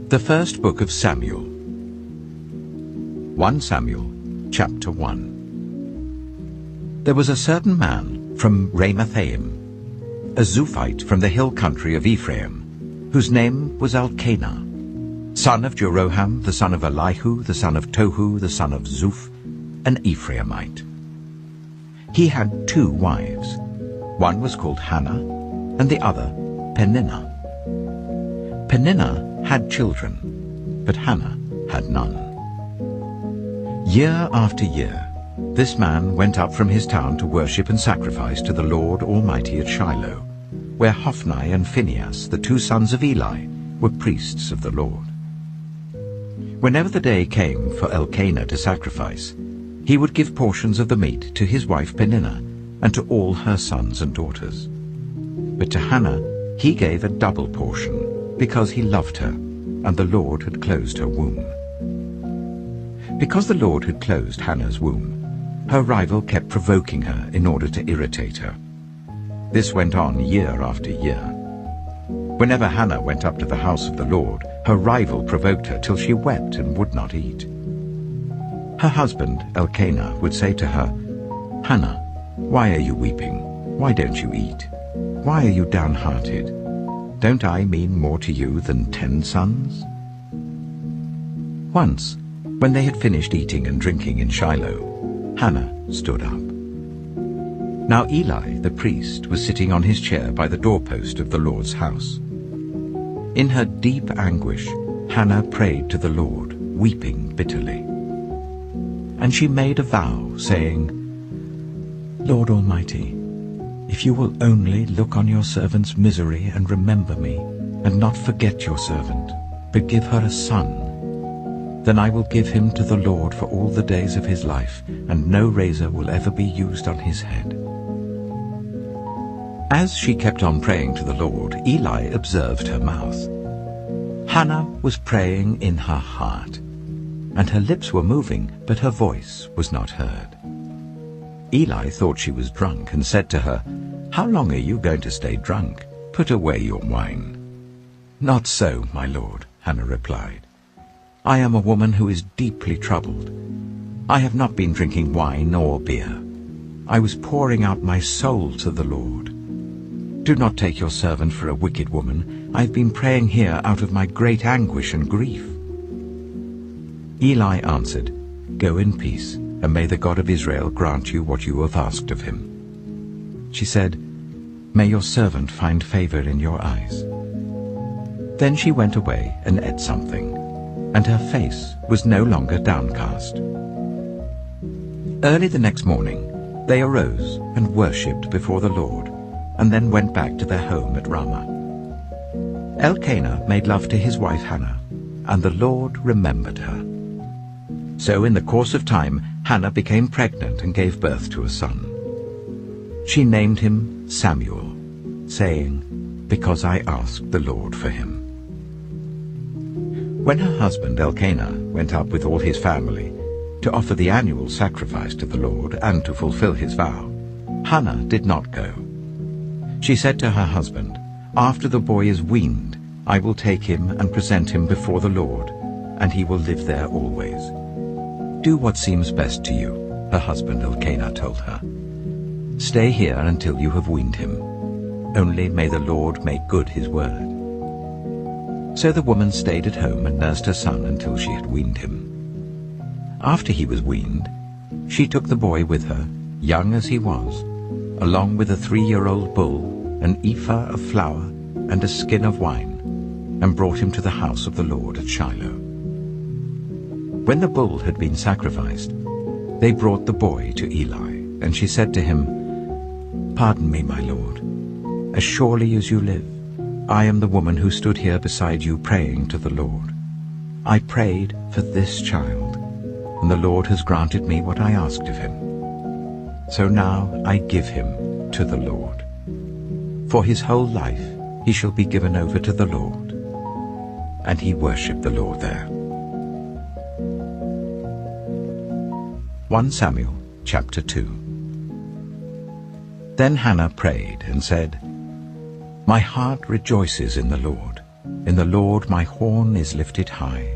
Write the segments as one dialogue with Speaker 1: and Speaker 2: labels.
Speaker 1: The first book of Samuel. 1 Samuel, chapter 1. There was a certain man from Ramathaim, a Zuphite from the hill country of Ephraim, whose name was Elkanah, son of Jeroham, the son of Elihu, the son of Tohu, the son of Zuph, an Ephraimite. He had 2 wives. One was called Hannah, and the other Peninnah. Peninnah had children, but Hannah had none. Year after year, this man went up from his town to worship and sacrifice to the Lord Almighty at Shiloh, where Hophni and Phinehas, the 2 sons of Eli, were priests of the Lord. Whenever the day came for Elkanah to sacrifice, he would give portions of the meat to his wife Peninnah and to all her sons and daughters. But to Hannah he gave a double portion, because he loved her, and the Lord had closed her womb. Because the Lord had closed Hannah's womb, her rival kept provoking her in order to irritate her. This went on year after year. Whenever Hannah went up to the house of the Lord, her rival provoked her till she wept and would not eat. Her husband, Elkanah, would say to her, "Hannah, why are you weeping? Why don't you eat? Why are you downhearted? Don't I mean more to you than 10 sons?" Once, when they had finished eating and drinking in Shiloh, Hannah stood up. Now Eli the priest was sitting on his chair by the doorpost of the Lord's house. In her deep anguish, Hannah prayed to the Lord, weeping bitterly. And she made a vow, saying, "Lord Almighty, if you will only look on your servant's misery and remember me, and not forget your servant, but give her a son, then I will give him to the Lord for all the days of his life, and no razor will ever be used on his head." As she kept on praying to the Lord, Eli observed her mouth. Hannah was praying in her heart, and her lips were moving, but her voice was not heard. Eli thought she was drunk and said to her, "How long are you going to stay drunk? Put away your wine." "Not so, my lord," Hannah replied. "I am a woman who is deeply troubled. I have not been drinking wine or beer. I was pouring out my soul to the Lord. Do not take your servant for a wicked woman. I have been praying here out of my great anguish and grief." Eli answered, "Go in peace, and may the God of Israel grant you what you have asked of him." She said, "May your servant find favor in your eyes." Then she went away and ate something, and her face was no longer downcast. Early the next morning they arose and worshipped before the Lord, and then went back to their home at Ramah. Elkanah made love to his wife Hannah, and the Lord remembered her. So in the course of time Hannah became pregnant and gave birth to a son. She named him Samuel, saying, "Because I asked the Lord for him." When her husband Elkanah went up with all his family to offer the annual sacrifice to the Lord and to fulfill his vow, Hannah did not go. She said to her husband, "After the boy is weaned, I will take him and present him before the Lord, and he will live there always." "Do what seems best to you," her husband Elkanah told her. "Stay here until you have weaned him. Only may the Lord make good his word." So the woman stayed at home and nursed her son until she had weaned him. After he was weaned, she took the boy with her, young as he was, along with a 3-year-old bull, an ephah of flour, and a skin of wine, and brought him to the house of the Lord at Shiloh. When the bull had been sacrificed, they brought the boy to Eli, and she said to him, "Pardon me, my lord. As surely as you live, I am the woman who stood here beside you praying to the Lord. I prayed for this child, and the Lord has granted me what I asked of him. So now I give him to the Lord. For his whole life he shall be given over to the Lord." And he worshipped the Lord there. 1 Samuel chapter 2. Then Hannah prayed and said, "My heart rejoices in the Lord. In the Lord my horn is lifted high.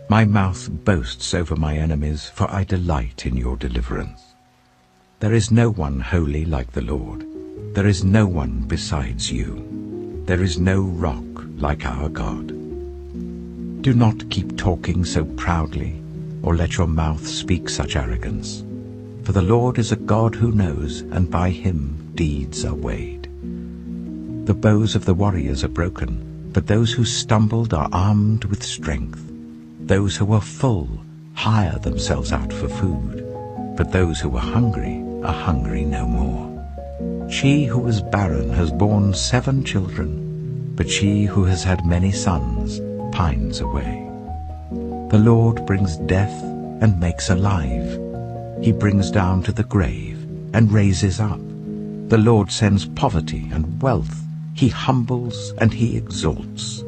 Speaker 1: My mouth boasts over my enemies, for I delight in your deliverance. There is no one holy like the Lord. There is no one besides you. There is no rock like our God. Do not keep talking so proudly, or let your mouth speak such arrogance. For the Lord is a God who knows, and by him deeds are weighed. The bows of the warriors are broken, but those who stumbled are armed with strength. Those who are full hire themselves out for food, but those who are hungry no more. She who was barren has borne 7 children, but she who has had many sons pines away. The Lord brings death and makes alive. He brings down to the grave and raises up. The Lord sends poverty and wealth. He humbles and he exalts.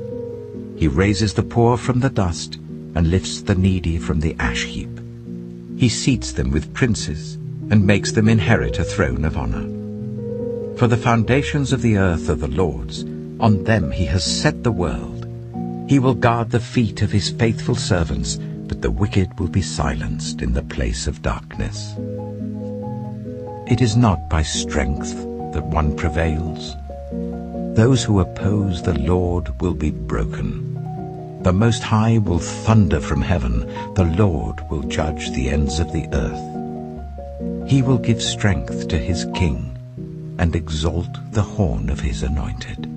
Speaker 1: He raises the poor from the dust and lifts the needy from the ash heap. He seats them with princes and makes them inherit a throne of honor. For the foundations of the earth are the Lord's. On them he has set the world. He will guard the feet of his faithful servants, but the wicked will be silenced in the place of darkness. It is not by strength that one prevails. Those who oppose the Lord will be broken. The Most High will thunder from heaven. The Lord will judge the ends of the earth. He will give strength to his king and exalt the horn of his anointed.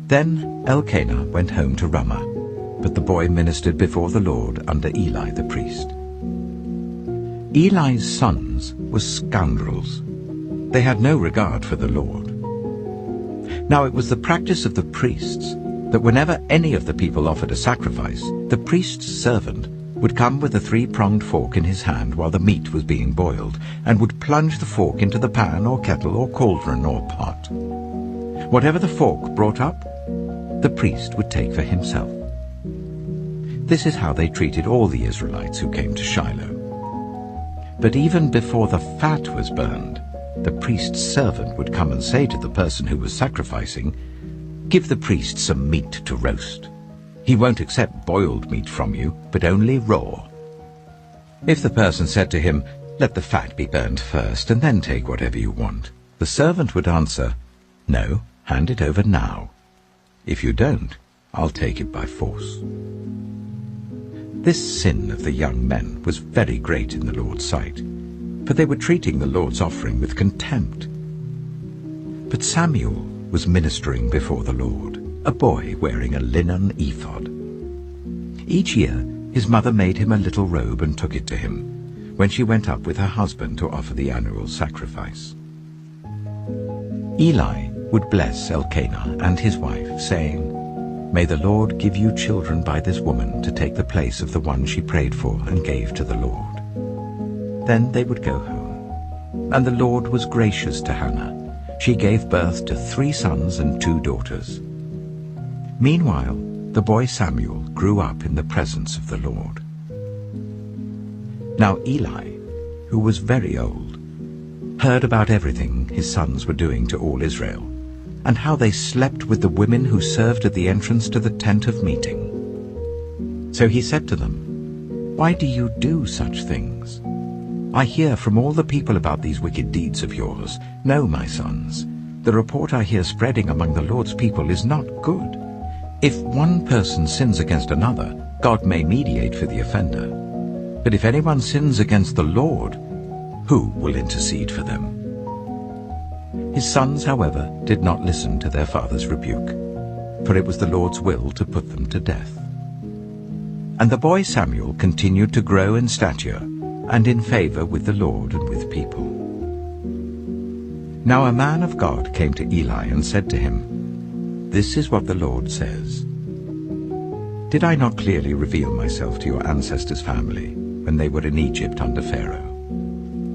Speaker 1: Then Elkanah went home to Ramah, but the boy ministered before the Lord under Eli the priest. Eli's sons were scoundrels. They had no regard for the Lord. Now it was the practice of the priests that whenever any of the people offered a sacrifice, the priest's servant would come with a 3-pronged fork in his hand while the meat was being boiled, and would plunge the fork into the pan or kettle or cauldron or pot. Whatever the fork brought up, the priest would take for himself. This is how they treated all the Israelites who came to Shiloh. But even before the fat was burned, the priest's servant would come and say to the person who was sacrificing, "Give the priest some meat to roast. He won't accept boiled meat from you, but only raw." If the person said to him, "Let the fat be burned first, and then take whatever you want," the servant would answer, "No, hand it over now. If you don't, I'll take it by force." This sin of the young men was very great in the Lord's sight, for they were treating the Lord's offering with contempt. But Samuel was ministering before the Lord, a boy wearing a linen ephod. Each year his mother made him a little robe and took it to him, when she went up with her husband to offer the annual sacrifice. Eli would bless Elkanah and his wife, saying, "May the Lord give you children by this woman to take the place of the one she prayed for and gave to the Lord." Then they would go home. And the Lord was gracious to Hannah. She gave birth to 3 sons and 2 daughters. Meanwhile, the boy Samuel grew up in the presence of the Lord. Now Eli, who was very old, heard about everything his sons were doing to all Israel, and how they slept with the women who served at the entrance to the tent of meeting. So he said to them, "Why do you do such things? I hear from all the people about these wicked deeds of yours. No, my sons, the report I hear spreading among the Lord's people is not good. If one person sins against another, God may mediate for the offender. But if anyone sins against the Lord, who will intercede for them?" His sons, however, did not listen to their father's rebuke, for it was the Lord's will to put them to death. And the boy Samuel continued to grow in stature and in favor with the Lord and with people. Now a man of God came to Eli and said to him, "This is what the Lord says. Did I not clearly reveal myself to your ancestors' family when they were in Egypt under Pharaoh?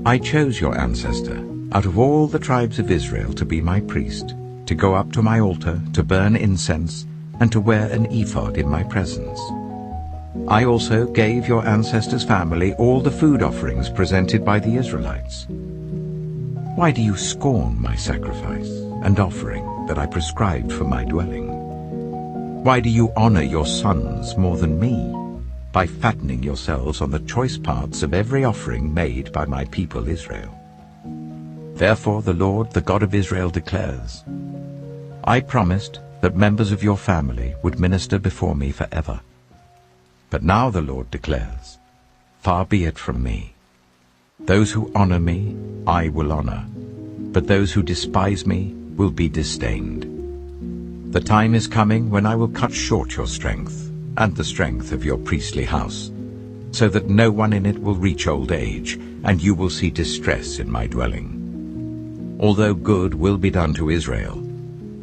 Speaker 1: I chose your ancestor out of all the tribes of Israel to be my priest, to go up to my altar, to burn incense, and to wear an ephod in my presence. I also gave your ancestors' family all the food offerings presented by the Israelites. Why do you scorn my sacrifice and offering that I prescribed for my dwelling? Why do you honor your sons more than me, by fattening yourselves on the choice parts of every offering made by my people Israel? Therefore the Lord, the God of Israel, declares, I promised that members of your family would minister before me forever. But now the Lord declares, far be it from me. Those who honor me, I will honor, but those who despise me will be disdained. The time is coming when I will cut short your strength and the strength of your priestly house, so that no one in it will reach old age, and you will see distress in my dwelling. Although good will be done to Israel,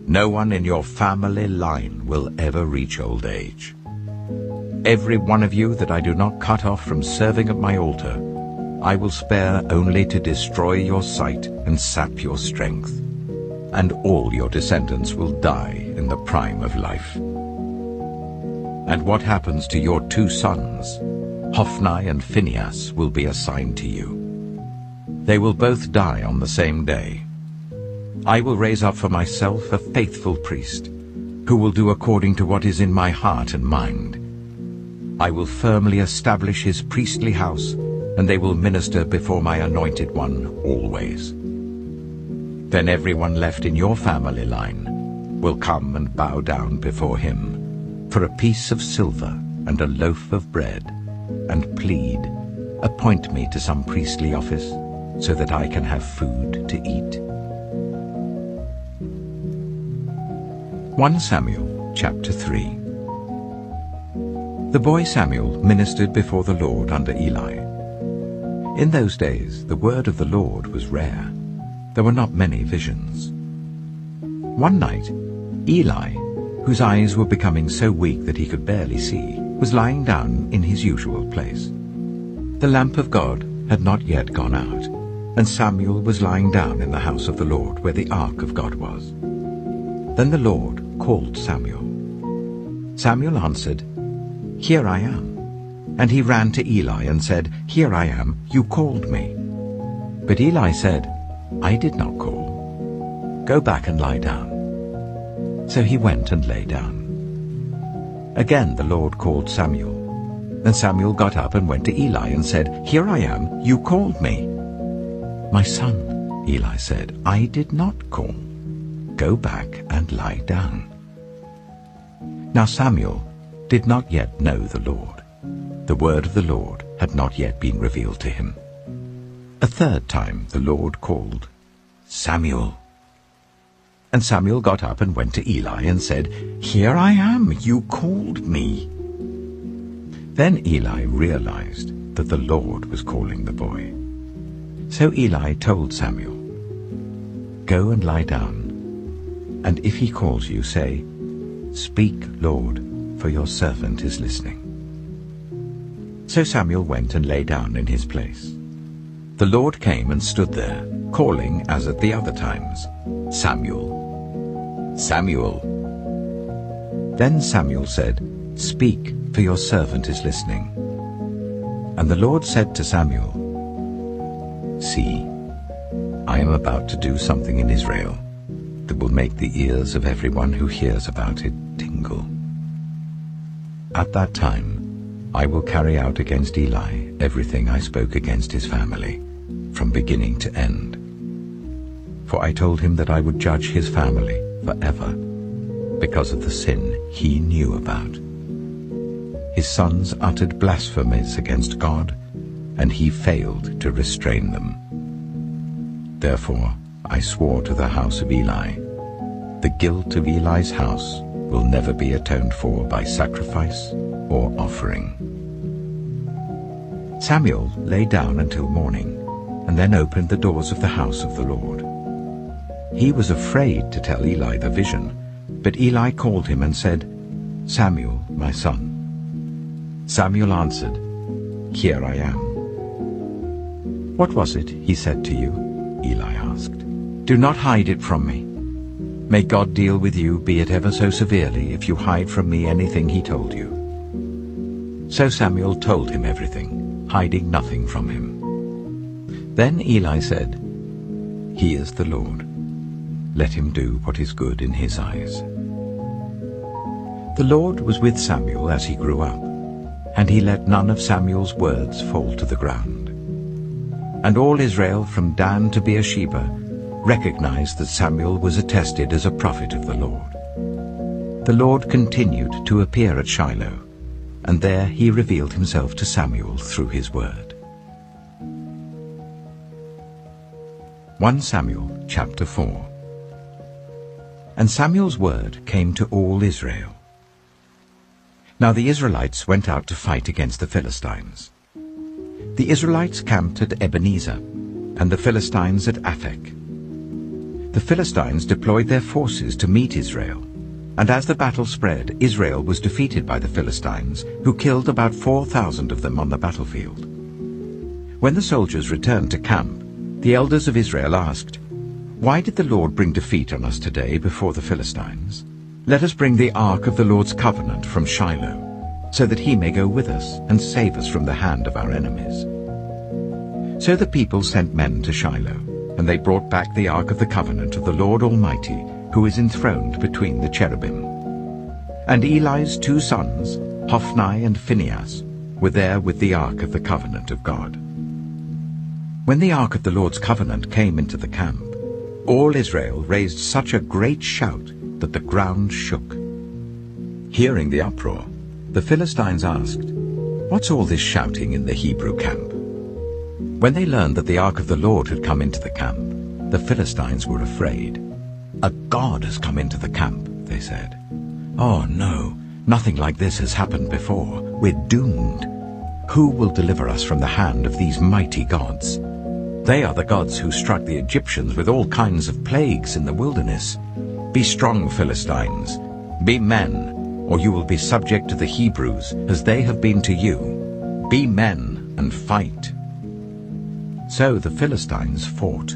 Speaker 1: no one in your family line will ever reach old age. Every one of you that I do not cut off from serving at my altar, I will spare only to destroy your sight and sap your strength, and all your descendants will die in the prime of life. And what happens to your 2 sons, Hophni and Phinehas, will be assigned to you. They will both die on the same day. I will raise up for myself a faithful priest, who will do according to what is in my heart and mind. I will firmly establish his priestly house, and they will minister before my anointed one always. Then everyone left in your family line will come and bow down before him for a piece of silver and a loaf of bread, and plead, appoint me to some priestly office, so that I can have food to eat. 1 Samuel chapter 3. The boy Samuel ministered before the Lord under Eli. In those days the word of the Lord was rare. There were not many visions. One night, Eli, whose eyes were becoming so weak that he could barely see, was lying down in his usual place. The lamp of God had not yet gone out, and Samuel was lying down in the house of the Lord where the ark of God was. Then the Lord called Samuel. Samuel answered, Here I am. And he ran to Eli and said, Here I am, you called me. But Eli said, I did not call. Go back and lie down. So he went and lay down. Again the Lord called Samuel. Then Samuel got up and went to Eli and said, Here I am, you called me. My son, Eli said, I did not call. Go back and lie down. Now Samuel did not yet know the Lord. The word of the Lord had not yet been revealed to him. A third time the Lord called, Samuel. And Samuel got up and went to Eli and said, Here I am, you called me. Then Eli realized that the Lord was calling the boy. So Eli told Samuel, Go and lie down, and if he calls you, say, Speak, Lord, for your servant is listening. So Samuel went and lay down in his place. The Lord came and stood there, calling as at the other times, Samuel, Samuel. Then Samuel said, Speak, for your servant is listening. And the Lord said to Samuel, See, I am about to do something in Israel that will make the ears of everyone who hears about it tingle. At that time I will carry out against Eli everything I spoke against his family, from beginning to end. For I told him that I would judge his family forever, because of the sin he knew about. His sons uttered blasphemies against God, and he failed to restrain them. Therefore I swore to the house of Eli, the guilt of Eli's house will never be atoned for by sacrifice or offering. Samuel lay down until morning, and then opened the doors of the house of the Lord. He was afraid to tell Eli the vision, but Eli called him and said, Samuel, my son. Samuel answered, Here I am. What was it he said to you? Eli asked. Do not hide it from me. May God deal with you, be it ever so severely, if you hide from me anything he told you. So Samuel told him everything, hiding nothing from him. Then Eli said, He is the Lord. Let him do what is good in his eyes. The Lord was with Samuel as he grew up, and he let none of Samuel's words fall to the ground. And all Israel from Dan to Beersheba recognized that Samuel was attested as a prophet of the Lord. The Lord continued to appear at Shiloh, and there he revealed himself to Samuel through his word. 1 Samuel chapter 4. And Samuel's word came to all Israel. Now the Israelites went out to fight against the Philistines. The Israelites camped at Ebenezer, and the Philistines at Aphek. The Philistines deployed their forces to meet Israel, and as the battle spread, Israel was defeated by the Philistines, who killed about 4,000 of them on the battlefield. When the soldiers returned to camp, the elders of Israel asked, "Why did the Lord bring defeat on us today before the Philistines? Let us bring the ark of the Lord's covenant from Shiloh, so that he may go with us and save us from the hand of our enemies." So the people sent men to Shiloh, and they brought back the ark of the covenant of the Lord Almighty, who is enthroned between the cherubim. And Eli's 2 sons, Hophni and Phinehas, were there with the ark of the covenant of God. When the ark of the Lord's covenant came into the camp, all Israel raised such a great shout that the ground shook. Hearing the uproar, the Philistines asked, "What's all this shouting in the Hebrew camp?" When they learned that the ark of the Lord had come into the camp, the Philistines were afraid. "A god has come into the camp," they said. "Oh no, nothing like this has happened before. We're doomed. Who will deliver us from the hand of these mighty gods? They are the gods who struck the Egyptians with all kinds of plagues in the wilderness. Be strong, Philistines. Be men, or you will be subject to the Hebrews, as they have been to you. Be men and fight." So the Philistines fought,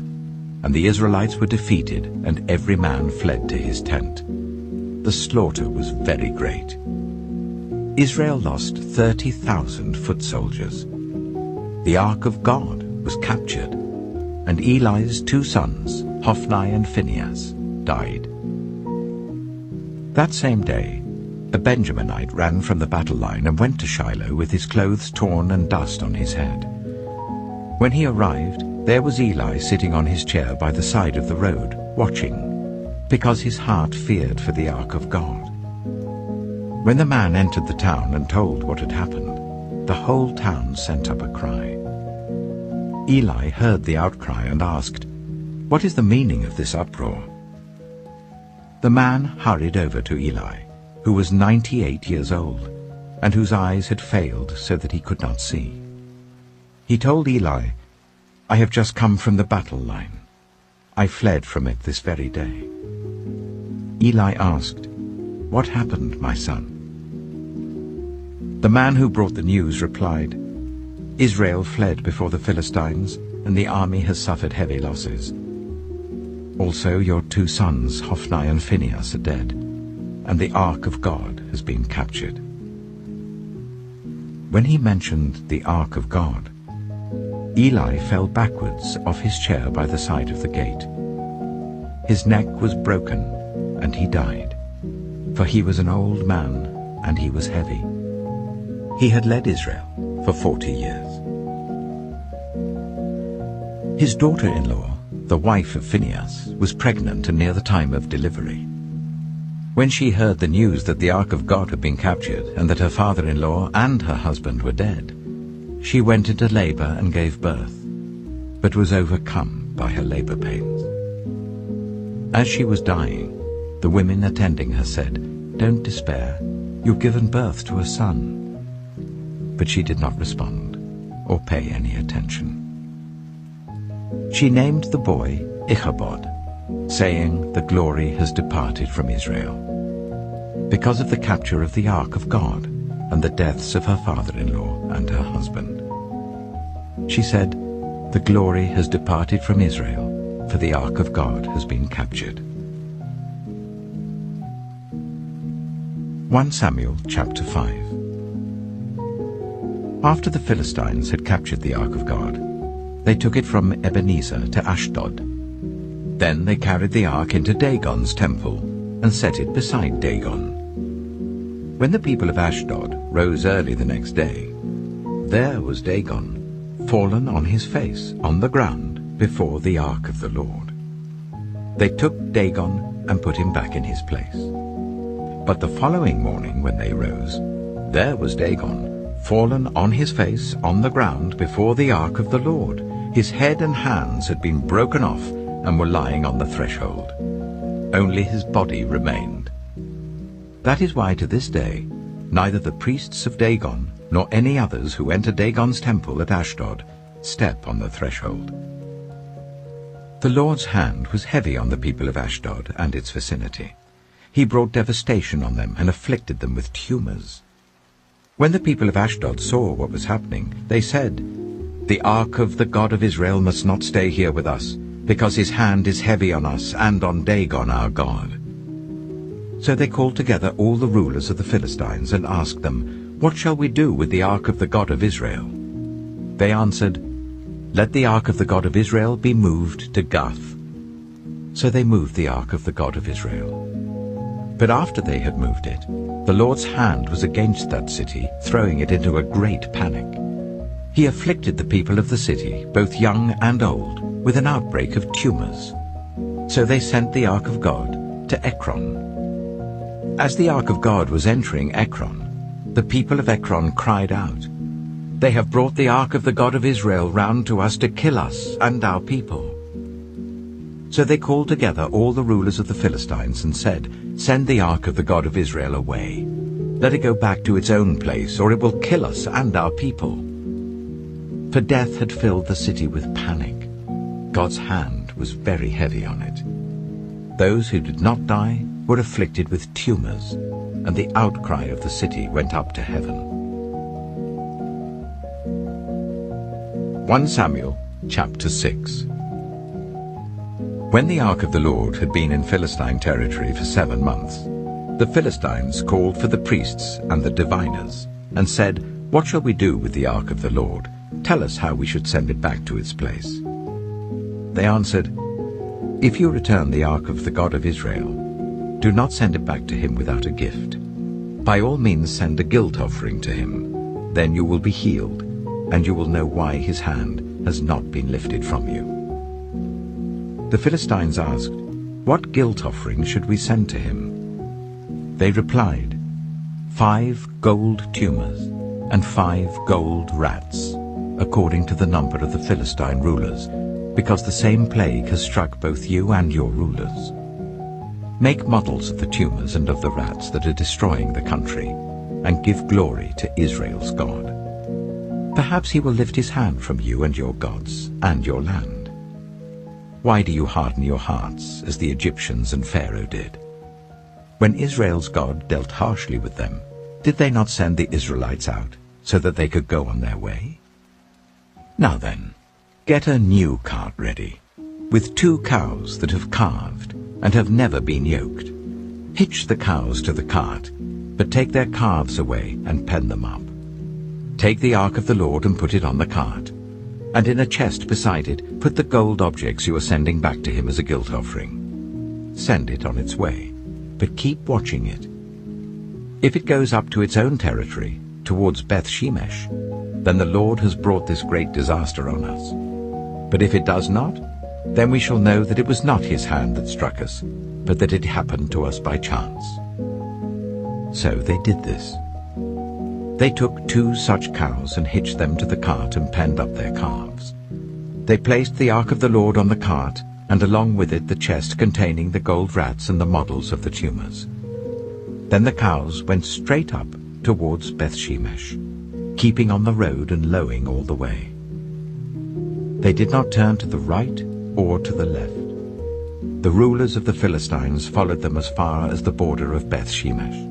Speaker 1: and the Israelites were defeated, and every man fled to his tent. The slaughter was very great. Israel lost 30,000 foot soldiers. The ark of God was captured, and Eli's 2 sons, Hophni and Phinehas, died. That same day, a Benjaminite ran from the battle line and went to Shiloh with his clothes torn and dust on his head. When he arrived, there was Eli sitting on his chair by the side of the road, watching, because his heart feared for the ark of God. When the man entered the town and told what had happened, the whole town sent up a cry. Eli heard the outcry and asked, "What is the meaning of this uproar?" The man hurried over to Eli, who was 98 years old, and whose eyes had failed so that he could not see. He told Eli, "I have just come from the battle line. I fled from it this very day." Eli asked, "What happened, my son?" The man who brought the news replied, "Israel fled before the Philistines, and the army has suffered heavy losses. Also your 2 sons, Hophni and Phinehas, are dead, and the ark of God has been captured." When he mentioned the ark of God, Eli fell backwards off his chair by the side of the gate. His neck was broken, and he died, for he was an old man, and he was heavy. He had led Israel for 40 years. His daughter-in-law, the wife of Phinehas, was pregnant and near the time of delivery. When she heard the news that the ark of God had been captured and that her father-in-law and her husband were dead, she went into labor and gave birth, but was overcome by her labor pains. As she was dying, the women attending her said, "Don't despair, you've given birth to a son." But she did not respond or pay any attention. She named the boy Ichabod, saying, "The glory has departed from Israel," because of the capture of the ark of God and the deaths of her father-in-law and her husband. She said, "The glory has departed from Israel, for the ark of God has been captured." 1 Samuel chapter 5. After the Philistines had captured the ark of God, they took it from Ebenezer to Ashdod. Then they carried the ark into Dagon's temple and set it beside Dagon. When the people of Ashdod rose early the next day, there was Dagon, fallen on his face on the ground before the ark of the Lord. They took Dagon and put him back in his place. But the following morning when they rose, there was Dagon, fallen on his face on the ground before the ark of the Lord. His head and hands had been broken off and were lying on the threshold. Only his body remained. That is why to this day neither the priests of Dagon nor any others who enter Dagon's temple at Ashdod step on the threshold. The Lord's hand was heavy on the people of Ashdod and its vicinity. He brought devastation on them and afflicted them with tumors. When the people of Ashdod saw what was happening, they said, "The ark of the God of Israel must not stay here with us, because his hand is heavy on us and on Dagon our God." So they called together all the rulers of the Philistines and asked them, "What shall we do with the ark of the God of Israel?" They answered, "Let the ark of the God of Israel be moved to Gath." So they moved the ark of the God of Israel. But after they had moved it, the Lord's hand was against that city, throwing it into a great panic. He afflicted the people of the city, both young and old, with an outbreak of tumors. So they sent the ark of God to Ekron. As the ark of God was entering Ekron, the people of Ekron cried out, "They have brought the ark of the God of Israel round to us to kill us and our people." So they called together all the rulers of the Philistines and said, "Send the ark of the God of Israel away. Let it go back to its own place, or it will kill us and our people." For death had filled the city with panic. God's hand was very heavy on it. Those who did not die were afflicted with tumors, and the outcry of the city went up to heaven. 1 Samuel chapter 6. When the ark of the Lord had been in Philistine territory for 7 months, the Philistines called for the priests and the diviners, and said, "What shall we do with the ark of the Lord? Tell us how we should send it back to its place." They answered, "If you return the ark of the God of Israel, do not send it back to him without a gift. By all means send a guilt offering to him. Then you will be healed, and you will know why his hand has not been lifted from you." The Philistines asked, "What guilt offering should we send to him?" They replied, 5 gold tumors and 5 gold rats, according to the number of the Philistine rulers, because the same plague has struck both you and your rulers. Make models of the tumors and of the rats that are destroying the country, and give glory to Israel's God. Perhaps he will lift his hand from you and your gods and your land. Why do you harden your hearts as the Egyptians and Pharaoh did? When Israel's God dealt harshly with them, did they not send the Israelites out so that they could go on their way? Now then, get a new cart ready, with 2 cows that have calved and have never been yoked. Hitch the cows to the cart, but take their calves away and pen them up. Take the ark of the Lord and put it on the cart, and in a chest beside it put the gold objects you are sending back to him as a guilt offering. Send it on its way, but keep watching it. If it goes up to its own territory, towards Beth Shemesh, then the Lord has brought this great disaster on us. But if it does not, then we shall know that it was not his hand that struck us, but that it happened to us by chance. So they did this. They took 2 such cows and hitched them to the cart and penned up their calves. They placed the ark of the Lord on the cart, and along with it the chest containing the gold rats and the models of the tumors. Then the cows went straight up towards Beth Shemesh, keeping on the road and lowing all the way. They did not turn to the right or to the left. The rulers of the Philistines followed them as far as the border of Beth Shemesh.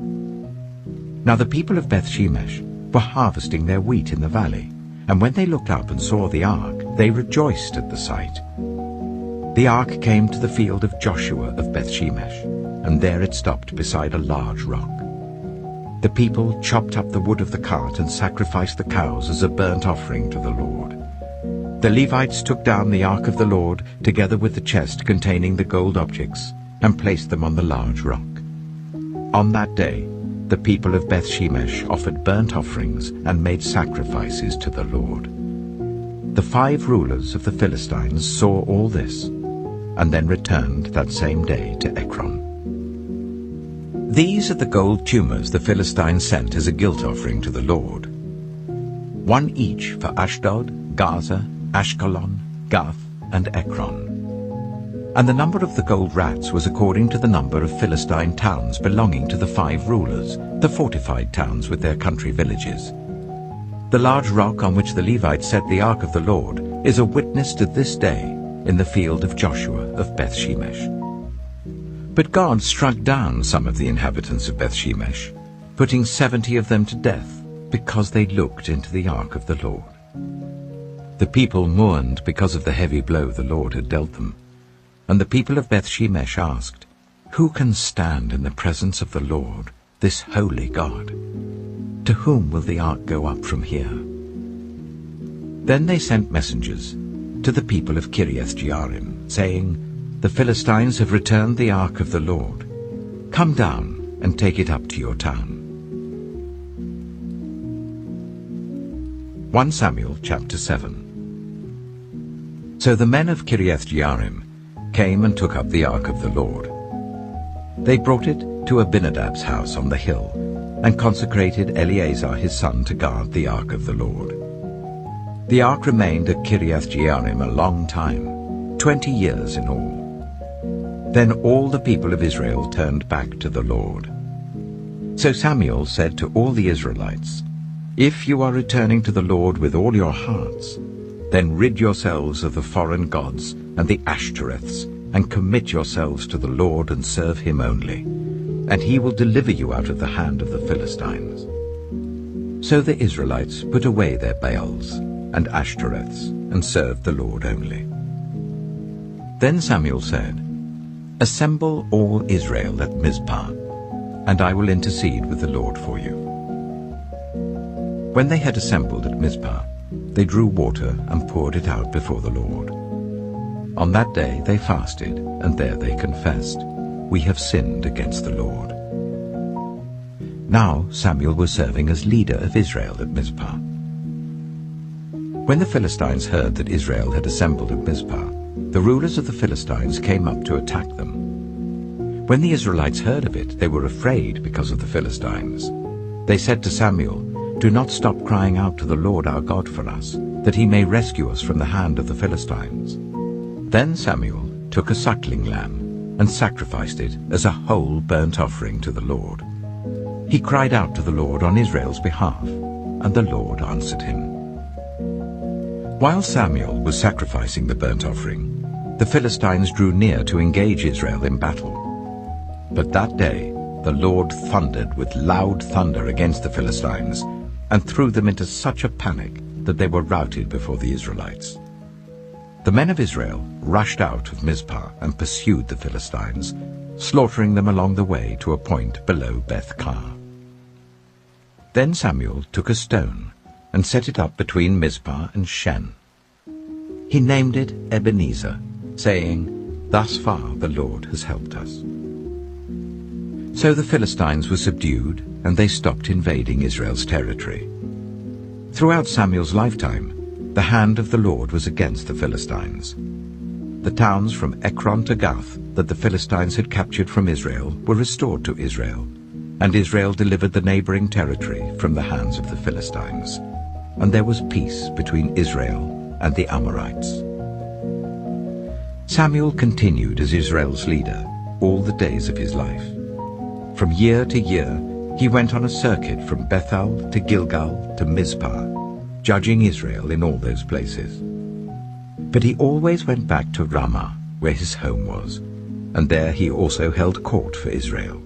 Speaker 1: Now the people of Beth Shemesh were harvesting their wheat in the valley, and when they looked up and saw the ark, they rejoiced at the sight. The ark came to the field of Joshua of Beth Shemesh, and there it stopped beside a large rock. The people chopped up the wood of the cart and sacrificed the cows as a burnt offering to the Lord. The Levites took down the ark of the Lord, together with the chest containing the gold objects, and placed them on the large rock. On that day, the people of Beth-shemesh offered burnt offerings and made sacrifices to the Lord. The 5 rulers of the Philistines saw all this, and then returned that same day to Ekron. These are the gold tumors the Philistines sent as a guilt offering to the Lord, 1 each for Ashdod, Gaza, Ashkelon, Gath, and Ekron. And the number of the gold rats was according to the number of Philistine towns belonging to the 5 rulers, the fortified towns with their country villages. The large rock on which the Levites set the ark of the Lord is a witness to this day in the field of Joshua of Beth-shemesh. But God struck down some of the inhabitants of Beth-shemesh, putting 70 of them to death because they looked into the ark of the Lord. The people mourned because of the heavy blow the Lord had dealt them. And the people of Beth-shemesh asked, "Who can stand in the presence of the Lord, this holy God? To whom will the ark go up from here?" Then they sent messengers to the people of Kiriath-jearim, saying, "The Philistines have returned the ark of the Lord. Come down and take it up to your town." 1 Samuel chapter 7. So the men of Kiriath-jearim came and took up the ark of the Lord. They brought it to Abinadab's house on the hill, and consecrated Eleazar his son to guard the ark of the Lord. The ark remained at Kiriath-jearim a long time, 20 years in all. Then all the people of Israel turned back to the Lord. So Samuel said to all the Israelites, "If you are returning to the Lord with all your hearts, then rid yourselves of the foreign gods and the Ashtoreths, and commit yourselves to the Lord and serve him only, and he will deliver you out of the hand of the Philistines." So the Israelites put away their Baals and Ashtoreths and served the Lord only. Then Samuel said, "Assemble all Israel at Mizpah, and I will intercede with the Lord for you." When they had assembled at Mizpah, they drew water and poured it out before the Lord. On that day they fasted, and there they confessed, "We have sinned against the Lord." Now Samuel was serving as leader of Israel at Mizpah. When the Philistines heard that Israel had assembled at Mizpah, the rulers of the Philistines came up to attack them. When the Israelites heard of it, they were afraid because of the Philistines. They said to Samuel, "Do not stop crying out to the Lord our God for us, that he may rescue us from the hand of the Philistines." Then Samuel took a suckling lamb and sacrificed it as a whole burnt offering to the Lord. He cried out to the Lord on Israel's behalf, and the Lord answered him. While Samuel was sacrificing the burnt offering, the Philistines drew near to engage Israel in battle. But that day the Lord thundered with loud thunder against the Philistines, and threw them into such a panic that they were routed before the Israelites. The men of Israel rushed out of Mizpah and pursued the Philistines, slaughtering them along the way to a point below Beth-kar. Then Samuel took a stone and set it up between Mizpah and Shen. He named it Ebenezer, saying, "Thus far the Lord has helped us." So the Philistines were subdued, and they stopped invading Israel's territory. Throughout Samuel's lifetime, the hand of the Lord was against the Philistines. The towns from Ekron to Gath that the Philistines had captured from Israel were restored to Israel, and Israel delivered the neighboring territory from the hands of the Philistines. And there was peace between Israel and the Amorites. Samuel continued as Israel's leader all the days of his life. From year to year, he went on a circuit from Bethel to Gilgal to Mizpah, judging Israel in all those places. But he always went back to Ramah, where his home was, and there he also held court for Israel.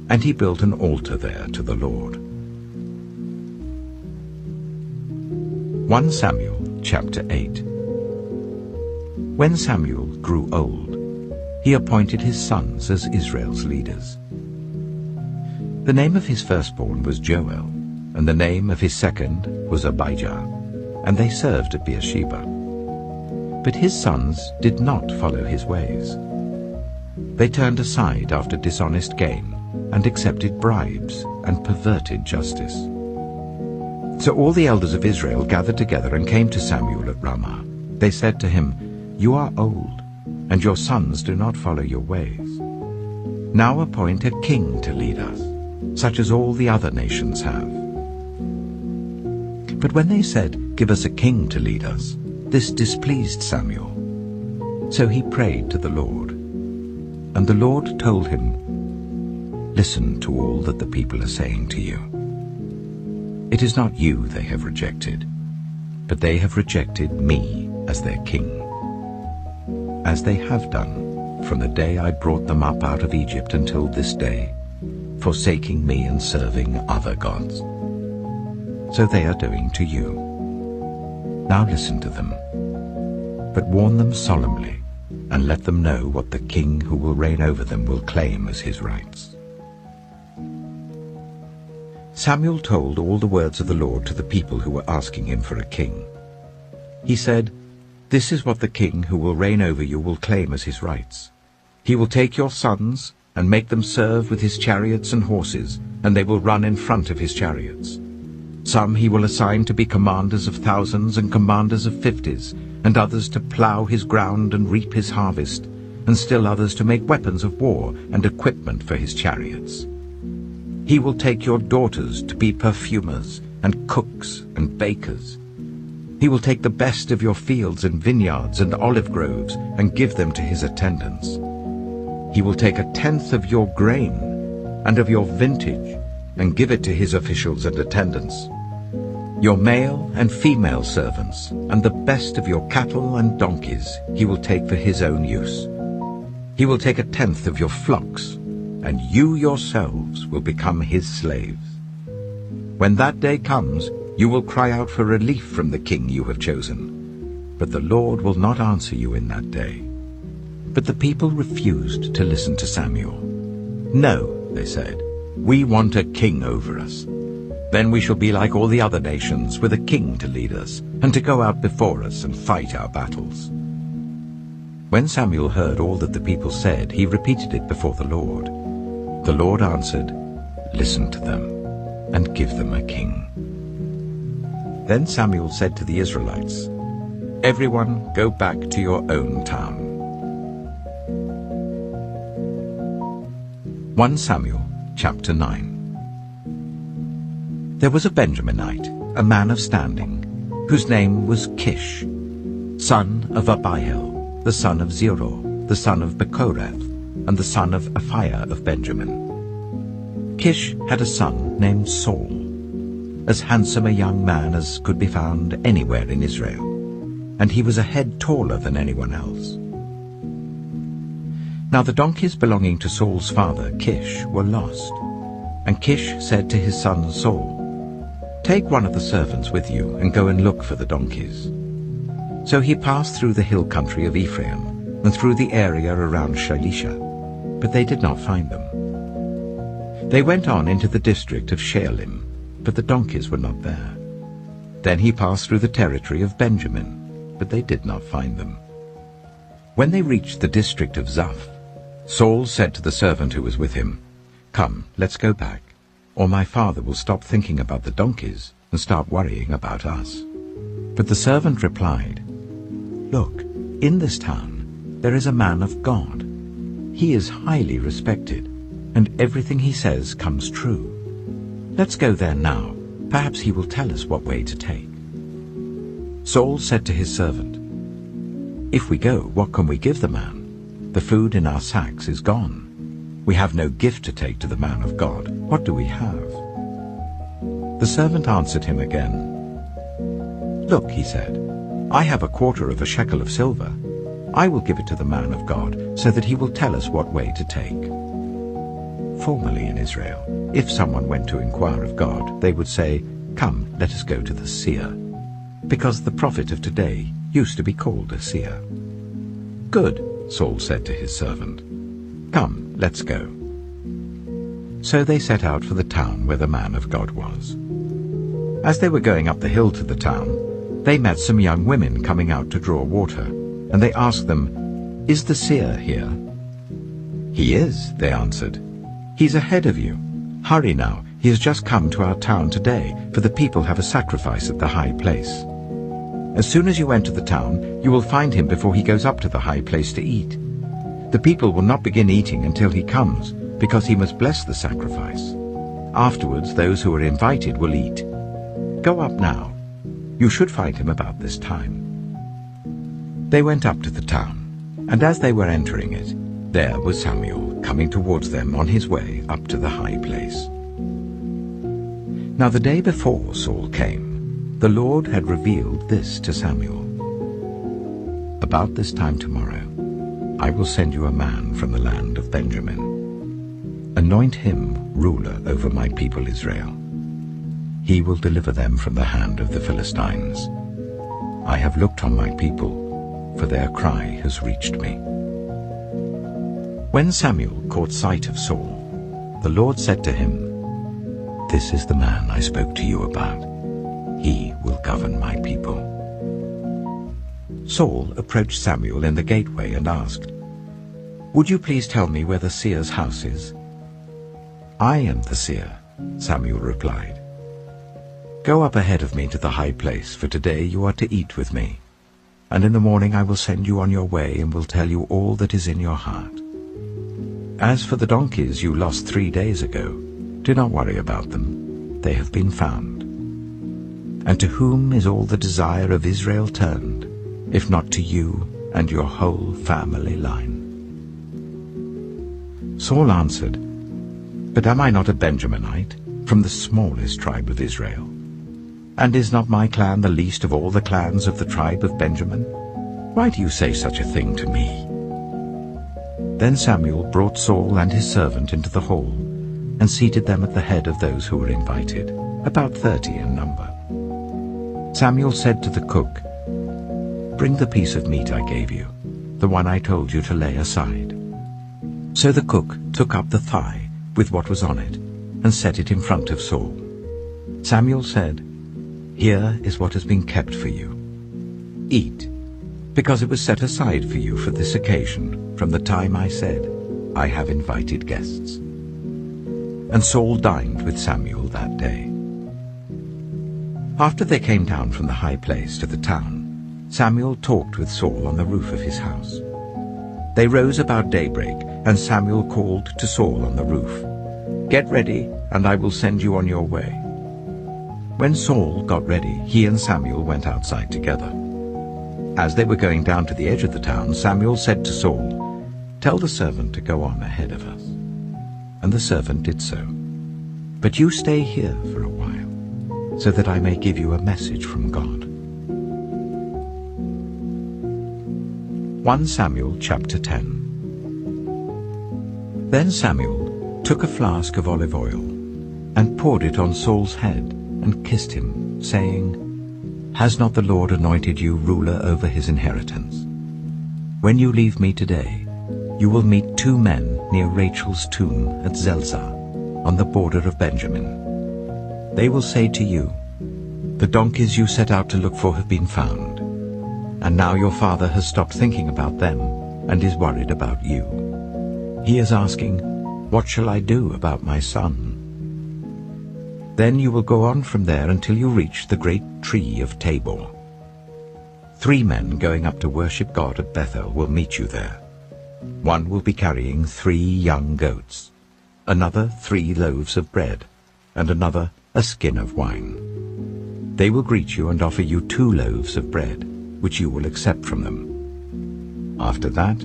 Speaker 1: And he built an altar there to the Lord. 1 Samuel chapter 8. When Samuel grew old, he appointed his sons as Israel's leaders. The name of his firstborn was Joel, and the name of his second was Abijah, and they served at Beersheba. But his sons did not follow his ways. They turned aside after dishonest gain, and accepted bribes and perverted justice. So all the elders of Israel gathered together and came to Samuel at Ramah. They said to him, "You are old, and your sons do not follow your ways. Now appoint a king to lead us, such as all the other nations have." But when they said, "Give us a king to lead us," this displeased Samuel. So he prayed to the Lord. And the Lord told him, "Listen to all that the people are saying to you. It is not you they have rejected, but they have rejected me as their king, as they have done from the day I brought them up out of Egypt until this day, forsaking me and serving other gods. So they are doing to you. Now listen to them, but warn them solemnly, and let them know what the king who will reign over them will claim as his rights." Samuel told all the words of the Lord to the people who were asking him for a king. He said, "This is what the king who will reign over you will claim as his rights. He will take your sons and make them serve with his chariots and horses, and they will run in front of his chariots. Some he will assign to be commanders of thousands and commanders of 50s, and others to plough his ground and reap his harvest, and still others to make weapons of war and equipment for his chariots. He will take your daughters to be perfumers and cooks and bakers. He will take the best of your fields and vineyards and olive groves and give them to his attendants. He will take 1/10 of your grain and of your vintage and give it to his officials and attendants. Your male and female servants and the best of your cattle and donkeys he will take for his own use. He will take 1/10 of your flocks, and you yourselves will become his slaves. When that day comes, you will cry out for relief from the king you have chosen, but the Lord will not answer you in that day." But the people refused to listen to Samuel. "No," they said, "we want a king over us. Then we shall be like all the other nations, with a king to lead us, and to go out before us and fight our battles." When Samuel heard all that the people said, he repeated it before the Lord. The Lord answered, "Listen to them, and give them a king." Then Samuel said to the Israelites, "Everyone go back to your own town." 1 Samuel chapter 9. There was a Benjaminite, a man of standing, whose name was Kish, son of Abiel, the son of Zeror, the son of Bechorath, and the son of Aphiah of Benjamin. Kish had a son named Saul, as handsome a young man as could be found anywhere in Israel, and he was a head taller than anyone else. Now the donkeys belonging to Saul's father, Kish, were lost, and Kish said to his son Saul, "Take one of the servants with you and go and look for the donkeys." So he passed through the hill country of Ephraim and through the area around Shalisha, but they did not find them. They went on into the district of Shaalim, but the donkeys were not there. Then he passed through the territory of Benjamin, but they did not find them. When they reached the district of Zuph, Saul said to the servant who was with him, "Come, let's go back, or my father will stop thinking about the donkeys and start worrying about us." But the servant replied, "Look, in this town there is a man of God. He is highly respected, and everything he says comes true. Let's go there now. Perhaps he will tell us what way to take." Saul said to his servant, "If we go, what can we give the man? The food in our sacks is gone. We have no gift to take to the man of God. What do we have?" The servant answered him again. "Look," he said, "I have 1/4 shekel of silver. I will give it to the man of God, so that he will tell us what way to take." Formerly in Israel, if someone went to inquire of God, they would say, "Come, let us go to the seer," because the prophet of today used to be called a seer. "Good," Saul said to his servant. "Come, let's go." So they set out for the town where the man of God was. As they were going up the hill to the town, they met some young women coming out to draw water, and they asked them, "Is the seer here?" "He is," they answered. "He's ahead of you. Hurry now, he has just come to our town today, for the people have a sacrifice at the high place. As soon as you enter the town, you will find him before he goes up to the high place to eat. The people will not begin eating until he comes, because he must bless the sacrifice. Afterwards, those who are invited will eat. Go up now. You should find him about this time." They went up to the town, and as they were entering it, there was Samuel coming towards them on his way up to the high place. Now the day before Saul came, the Lord had revealed this to Samuel. "About this time tomorrow, I will send you a man from the land of Benjamin. Anoint him ruler over my people Israel. He will deliver them from the hand of the Philistines. I have looked on my people, for their cry has reached me." When Samuel caught sight of Saul, the Lord said to him, "This is the man I spoke to you about. He will govern my people." Saul approached Samuel in the gateway and asked, "Would you please tell me where the seer's house is?" "I am the seer," Samuel replied. "Go up ahead of me to the high place, for today you are to eat with me. And in the morning I will send you on your way and will tell you all that is in your heart. As for the donkeys you lost 3 days ago, do not worry about them. They have been found. And to whom is all the desire of Israel turned, if not to you and your whole family line?" Saul answered, "But am I not a Benjaminite, from the smallest tribe of Israel? And is not my clan the least of all the clans of the tribe of Benjamin? Why do you say such a thing to me?" Then Samuel brought Saul and his servant into the hall, and seated them at the head of those who were invited, about 30 in number. Samuel said to the cook, "Bring the piece of meat I gave you, the one I told you to lay aside." So the cook took up the thigh with what was on it, and set it in front of Saul. Samuel said, "Here is what has been kept for you. Eat, because it was set aside for you for this occasion, from the time I said, 'I have invited guests.'" And Saul dined with Samuel that day. After they came down from the high place to the town, Samuel talked with Saul on the roof of his house. They rose about daybreak, and Samuel called to Saul on the roof, "Get ready, and I will send you on your way." When Saul got ready, he and Samuel went outside together. As they were going down to the edge of the town, Samuel said to Saul, "Tell the servant to go on ahead of us." And the servant did so. "But you stay here for a while, so that I may give you a message from God." 1 Samuel chapter 10. Then Samuel took a flask of olive oil and poured it on Saul's head and kissed him, saying, "Has not the Lord anointed you ruler over his inheritance? When you leave me today, you will meet 2 men near Rachel's tomb at Zelzah, on the border of Benjamin. They will say to you, 'The donkeys you set out to look for have been found.' And now your father has stopped thinking about them and is worried about you. He is asking, 'What shall I do about my son?' Then you will go on from there until you reach the great tree of Tabor. 3 men going up to worship God at Bethel will meet you there. One will be carrying 3 young goats, another 3 loaves of bread, and another a skin of wine. They will greet you and offer you 2 loaves of bread, which you will accept from them. After that,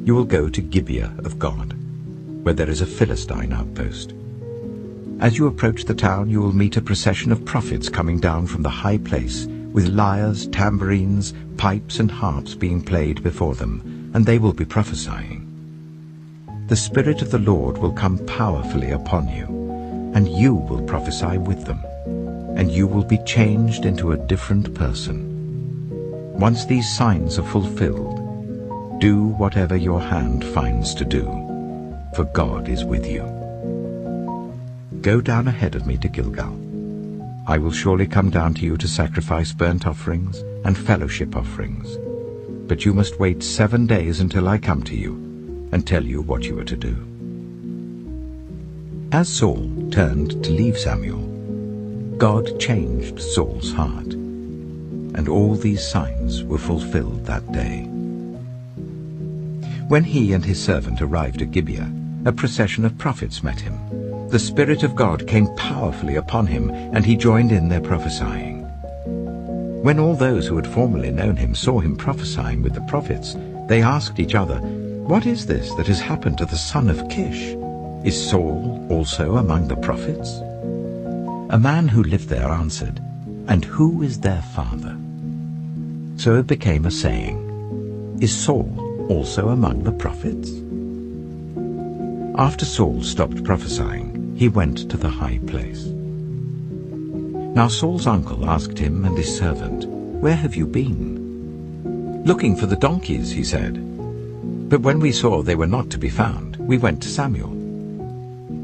Speaker 1: you will go to Gibeah of God, where there is a Philistine outpost. As you approach the town, you will meet a procession of prophets coming down from the high place, with lyres, tambourines, pipes, and harps being played before them, and they will be prophesying. The Spirit of the Lord will come powerfully upon you, and you will prophesy with them, and you will be changed into a different person. Once these signs are fulfilled, do whatever your hand finds to do, for God is with you. Go down ahead of me to Gilgal. I will surely come down to you to sacrifice burnt offerings and fellowship offerings. But you must wait 7 days until I come to you and tell you what you are to do." As Saul turned to leave Samuel, God changed Saul's heart, and all these signs were fulfilled that day. When he and his servant arrived at Gibeah, a procession of prophets met him. The Spirit of God came powerfully upon him, and he joined in their prophesying. When all those who had formerly known him saw him prophesying with the prophets, they asked each other, "What is this that has happened to the son of Kish? Is Saul also among the prophets?" A man who lived there answered, "And who is their father?" So it became a saying, "Is Saul also among the prophets?" After Saul stopped prophesying, he went to the high place. Now Saul's uncle asked him and his servant, "Where have you been?" "Looking for the donkeys," he said. "But when we saw they were not to be found, we went to Samuel."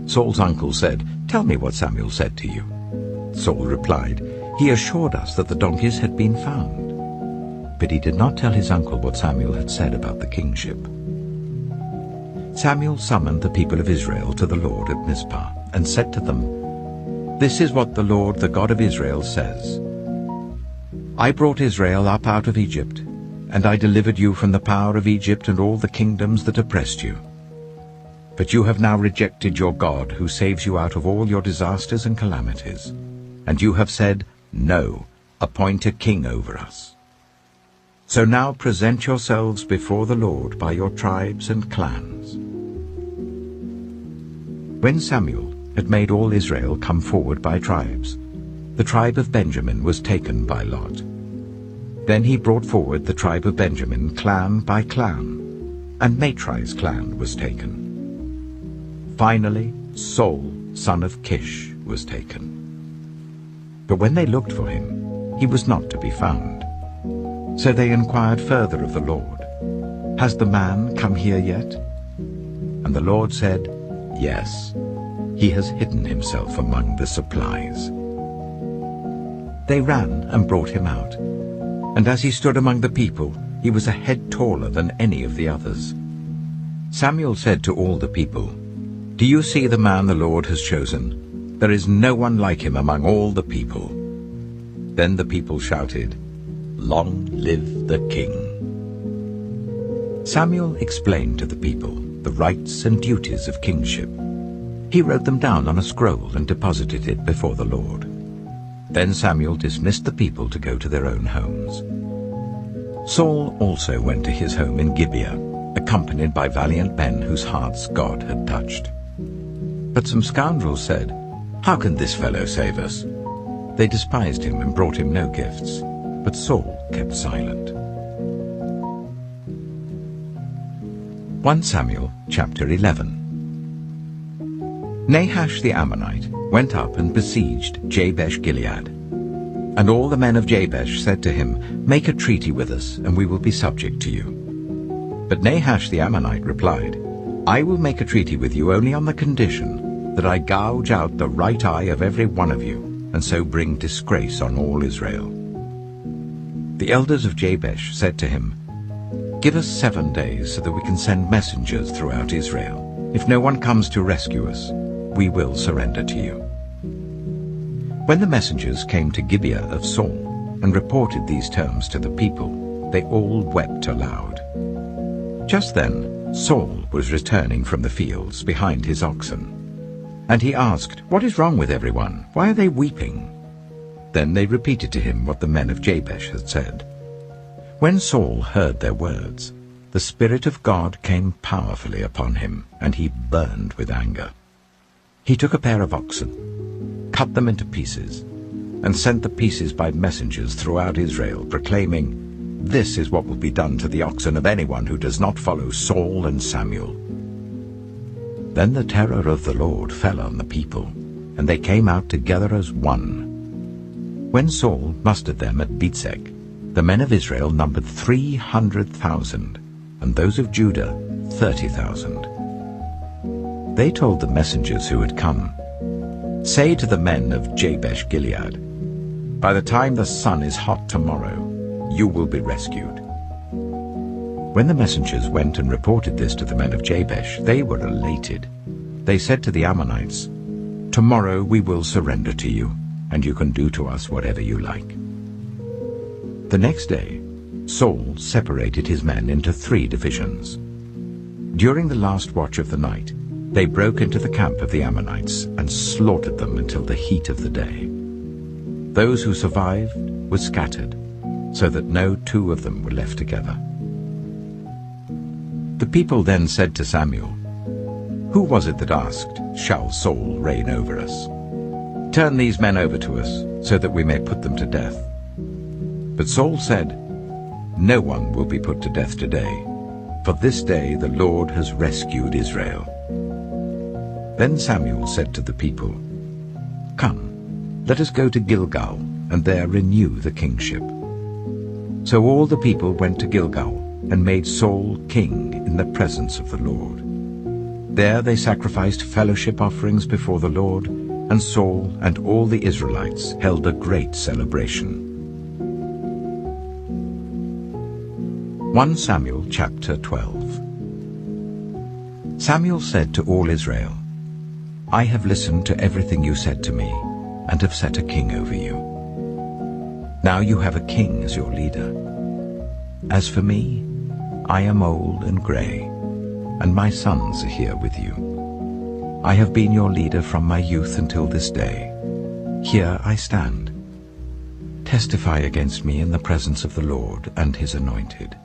Speaker 1: Saul's uncle said, "Tell me what Samuel said to you." Saul replied, "He assured us that the donkeys had been found." But he did not tell his uncle what Samuel had said about the kingship. Samuel summoned the people of Israel to the Lord at Mizpah and said to them, "This is what the Lord, the God of Israel, says. I brought Israel up out of Egypt, and I delivered you from the power of Egypt and all the kingdoms that oppressed you. But you have now rejected your God, who saves you out of all your disasters and calamities. And you have said, 'No, appoint a king over us.' So now present yourselves before the Lord by your tribes and clans." When Samuel had made all Israel come forward by tribes, the tribe of Benjamin was taken by lot. Then he brought forward the tribe of Benjamin clan by clan, and Matri's clan was taken. Finally, Saul, son of Kish, was taken. But when they looked for him, he was not to be found. So they inquired further of the Lord, "Has the man come here yet?" And the Lord said, "Yes, he has hidden himself among the supplies." They ran and brought him out, and as he stood among the people, he was a head taller than any of the others. Samuel said to all the people, "Do you see the man the Lord has chosen? There is no one like him among all the people." Then the people shouted, "Long live the king!" Samuel explained to the people the rights and duties of kingship. He wrote them down on a scroll and deposited it before the Lord. Then Samuel dismissed the people to go to their own homes. Saul also went to his home in Gibeah, accompanied by valiant men whose hearts God had touched. But some scoundrels said, "How can this fellow save us?" They despised him and brought him no gifts, but Saul kept silent. 1 Samuel chapter 11. Nahash the Ammonite went up and besieged Jabesh-Gilead. And all the men of Jabesh said to him, "Make a treaty with us, and we will be subject to you." But Nahash the Ammonite replied, "I will make a treaty with you only on the condition that I gouge out the right eye of every one of you, and so bring disgrace on all Israel." The elders of Jabesh said to him, "Give us 7 days so that we can send messengers throughout Israel. If no one comes to rescue us, we will surrender to you." When the messengers came to Gibeah of Saul and reported these terms to the people, they all wept aloud. Just then Saul was returning from the fields behind his oxen. And he asked, "What is wrong with everyone? Why are they weeping?" Then they repeated to him what the men of Jabesh had said. When Saul heard their words, the Spirit of God came powerfully upon him, and he burned with anger. He took a pair of oxen, cut them into pieces, and sent the pieces by messengers throughout Israel, proclaiming, "This is what will be done to the oxen of anyone who does not follow Saul and Samuel." Then the terror of the Lord fell on the people, and they came out together as one. When Saul mustered them at Bezek, the men of Israel numbered 300,000, and those of Judah 30,000. They told the messengers who had come, "Say to the men of Jabesh-Gilead, by the time the sun is hot tomorrow, you will be rescued." When the messengers went and reported this to the men of Jabesh, they were elated. They said to the Ammonites, Tomorrow we will surrender to you, and you can do to us whatever you like." The next day, Saul separated his men into 3 divisions. During the last watch of the night, they broke into the camp of the Ammonites and slaughtered them until the heat of the day. Those who survived were scattered, so that no 2 of them were left together. The people then said to Samuel, "Who was it that asked, 'Shall Saul reign over us?' Turn these men over to us, so that we may put them to death." But Saul said, "No one will be put to death today, for this day the Lord has rescued Israel." Then Samuel said to the people, "Come, let us go to Gilgal, and there renew the kingship." So all the people went to Gilgal, and made Saul king in the presence of the Lord. There they sacrificed fellowship offerings before the Lord, and Saul and all the Israelites held a great celebration. 1 Samuel chapter 12. Samuel said to all Israel, "I have listened to everything you said to me, and have set a king over you. Now you have a king as your leader. As for me, I am old and grey, and my sons are here with you. I have been your leader from my youth until this day. Here I stand. Testify against me in the presence of the Lord and his anointed.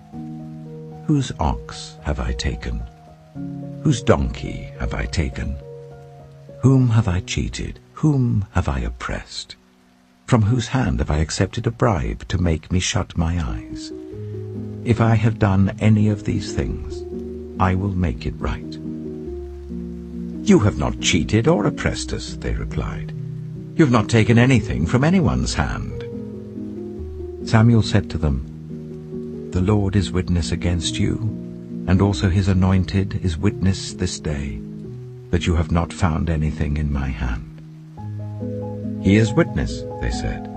Speaker 1: Whose ox have I taken? Whose donkey have I taken? Whom have I cheated? Whom have I oppressed? From whose hand have I accepted a bribe to make me shut my eyes? If I have done any of these things, I will make it right." "You have not cheated or oppressed us," they replied. "You have not taken anything from anyone's hand." Samuel said to them, "The Lord is witness against you, and also his anointed is witness this day, that you have not found anything in my hand." "He is witness," they said.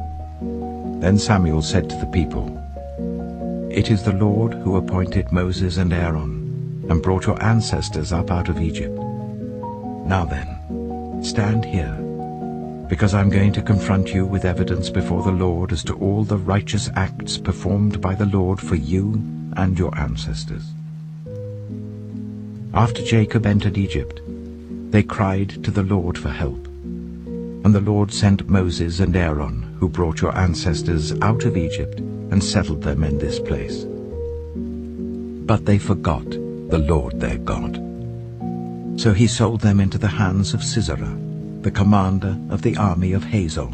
Speaker 1: Then Samuel said to the people, "It is the Lord who appointed Moses and Aaron, and brought your ancestors up out of Egypt. Now then, stand here, because I'm going to confront you with evidence before the Lord as to all the righteous acts performed by the Lord for you and your ancestors. After Jacob entered Egypt, they cried to the Lord for help, and the Lord sent Moses and Aaron, who brought your ancestors out of Egypt and settled them in this place. But they forgot the Lord their God. So he sold them into the hands of Sisera, the commander of the army of Hazor,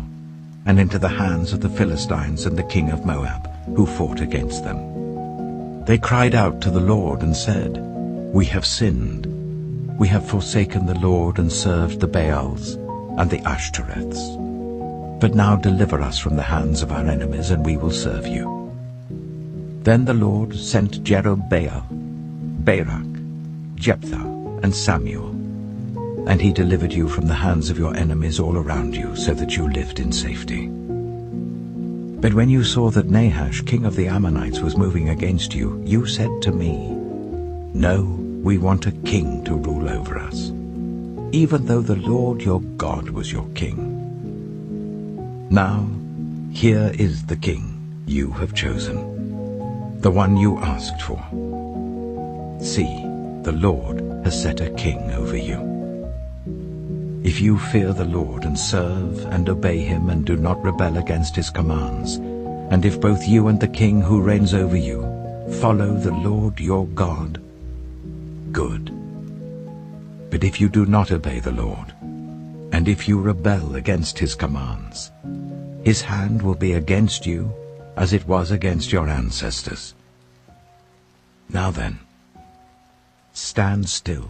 Speaker 1: and into the hands of the Philistines and the king of Moab, who fought against them. They cried out to the Lord and said, "We have sinned. We have forsaken the Lord and served the Baals and the Ashtoreths. But now deliver us from the hands of our enemies, and we will serve you." Then the Lord sent Jerubbaal, Barak, Jephthah, and Samuel, and he delivered you from the hands of your enemies all around you, so that you lived in safety. But when you saw that Nahash, king of the Ammonites, was moving against you, you said to me, "No, we want a king to rule over us, even though the Lord your God was your king. Now, here is the king you have chosen, the one you asked for. See, the Lord has set a king over you. If you fear the Lord and serve and obey him and do not rebel against his commands, and if both you and the king who reigns over you follow the Lord your God, good. But if you do not obey the Lord, and if you rebel against his commands, his hand will be against you as it was against your ancestors. Now then, stand still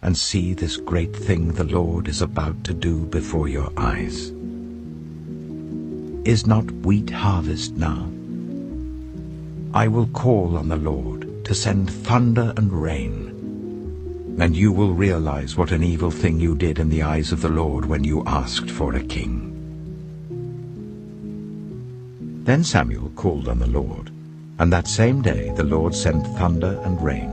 Speaker 1: and see this great thing the Lord is about to do before your eyes. Is not wheat harvest now? I will call on the Lord to send thunder and rain, and you will realize what an evil thing you did in the eyes of the Lord when you asked for a king." Then Samuel called on the Lord, and that same day the Lord sent thunder and rain.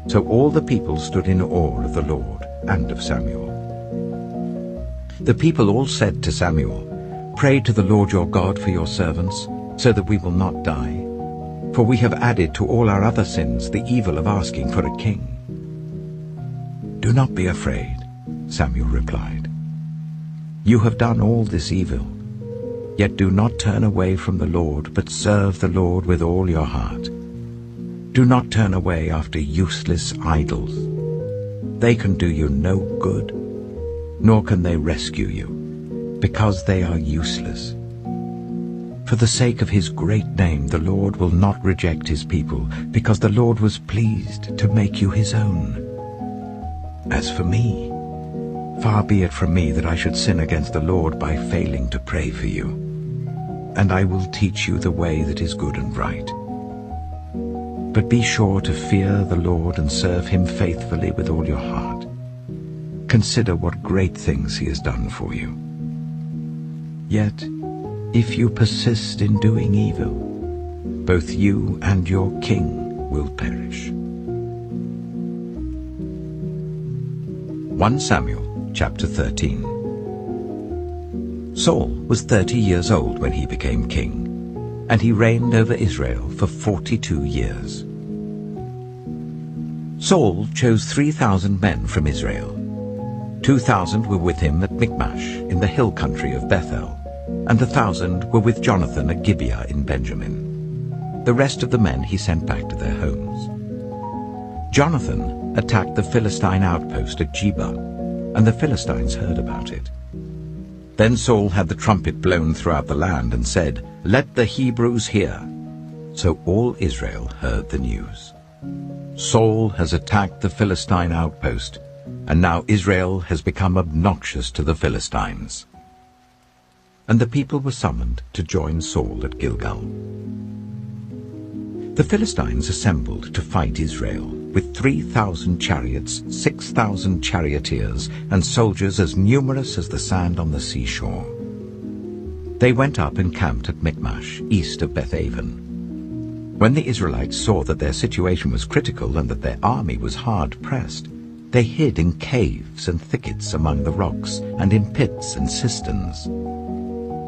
Speaker 1: So all the people stood in awe of the Lord and of Samuel. The people all said to Samuel, "Pray to the Lord your God for your servants, so that we will not die. For we have added to all our other sins the evil of asking for a king." "Do not be afraid," Samuel replied. "You have done all this evil. Yet do not turn away from the Lord, but serve the Lord with all your heart. Do not turn away after useless idols. They can do you no good, nor can they rescue you, because they are useless. For the sake of his great name, the Lord will not reject his people, because the Lord was pleased to make you his own. As for me, far be it from me that I should sin against the Lord by failing to pray for you. And I will teach you the way that is good and right. But be sure to fear the Lord and serve him faithfully with all your heart. Consider what great things he has done for you. Yet, if you persist in doing evil, both you and your king will perish." 1 Samuel chapter 13. Saul was 30 years old when he became king, and he reigned over Israel for 42 years. Saul chose 3,000 men from Israel. 2,000 were with him at Michmash in the hill country of Bethel, and 1,000 were with Jonathan at Gibeah in Benjamin. The rest of the men he sent back to their homes. Jonathan attacked the Philistine outpost at Geba, and the Philistines heard about it. Then Saul had the trumpet blown throughout the land and said, "Let the Hebrews hear." So all Israel heard the news. Saul has attacked the Philistine outpost, and now Israel has become obnoxious to the Philistines. And the people were summoned to join Saul at Gilgal. The Philistines assembled to fight Israel, with 3,000 chariots, 6,000 charioteers, and soldiers as numerous as the sand on the seashore. They went up and camped at Michmash, east of Bethaven. When the Israelites saw that their situation was critical and that their army was hard-pressed, they hid in caves and thickets among the rocks, and in pits and cisterns.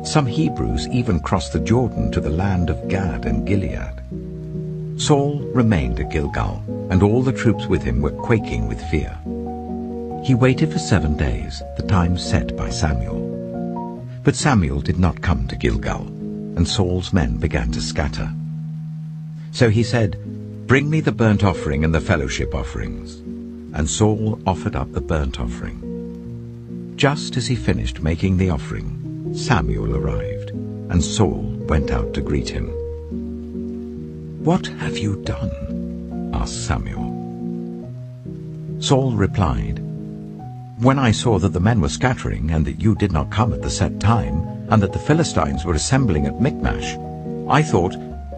Speaker 1: Some Hebrews even crossed the Jordan to the land of Gad and Gilead. Saul remained at Gilgal, and all the troops with him were quaking with fear. He waited for 7 days, the time set by Samuel. But Samuel did not come to Gilgal, and Saul's men began to scatter. So he said, "Bring me the burnt offering and the fellowship offerings." And Saul offered up the burnt offering. Just as he finished making the offering, Samuel arrived, and Saul went out to greet him. "What have you done?" asked Samuel. Saul replied, "When I saw that the men were scattering, and that you did not come at the set time, and that the Philistines were assembling at Michmash, I thought,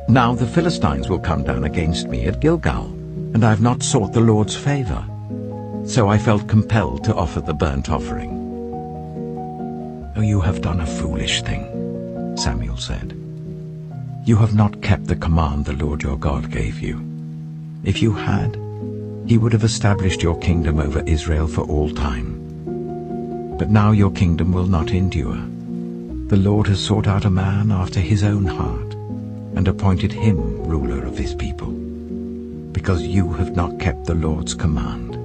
Speaker 1: now the Philistines will come down against me at Gilgal, and I have not sought the Lord's favor. So I felt compelled to offer the burnt offering." "Oh, you have done a foolish thing," Samuel said. "You have not kept the command the Lord your God gave you. If you had, he would have established your kingdom over Israel for all time. But now your kingdom will not endure. The Lord has sought out a man after his own heart, and appointed him ruler of his people, because you have not kept the Lord's command."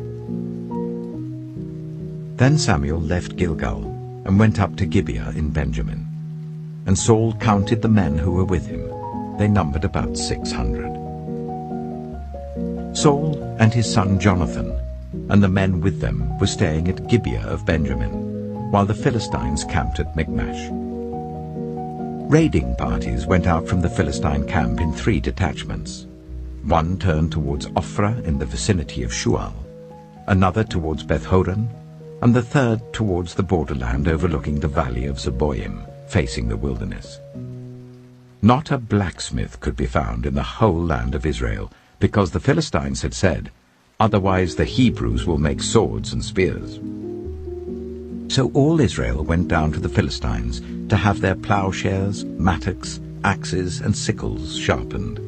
Speaker 1: Then Samuel left Gilgal and went up to Gibeah in Benjamin. And Saul counted the men who were with him. They numbered about 600. Saul and his son Jonathan and the men with them were staying at Gibeah of Benjamin, while the Philistines camped at Michmash. Raiding parties went out from the Philistine camp in 3 detachments. One turned towards Ophrah in the vicinity of Shual, another towards Beth-horon, and the third towards the borderland overlooking the valley of Zeboim, facing the wilderness. Not a blacksmith could be found in the whole land of Israel, because the Philistines had said, "Otherwise the Hebrews will make swords and spears." So all Israel went down to the Philistines to have their plowshares, mattocks, axes, and sickles sharpened.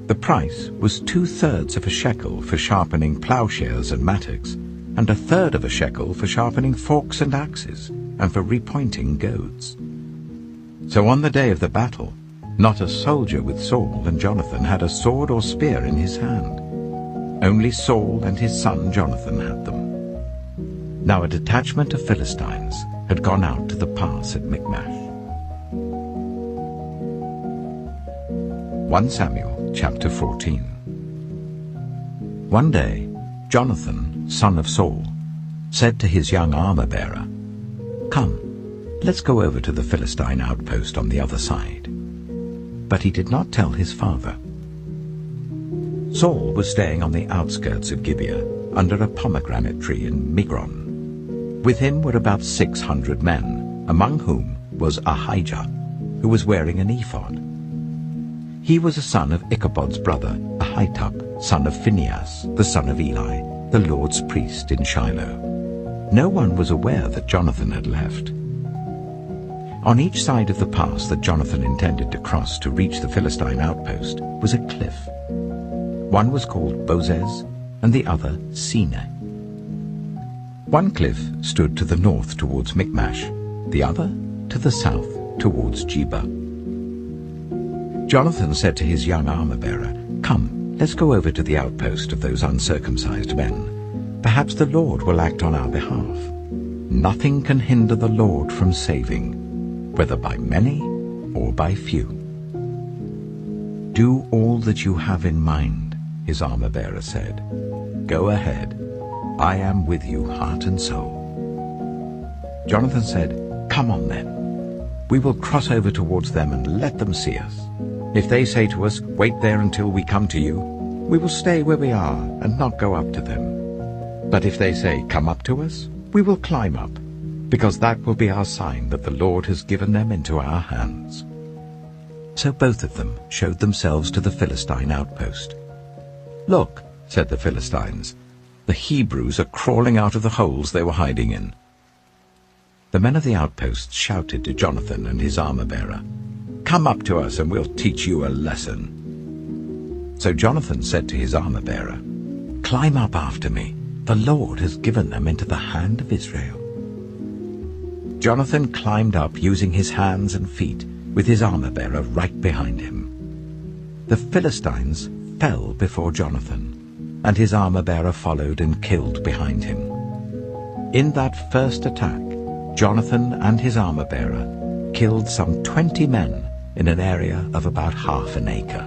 Speaker 1: The price was 2/3 of a shekel for sharpening plowshares and mattocks, and 1/3 of a shekel for sharpening forks and axes, and for repointing goads. So on the day of the battle, not a soldier with Saul and Jonathan had a sword or spear in his hand. Only Saul and his son Jonathan had them. Now a detachment of Philistines had gone out to the pass at Michmash. 1 Samuel chapter 14. One day, Jonathan, son of Saul, said to his young armor-bearer, "Come, let's go over to the Philistine outpost on the other side." But he did not tell his father. Saul was staying on the outskirts of Gibeah, under a pomegranate tree in Migron. With him were about 600 men, among whom was Ahijah, who was wearing an ephod. He was a son of Ichabod's brother, Ahitub, son of Phinehas, the son of Eli, the Lord's priest in Shiloh. No one was aware that Jonathan had left. On each side of the pass that Jonathan intended to cross to reach the Philistine outpost was a cliff. One was called Bozez, and the other Seneh. One cliff stood to the north towards Michmash, the other to the south towards Geba. Jonathan said to his young armor-bearer, "Come, let's go over to the outpost of those uncircumcised men. Perhaps the Lord will act on our behalf. Nothing can hinder the Lord from saving, whether by many or by few." "Do all that you have in mind," his armor-bearer said. "Go ahead. I am with you, heart and soul." Jonathan said, "Come on then. We will cross over towards them and let them see us. If they say to us, 'Wait there until we come to you,' we will stay where we are and not go up to them. But if they say, 'Come up to us,' we will climb up, because that will be our sign that the Lord has given them into our hands." So both of them showed themselves to the Philistine outpost. "Look," said the Philistines, "the Hebrews are crawling out of the holes they were hiding in." The men of the outpost shouted to Jonathan and his armor-bearer, "Come up to us and we'll teach you a lesson." So Jonathan said to his armor-bearer, "Climb up after me. The Lord has given them into the hand of Israel." Jonathan climbed up using his hands and feet, with his armor-bearer right behind him. The Philistines fell before Jonathan, and his armor-bearer followed and killed behind him. In that first attack, Jonathan and his armor-bearer killed some 20 men in an area of about half an acre.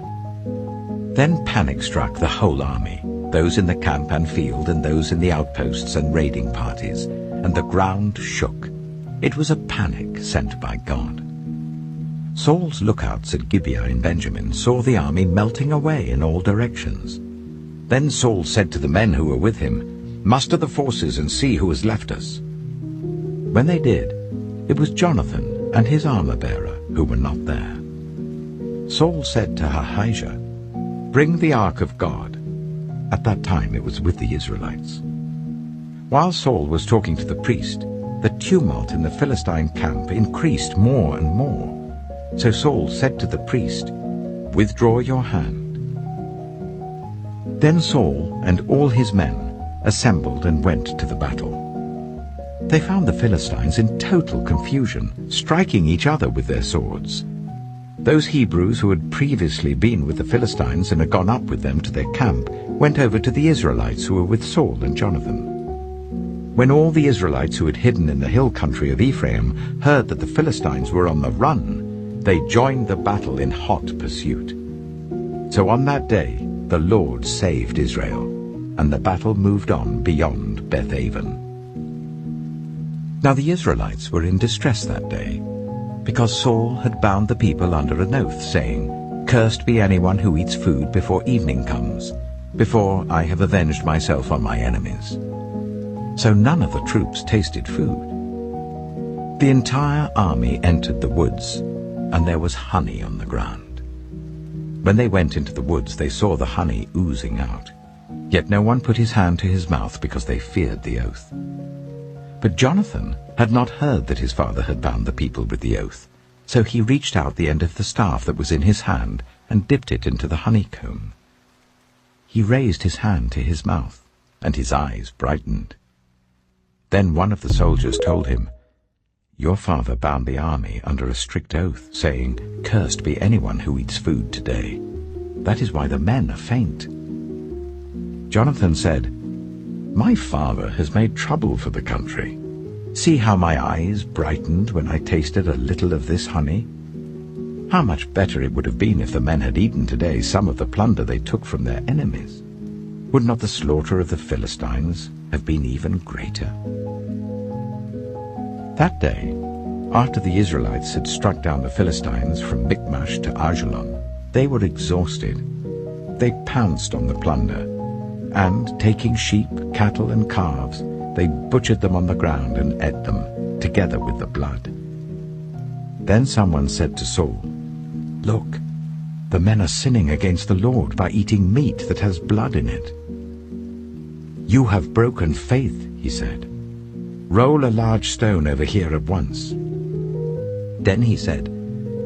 Speaker 1: Then panic struck the whole army, those in the camp and field and those in the outposts and raiding parties, and the ground shook. It was a panic sent by God. Saul's lookouts at Gibeah in Benjamin saw the army melting away in all directions. Then Saul said to the men who were with him, "Muster the forces and see who has left us." When they did, it was Jonathan and his armor-bearer who were not there. Saul said to Ahijah, "Bring the ark of God." At that time it was with the Israelites. While Saul was talking to the priest, the tumult in the Philistine camp increased more and more. So Saul said to the priest, "Withdraw your hand." Then Saul and all his men assembled and went to the battle. They found the Philistines in total confusion, striking each other with their swords. Those Hebrews who had previously been with the Philistines and had gone up with them to their camp went over to the Israelites who were with Saul and Jonathan. When all the Israelites who had hidden in the hill country of Ephraim heard that the Philistines were on the run, they joined the battle in hot pursuit. So on that day the Lord saved Israel, and the battle moved on beyond Beth-aven. Now the Israelites were in distress that day, because Saul had bound the people under an oath, saying, "Cursed be anyone who eats food before evening comes, before I have avenged myself on my enemies." So none of the troops tasted food. The entire army entered the woods, and there was honey on the ground. When they went into the woods, they saw the honey oozing out. Yet no one put his hand to his mouth because they feared the oath. But Jonathan had not heard that his father had bound the people with the oath, so he reached out the end of the staff that was in his hand and dipped it into the honeycomb. He raised his hand to his mouth, and his eyes brightened. Then one of the soldiers told him, Your father bound the army under a strict oath, saying, 'Cursed be anyone who eats food today.' That is why the men are faint." Jonathan said, "My father has made trouble for the country. See how my eyes brightened when I tasted a little of this honey. How much better it would have been if the men had eaten today some of the plunder they took from their enemies. Would not the slaughter of the Philistines have been even greater?" That day, after the Israelites had struck down the Philistines from Michmash to Ajalon, they were exhausted. They pounced on the plunder, and, taking sheep, cattle, and calves, they butchered them on the ground and ate them, together with the blood. Then someone said to Saul, "Look, the men are sinning against the Lord by eating meat that has blood in it." "You have broken faith," he said. "Roll a large stone over here at once." Then he said,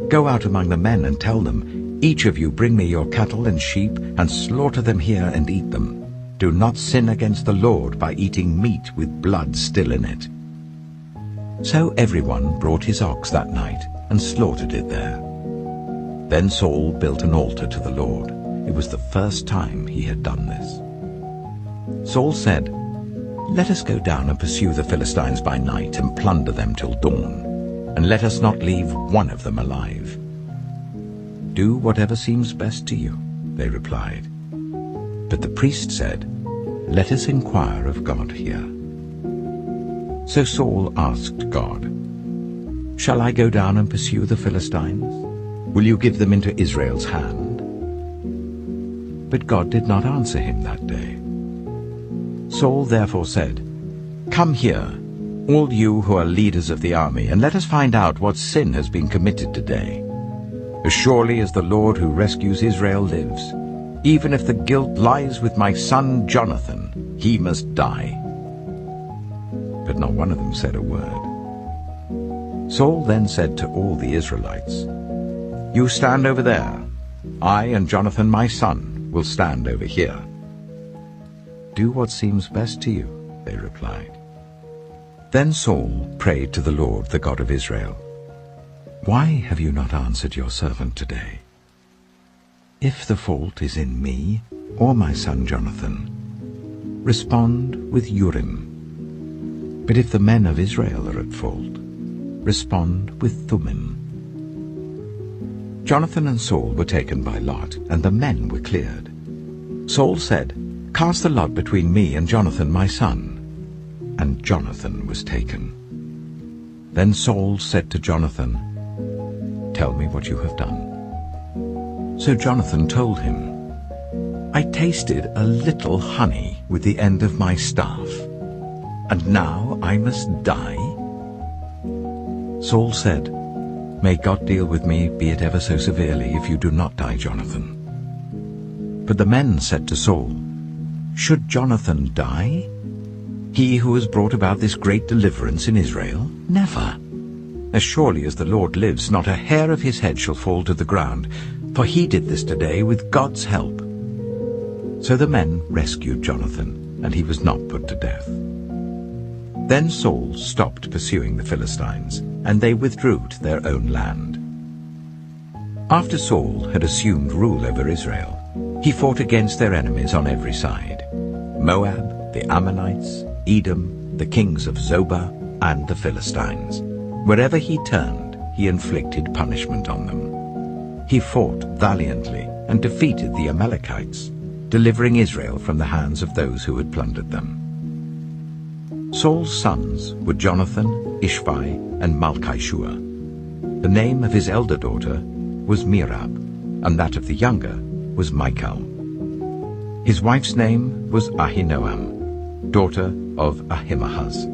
Speaker 1: "Go out among the men and tell them, 'Each of you bring me your cattle and sheep, and slaughter them here and eat them. Do not sin against the Lord by eating meat with blood still in it.'" So everyone brought his ox that night and slaughtered it there. Then Saul built an altar to the Lord. It was the first time he had done this. Saul said, "Let us go down and pursue the Philistines by night and plunder them till dawn, and let us not leave one of them alive." "Do whatever seems best to you," they replied. But the priest said, "Let us inquire of God here." So Saul asked God, "Shall I go down and pursue the Philistines? Will you give them into Israel's hand?" But God did not answer him that day. Saul therefore said, "Come here, all you who are leaders of the army, and let us find out what sin has been committed today. As surely as the Lord who rescues Israel lives, even if the guilt lies with my son Jonathan, he must die." But not one of them said a word. Saul then said to all the Israelites, "You stand over there. I and Jonathan my son will stand over here." "Do what seems best to you," they replied. Then Saul prayed to the Lord, the God of Israel, "Why have you not answered your servant today? If the fault is in me or my son Jonathan, respond with Urim. But if the men of Israel are at fault, respond with Thummim." Jonathan and Saul were taken by lot, and the men were cleared. Saul said, "Cast the lot between me and Jonathan my son." And Jonathan was taken. Then Saul said to Jonathan, "Tell me what you have done." So Jonathan told him, "I tasted a little honey with the end of my staff, and now I must die?" Saul said, "May God deal with me, be it ever so severely, if you do not die, Jonathan." But the men said to Saul, "Should Jonathan die? He who has brought about this great deliverance in Israel? Never. As surely as the Lord lives, not a hair of his head shall fall to the ground, for he did this today with God's help." So the men rescued Jonathan, and he was not put to death. Then Saul stopped pursuing the Philistines, and they withdrew to their own land. After Saul had assumed rule over Israel, he fought against their enemies on every side: Moab, the Ammonites, Edom, the kings of Zobah, and the Philistines. Wherever he turned, he inflicted punishment on them. He fought valiantly and defeated the Amalekites, delivering Israel from the hands of those who had plundered them. Saul's sons were Jonathan, Ishvi, and Malchishua. The name of his elder daughter was Merab, and that of the younger was Michal. His wife's name was Ahinoam, daughter of Ahimaaz.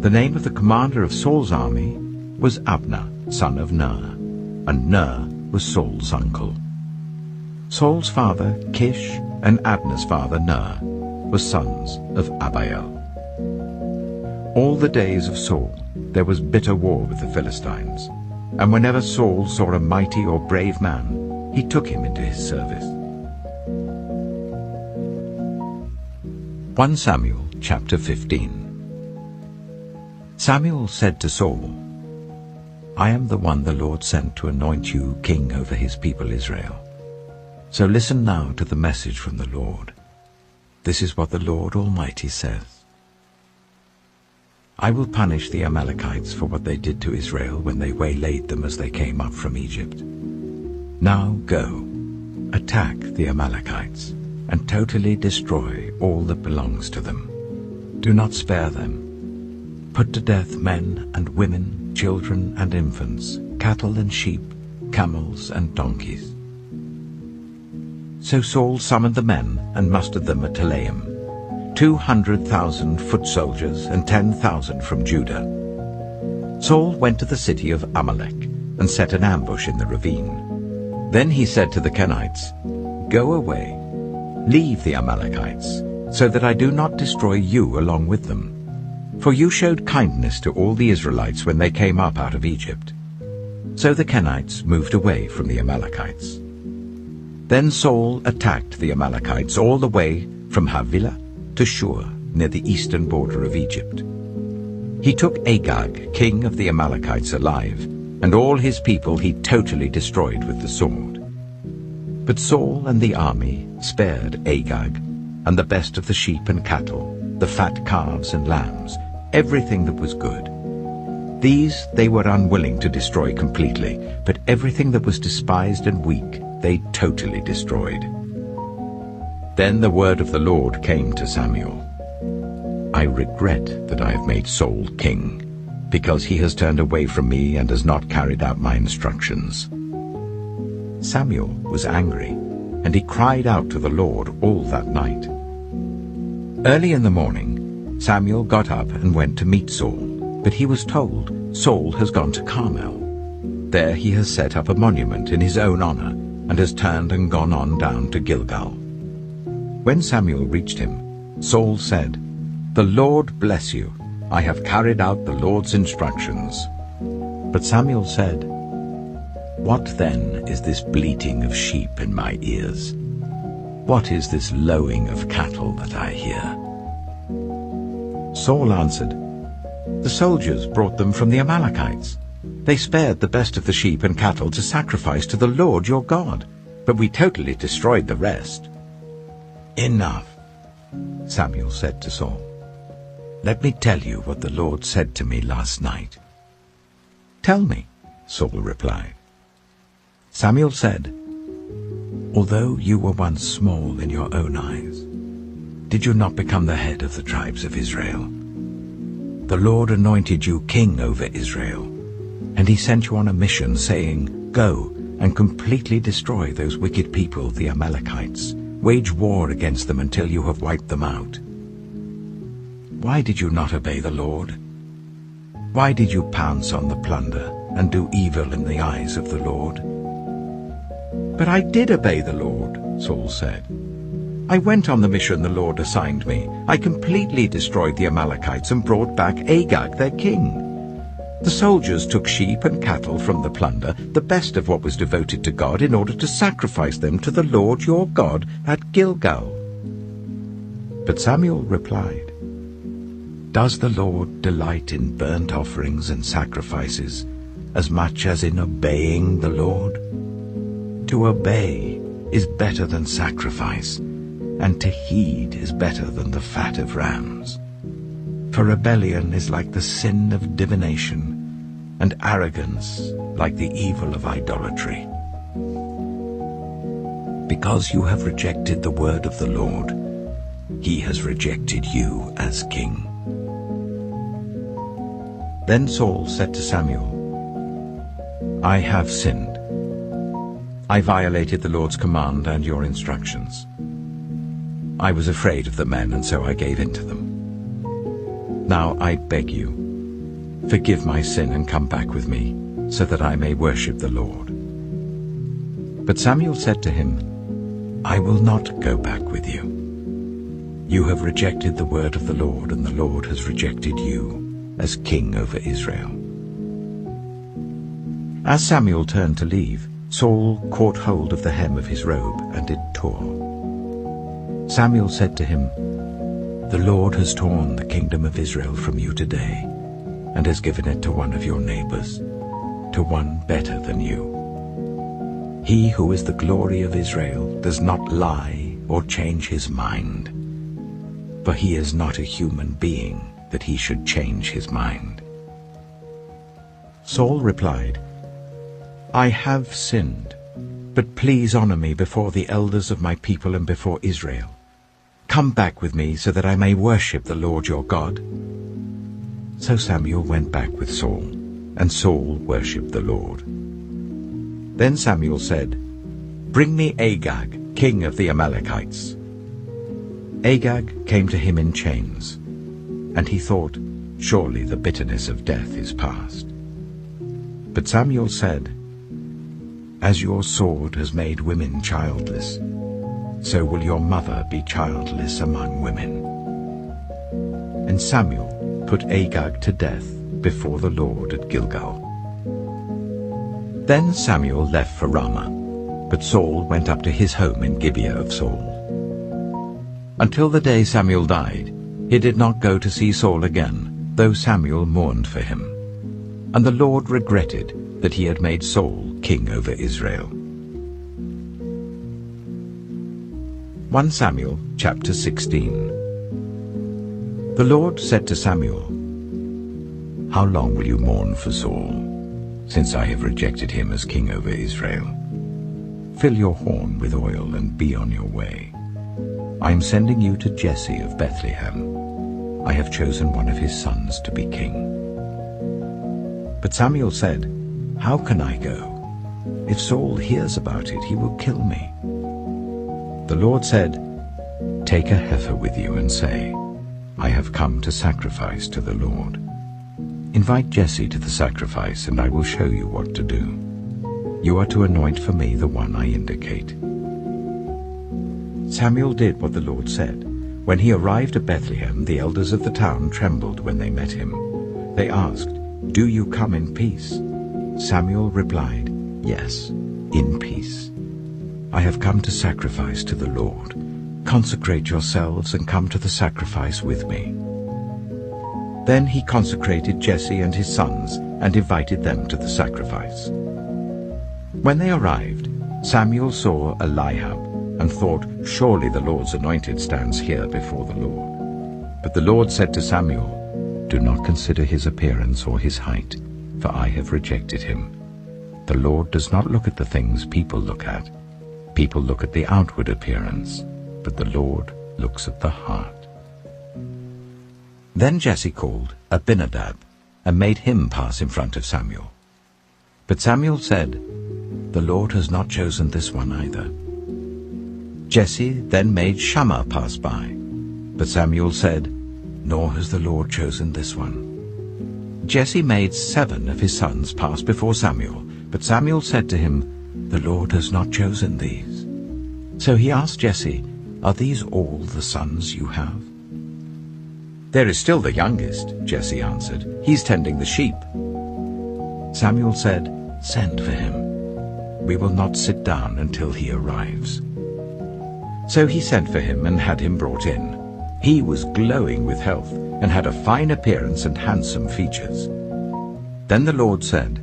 Speaker 1: The name of the commander of Saul's army was Abner, son of Ner, and Ner was Saul's uncle. Saul's father, Kish, and Abner's father, Ner, were sons of Abiel. All the days of Saul there was bitter war with the Philistines, and whenever Saul saw a mighty or brave man, he took him into his service. 1 Samuel chapter 15. Samuel said to Saul, I am the one the Lord sent to anoint you king over his people Israel. So listen now to the message from the Lord. This is what the Lord Almighty says. I will punish the Amalekites for what they did to Israel when they waylaid them as they came up from Egypt. Now go, attack the Amalekites, and totally destroy all that belongs to them. Do not spare them. Put to death men and women, children and infants, cattle and sheep, camels and donkeys. So Saul summoned the men and mustered them at Telaim, 200,000 foot soldiers and 10,000 from Judah. Saul went to the city of Amalek and set an ambush in the ravine. Then he said to the Kenites, Go away, leave the Amalekites, so that I do not destroy you along with them. For you showed kindness to all the Israelites when they came up out of Egypt. So the Kenites moved away from the Amalekites. Then Saul attacked the Amalekites all the way from Havilah to Shur, near the eastern border of Egypt. He took Agag, king of the Amalekites, alive, and all his people he totally destroyed with the sword. But Saul and the army spared Agag, and the best of the sheep and cattle, the fat calves and lambs, everything that was good. These they were unwilling to destroy completely, but everything that was despised and weak they totally destroyed. Then the word of the Lord came to Samuel. I regret that I have made Saul king, because he has turned away from me and has not carried out my instructions. Samuel was angry, and he cried out to the Lord all that night. Early in the morning, Samuel got up and went to meet Saul, but he was told, Saul has gone to Carmel. There he has set up a monument in his own honor, and has turned and gone on down to Gilgal. When Samuel reached him, Saul said, The Lord bless you. I have carried out the Lord's instructions. But Samuel said, What then is this bleating of sheep in my ears? What is this lowing of cattle that I hear? Saul answered, The soldiers brought them from the Amalekites. They spared the best of the sheep and cattle to sacrifice to the Lord your God, but we totally destroyed the rest. Enough, Samuel said to Saul. Let me tell you what the Lord said to me last night. Tell me, Saul replied. Samuel said, Although you were once small in your own eyes, did you not become the head of the tribes of Israel? The Lord anointed you king over Israel, and he sent you on a mission, saying, Go and completely destroy those wicked people, the Amalekites. Wage war against them until you have wiped them out. Why did you not obey the Lord? Why did you pounce on the plunder and do evil in the eyes of the Lord? But I did obey the Lord, Saul said. I went on the mission the Lord assigned me. I completely destroyed the Amalekites and brought back Agag, their king. The soldiers took sheep and cattle from the plunder, the best of what was devoted to God, in order to sacrifice them to the Lord your God at Gilgal. But Samuel replied, Does the Lord delight in burnt offerings and sacrifices as much as in obeying the Lord? To obey is better than sacrifice, and to heed is better than the fat of rams. For rebellion is like the sin of divination, and arrogance like the evil of idolatry. Because you have rejected the word of the Lord, he has rejected you as king. Then Saul said to Samuel, I have sinned. I violated the Lord's command and your instructions. I was afraid of the men, and so I gave in to them. Now I beg you, forgive my sin and come back with me, so that I may worship the Lord. But Samuel said to him, I will not go back with you. You have rejected the word of the Lord, and the Lord has rejected you as king over Israel. As Samuel turned to leave, Saul caught hold of the hem of his robe, and it tore. Samuel said to him, The Lord has torn the kingdom of Israel from you today. and has given it to one of your neighbors, to one better than you. He who is the glory of Israel does not lie or change his mind, for he is not a human being that he should change his mind. Saul replied, I have sinned, but please honor me before the elders of my people and before Israel. Come back with me so that I may worship the Lord your God. So Samuel went back with Saul, and Saul worshipped the Lord. Then Samuel said, Bring me Agag, king of the Amalekites. Agag came to him in chains, and he thought, Surely the bitterness of death is past. But Samuel said, As your sword has made women childless, so will your mother be childless among women. And Samuel put Agag to death before the Lord at Gilgal. Then Samuel left for Ramah, but Saul went up to his home in Gibeah of Saul. Until the day Samuel died, he did not go to see Saul again, though Samuel mourned for him. And the Lord regretted that he had made Saul king over Israel. 1 Samuel chapter 16. The Lord said to Samuel, How long will you mourn for Saul, since I have rejected him as king over Israel? Fill your horn with oil and be on your way. I am sending you to Jesse of Bethlehem. I have chosen one of his sons to be king. But Samuel said, How can I go? If Saul hears about it, he will kill me. The Lord said, Take a heifer with you and say, I have come to sacrifice to the Lord. Invite Jesse to the sacrifice, and I will show you what to do. You are to anoint for me the one I indicate. Samuel did what the Lord said. When he arrived at Bethlehem, the elders of the town trembled when they met him. They asked, Do you come in peace? Samuel replied, Yes, in peace. I have come to sacrifice to the Lord. Consecrate yourselves and come to the sacrifice with me. Then he consecrated Jesse and his sons and invited them to the sacrifice. When they arrived, Samuel saw Eliab and thought, Surely the Lord's anointed stands here before the Lord. But the Lord said to Samuel, Do not consider his appearance or his height, for I have rejected him. The Lord does not look at the things people look at. People look at the outward appearance, but the Lord looks at the heart. Then Jesse called Abinadab and made him pass in front of Samuel. But Samuel said, The Lord has not chosen this one either. Jesse then made Shammah pass by, but Samuel said, Nor has the Lord chosen this one. Jesse made 7 of his sons pass before Samuel, but Samuel said to him, The Lord has not chosen these. So he asked Jesse, Are these all the sons you have? There is still the youngest, Jesse answered. He's tending the sheep. Samuel said, Send for him. We will not sit down until he arrives. So he sent for him and had him brought in. He was glowing with health and had a fine appearance and handsome features. Then the Lord said,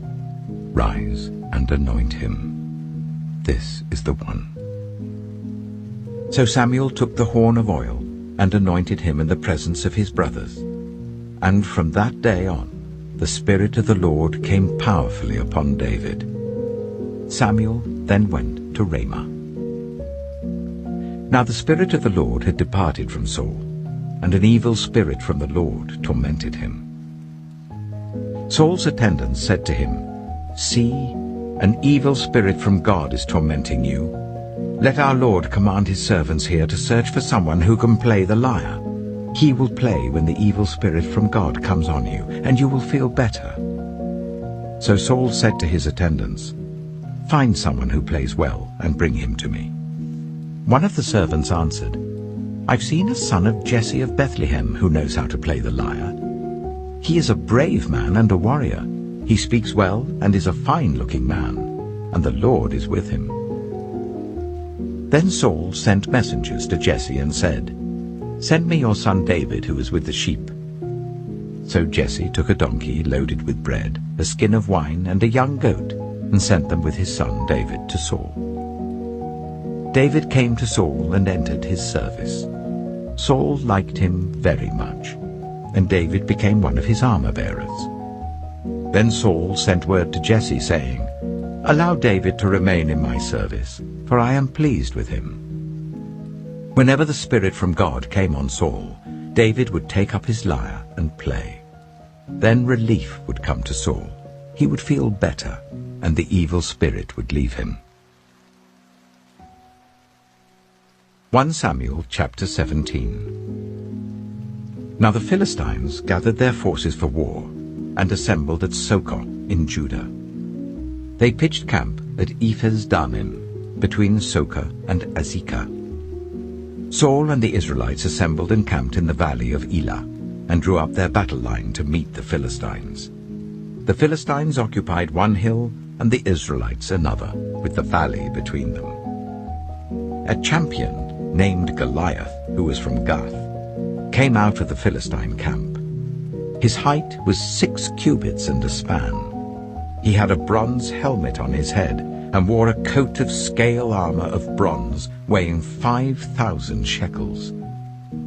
Speaker 1: Rise and anoint him. This is the one. So Samuel took the horn of oil and anointed him in the presence of his brothers. And from that day on, the Spirit of the Lord came powerfully upon David. Samuel then went to Ramah. Now the Spirit of the Lord had departed from Saul, and an evil spirit from the Lord tormented him. Saul's attendants said to him, See, an evil spirit from God is tormenting you. Let our Lord command his servants here to search for someone who can play the lyre. He will play when the evil spirit from God comes on you, and you will feel better. So Saul said to his attendants, Find someone who plays well and bring him to me. One of the servants answered, I've seen a son of Jesse of Bethlehem who knows how to play the lyre. He is a brave man and a warrior. He speaks well and is a fine-looking man, and the Lord is with him. Then Saul sent messengers to Jesse and said, Send me your son David who is with the sheep. So Jesse took a donkey loaded with bread, a skin of wine, and a young goat, and sent them with his son David to Saul. David came to Saul and entered his service. Saul liked him very much, and David became one of his armor-bearers. Then Saul sent word to Jesse, saying, "Allow David to remain in my service, for I am pleased with him." Whenever the Spirit from God came on Saul, David would take up his lyre and play. Then relief would come to Saul. He would feel better, and the evil spirit would leave him. 1 Samuel chapter 17. Now the Philistines gathered their forces for war, and assembled at Socoh in Judah. They pitched camp at Ephes-dammim, between Socoh and Azekah. Saul and the Israelites assembled and camped in the valley of Elah, and drew up their battle line to meet the Philistines. The Philistines occupied one hill, and the Israelites another, with the valley between them. A champion named Goliath, who was from Gath, came out of the Philistine camp. His height was 6 cubits and a span. He had a bronze helmet on his head, and wore a coat of scale armor of bronze, weighing 5,000 shekels.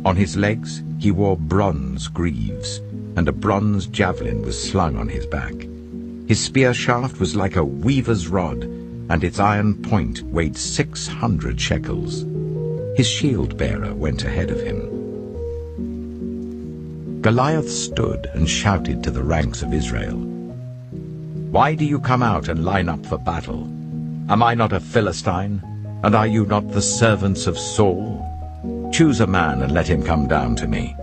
Speaker 1: On his legs he wore bronze greaves, and a bronze javelin was slung on his back. His spear shaft was like a weaver's rod, and its iron point weighed 600 shekels. His shield-bearer went ahead of him. Goliath stood and shouted to the ranks of Israel, "Why do you come out and line up for battle? Am I not a Philistine, and are you not the servants of Saul? Choose a man and let him come down to me.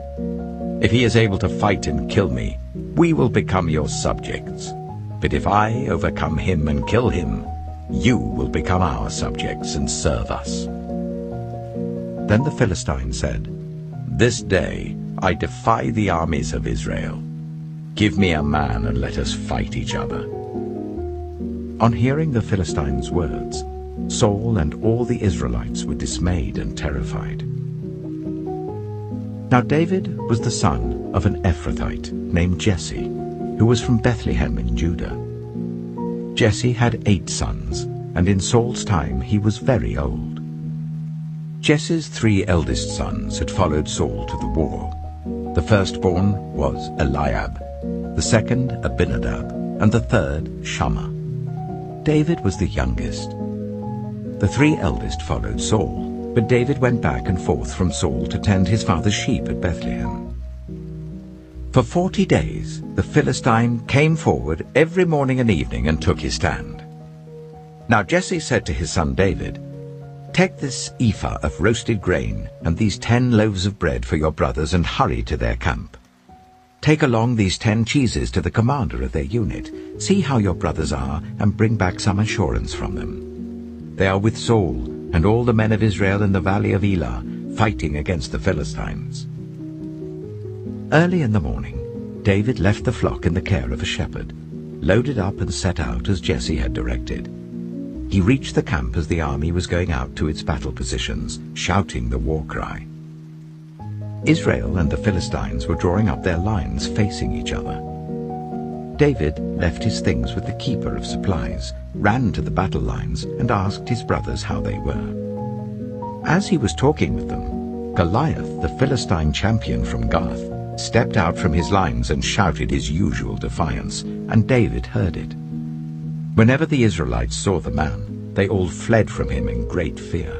Speaker 1: If he is able to fight and kill me, we will become your subjects. But if I overcome him and kill him, you will become our subjects and serve us." Then the Philistine said, "This day I defy the armies of Israel. Give me a man and let us fight each other." On hearing the Philistines' words, Saul and all the Israelites were dismayed and terrified. Now David was the son of an Ephrathite named Jesse, who was from Bethlehem in Judah. Jesse had 8 sons, and in Saul's time he was very old. Jesse's 3 eldest sons had followed Saul to the war. The firstborn was Eliab, the second Abinadab, and the third Shammah. David was the youngest. The 3 eldest followed Saul, but David went back and forth from Saul to tend his father's sheep at Bethlehem. For 40 days the Philistine came forward every morning and evening and took his stand. Now Jesse said to his son David, "Take this ephah of roasted grain and these 10 loaves of bread for your brothers and hurry to their camp. Take along these 10 cheeses to the commander of their unit. See how your brothers are and bring back some assurance from them. They are with Saul and all the men of Israel in the valley of Elah, fighting against the Philistines." Early in the morning, David left the flock in the care of a shepherd, loaded up and set out as Jesse had directed. He reached the camp as the army was going out to its battle positions, shouting the war cry. Israel and the Philistines were drawing up their lines facing each other. David left his things with the keeper of supplies, ran to the battle lines, and asked his brothers how they were. As he was talking with them, Goliath, the Philistine champion from Gath, stepped out from his lines and shouted his usual defiance, and David heard it. Whenever the Israelites saw the man, they all fled from him in great fear.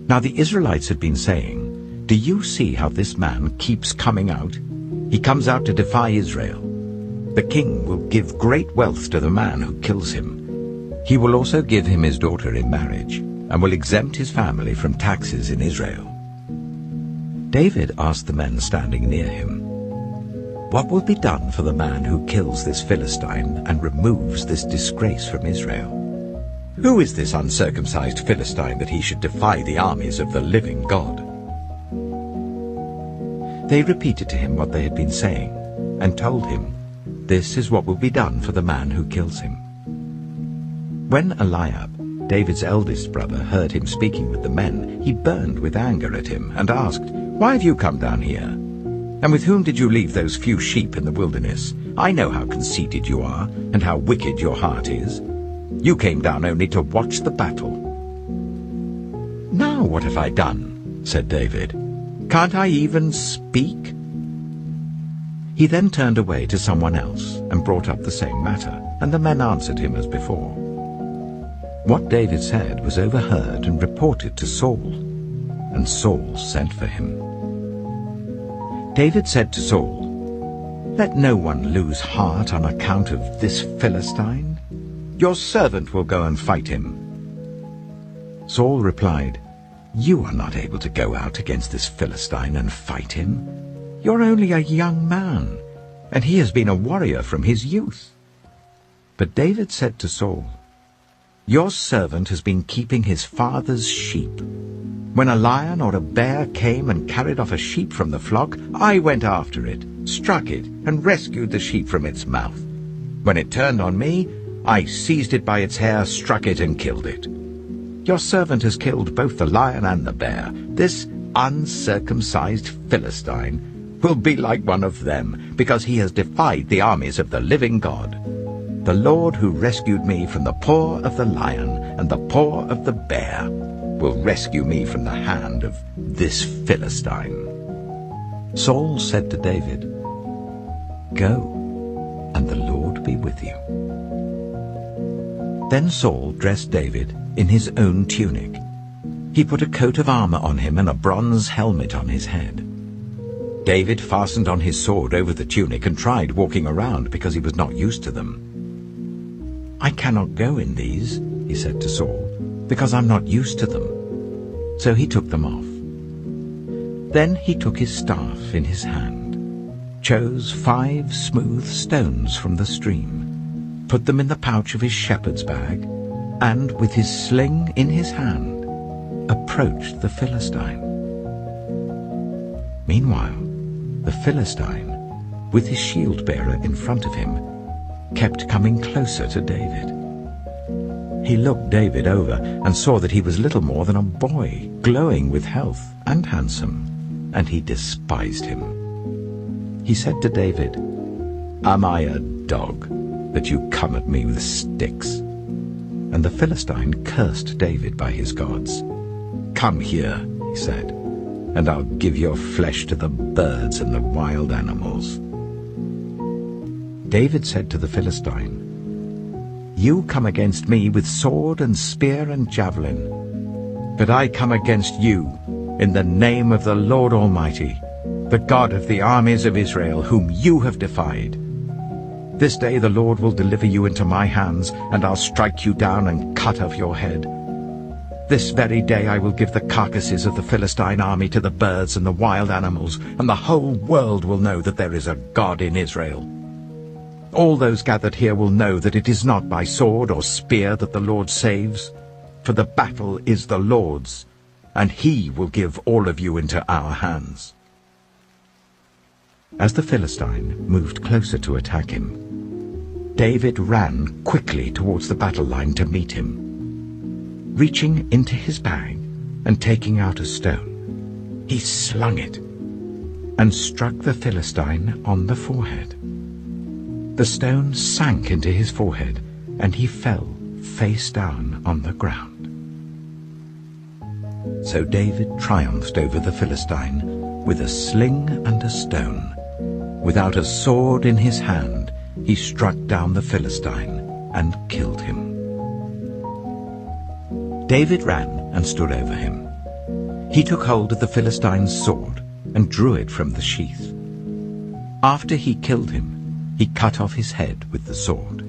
Speaker 1: Now the Israelites had been saying, "Do you see how this man keeps coming out? He comes out to defy Israel. The king will give great wealth to the man who kills him. He will also give him his daughter in marriage, and will exempt his family from taxes in Israel." David asked the men standing near him, "What will be done for the man who kills this Philistine and removes this disgrace from Israel? Who is this uncircumcised Philistine that he should defy the armies of the living God?" They repeated to him what they had been saying, and told him, "This is what will be done for the man who kills him." When Eliab, David's eldest brother, heard him speaking with the men, he burned with anger at him and asked, "Why have you come down here?" And with whom did you leave those few sheep in the wilderness? I know how conceited you are, and how wicked your heart is. You came down only to watch the battle." "Now what have I done?" said David. "Can't I even speak?" He then turned away to someone else and brought up the same matter, and the men answered him as before. What David said was overheard and reported to Saul, and Saul sent for him. David said to Saul, "Let no one lose heart on account of this Philistine. Your servant will go and fight him." Saul replied, "You are not able to go out against this Philistine and fight him. You're only a young man, and he has been a warrior from his youth." But David said to Saul, "Your servant has been keeping his father's sheep. When a lion or a bear came and carried off a sheep from the flock, I went after it, struck it, and rescued the sheep from its mouth. When it turned on me, I seized it by its hair, struck it, and killed it. Your servant has killed both the lion and the bear. This uncircumcised Philistine will be like one of them, because he has defied the armies of the living God. The Lord who rescued me from the paw of the lion and the paw of the bear will rescue me from the hand of this Philistine." Saul said to David, "Go, and the Lord be with you." Then Saul dressed David in his own tunic. He put a coat of armor on him and a bronze helmet on his head. David fastened on his sword over the tunic and tried walking around because he was not used to them. "I cannot go in these," he said to Saul, "because I'm not used to them." So he took them off. Then he took his staff in his hand, chose 5 smooth stones from the stream, put them in the pouch of his shepherd's bag, and with his sling in his hand, approached the Philistine. Meanwhile, the Philistine, with his shield-bearer in front of him, kept coming closer to David. He looked David over and saw that he was little more than a boy, glowing with health and handsome, and he despised him. He said to David, "Am I a dog that you come at me with sticks?" And the Philistine cursed David by his gods. "Come here," he said, "and I'll give your flesh to the birds and the wild animals." David said to the Philistine, "You come against me with sword and spear and javelin, but I come against you in the name of the Lord Almighty, the God of the armies of Israel, whom you have defied. This day the Lord will deliver you into my hands, and I'll strike you down and cut off your head. This very day I will give the carcasses of the Philistine army to the birds and the wild animals, and the whole world will know that there is a God in Israel. All those gathered here will know that it is not by sword or spear that the Lord saves, for the battle is the Lord's, and he will give all of you into our hands." As the Philistine moved closer to attack him, David ran quickly towards the battle line to meet him. Reaching into his bag and taking out a stone, he slung it and struck the Philistine on the forehead. The stone sank into his forehead, and he fell face down on the ground. So David triumphed over the Philistine with a sling and a stone. Without a sword in his hand, he struck down the Philistine and killed him. David ran and stood over him. He took hold of the Philistine's sword and drew it from the sheath. After he killed him, he cut off his head with the sword.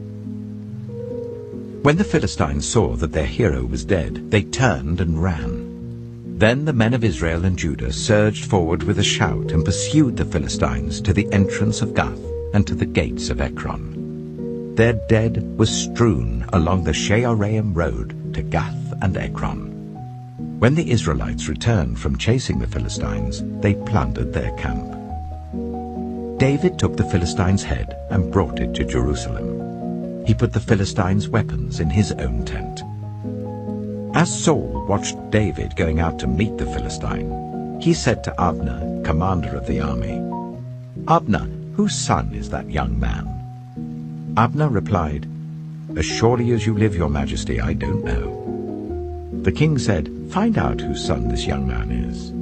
Speaker 1: When the Philistines saw that their hero was dead, they turned and ran. Then the men of Israel and Judah surged forward with a shout and pursued the Philistines to the entrance of Gath and to the gates of Ekron. Their dead was strewn along the Shearaim road to Gath and Ekron. When the Israelites returned from chasing the Philistines, they plundered their camp. David took the Philistine's head and brought it to Jerusalem. He put the Philistines' weapons in his own tent. As Saul watched David going out to meet the Philistine, he said to Abner, commander of the army, "Abner, whose son is that young man?" Abner replied, "As surely as you live, your majesty, I don't know." The king said, "Find out whose son this young man is."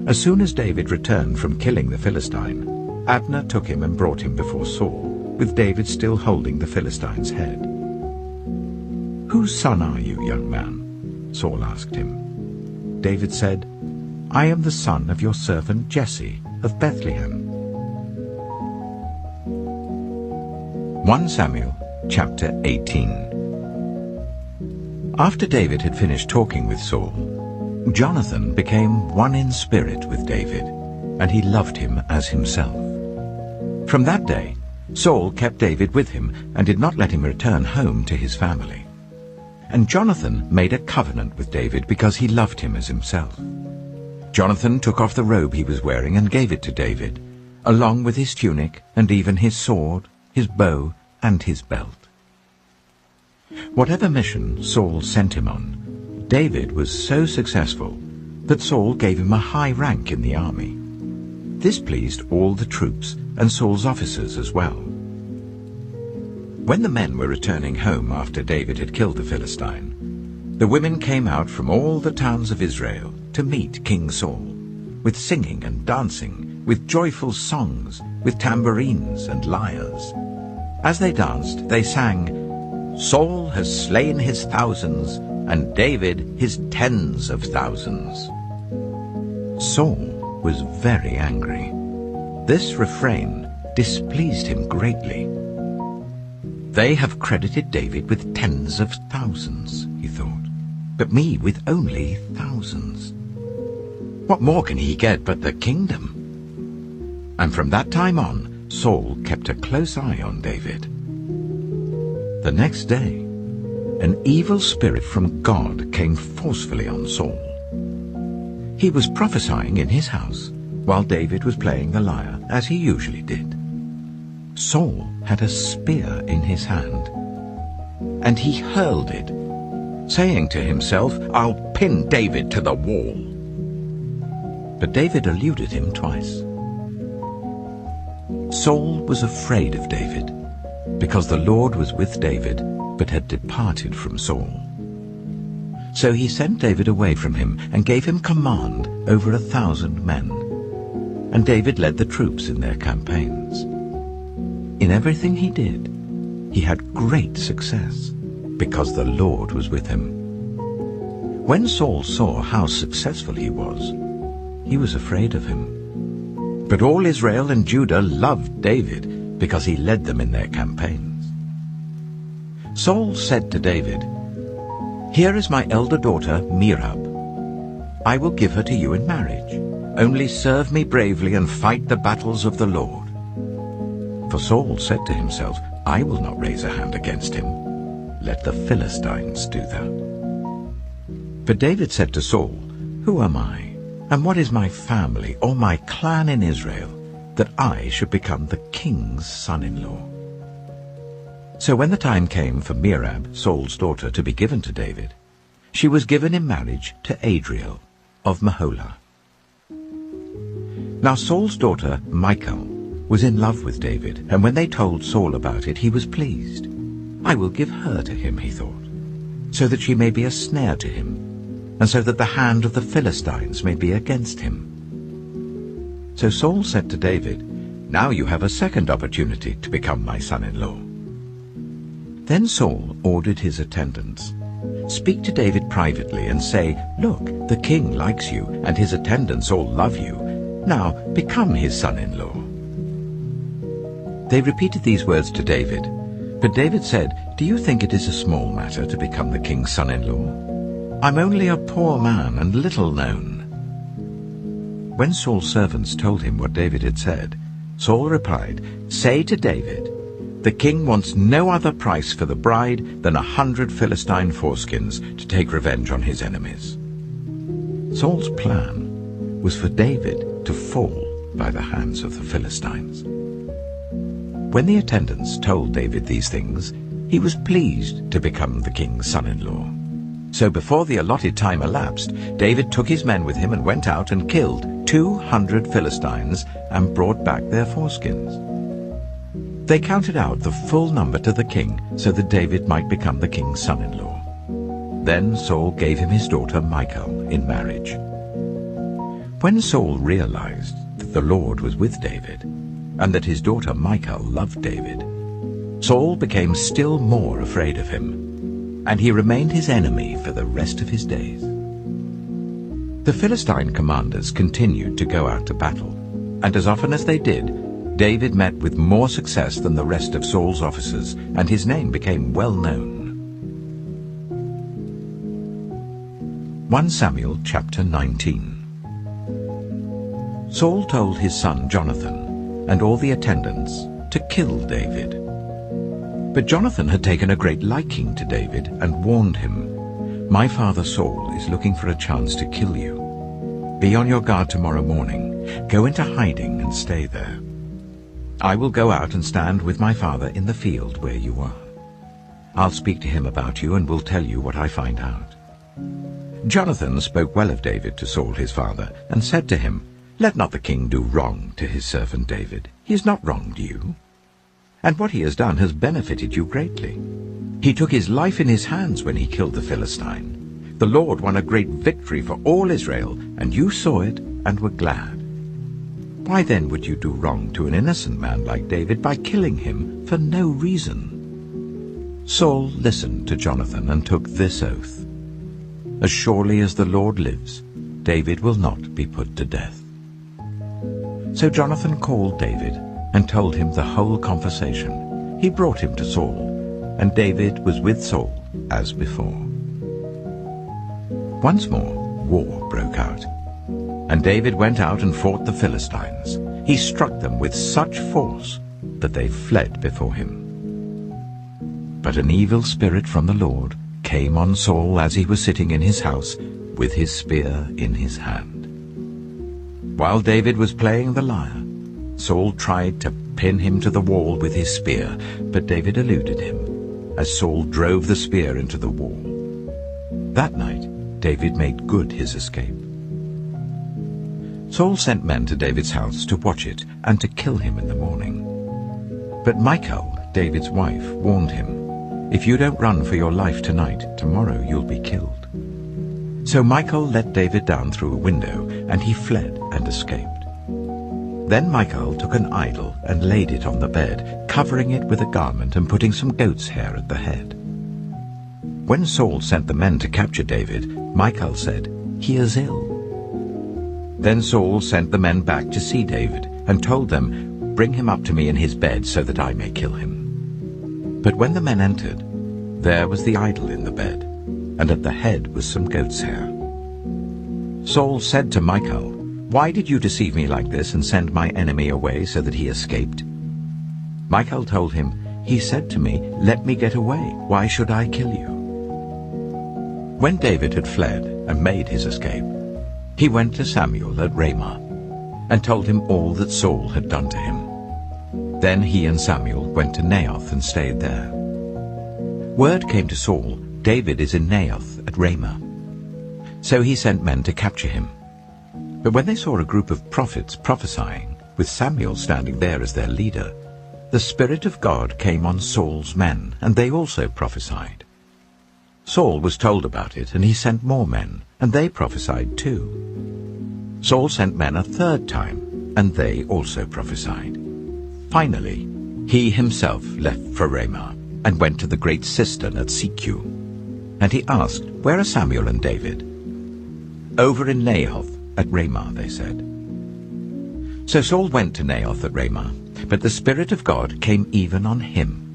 Speaker 1: As soon as David returned from killing the Philistine, Abner took him and brought him before Saul, with David still holding the Philistine's head. "Whose son are you, young man?" Saul asked him. David said, "I am the son of your servant Jesse of Bethlehem." 1 Samuel chapter 18. After David had finished talking with Saul, Jonathan became one in spirit with David, and he loved him as himself. From that day, Saul kept David with him and did not let him return home to his family. And Jonathan made a covenant with David because he loved him as himself. Jonathan took off the robe he was wearing and gave it to David, along with his tunic and even his sword, his bow, and his belt. Whatever mission Saul sent him on, David was so successful that Saul gave him a high rank in the army. This pleased all the troops and Saul's officers as well. When the men were returning home after David had killed the Philistine, the women came out from all the towns of Israel to meet King Saul, with singing and dancing, with joyful songs, with tambourines and lyres. As they danced, they sang, "Saul has slain his thousands, and David his tens of thousands." Saul was very angry. This refrain displeased him greatly. "They have credited David with tens of thousands," he thought, "but me with only thousands. What more can he get but the kingdom?" And from that time on, Saul kept a close eye on David. The next day, an evil spirit from God came forcefully on Saul. He was prophesying in his house while David was playing the lyre, as he usually did. Saul had a spear in his hand, and he hurled it, saying to himself, "I'll pin David to the wall." But David eluded him twice. Saul was afraid of David, because the Lord was with David, but had departed from Saul. So he sent David away from him and gave him command over 1,000 men. And David led the troops in their campaigns. In everything he did, he had great success, because the Lord was with him. When Saul saw how successful he was afraid of him. But all Israel and Judah loved David, because he led them in their campaigns. Saul said to David, "Here is my elder daughter, Merab. I will give her to you in marriage. Only serve me bravely and fight the battles of the Lord." For Saul said to himself, "I will not raise a hand against him. Let the Philistines do that." But David said to Saul, "Who am I, and what is my family or my clan in Israel, that I should become the king's son-in-law?" So when the time came for Merab, Saul's daughter, to be given to David, she was given in marriage to Adriel of Meholah. Now Saul's daughter Michal was in love with David, and when they told Saul about it, he was pleased. "I will give her to him," he thought, "so that she may be a snare to him, and so that the hand of the Philistines may be against him." So Saul said to David, "Now you have a second opportunity to become my son-in-law." Then Saul ordered his attendants, "Speak to David privately and say, 'Look, the king likes you, and his attendants all love you. Now become his son-in-law.'" They repeated these words to David, but David said, "Do you think it is a small matter to become the king's son-in-law? I'm only a poor man and little known." When Saul's servants told him what David had said, Saul replied, "Say to David, 'The king wants no other price for the bride than 100 Philistine foreskins to take revenge on his enemies.'" Saul's plan was for David to fall by the hands of the Philistines. When the attendants told David these things, he was pleased to become the king's son-in-law. So before the allotted time elapsed, David took his men with him and went out and killed 200 Philistines and brought back their foreskins. They counted out the full number to the king so that David might become the king's son-in-law. Then Saul gave him his daughter Michal in marriage. When Saul realized that the Lord was with David and that his daughter Michal loved David, Saul became still more afraid of him, and he remained his enemy for the rest of his days. The Philistine commanders continued to go out to battle, and as often as they did, David met with more success than the rest of Saul's officers, and his name became well known. 1 Samuel chapter 19. Saul told his son Jonathan and all the attendants to kill David. But Jonathan had taken a great liking to David and warned him, "My father Saul is looking for a chance to kill you. Be on your guard tomorrow morning. Go into hiding and stay there. I will go out and stand with my father in the field where you are. I'll speak to him about you and will tell you what I find out." Jonathan spoke well of David to Saul his father and said to him, "Let not the king do wrong to his servant David. He has not wronged you. And what he has done has benefited you greatly. He took his life in his hands when he killed the Philistine. The Lord won a great victory for all Israel, and you saw it and were glad. Why then would you do wrong to an innocent man like David by killing him for no reason?" Saul listened to Jonathan and took this oath, "As surely as the Lord lives, David will not be put to death." So Jonathan called David and told him the whole conversation. He brought him to Saul, and David was with Saul as before. Once more, war broke out, and David went out and fought the Philistines. He struck them with such force that they fled before him. But an evil spirit from the Lord came on Saul as he was sitting in his house with his spear in his hand. While David was playing the lyre, Saul tried to pin him to the wall with his spear, but David eluded him as Saul drove the spear into the wall. That night, David made good his escape. Saul sent men to David's house to watch it and to kill him in the morning. But Michal, David's wife, warned him, "If you don't run for your life tonight, tomorrow you'll be killed." So Michal let David down through a window, and he fled and escaped. Then Michal took an idol and laid it on the bed, covering it with a garment and putting some goat's hair at the head. When Saul sent the men to capture David, Michal said, "He is ill." Then Saul sent the men back to see David and told them, "Bring him up to me in his bed so that I may kill him." But when the men entered, there was the idol in the bed, and at the head was some goat's hair. Saul said to Michal, "Why did you deceive me like this and send my enemy away so that he escaped?" Michal told him, "He said to me, 'Let me get away. Why should I kill you?'" When David had fled and made his escape, he went to Samuel at Ramah and told him all that Saul had done to him. Then he and Samuel went to Naioth and stayed there. Word came to Saul, "David is in Naioth at Ramah." So he sent men to capture him. But when they saw a group of prophets prophesying, with Samuel standing there as their leader, the Spirit of God came on Saul's men, and they also prophesied. Saul was told about it, and he sent more men, and they prophesied too. Saul sent men a third time, and they also prophesied. Finally, he himself left for Ramah and went to the great cistern at Secu. And he asked, "Where are Samuel and David?" "Over in Naioth at Ramah," they said. So Saul went to Naioth at Ramah, but the Spirit of God came even on him.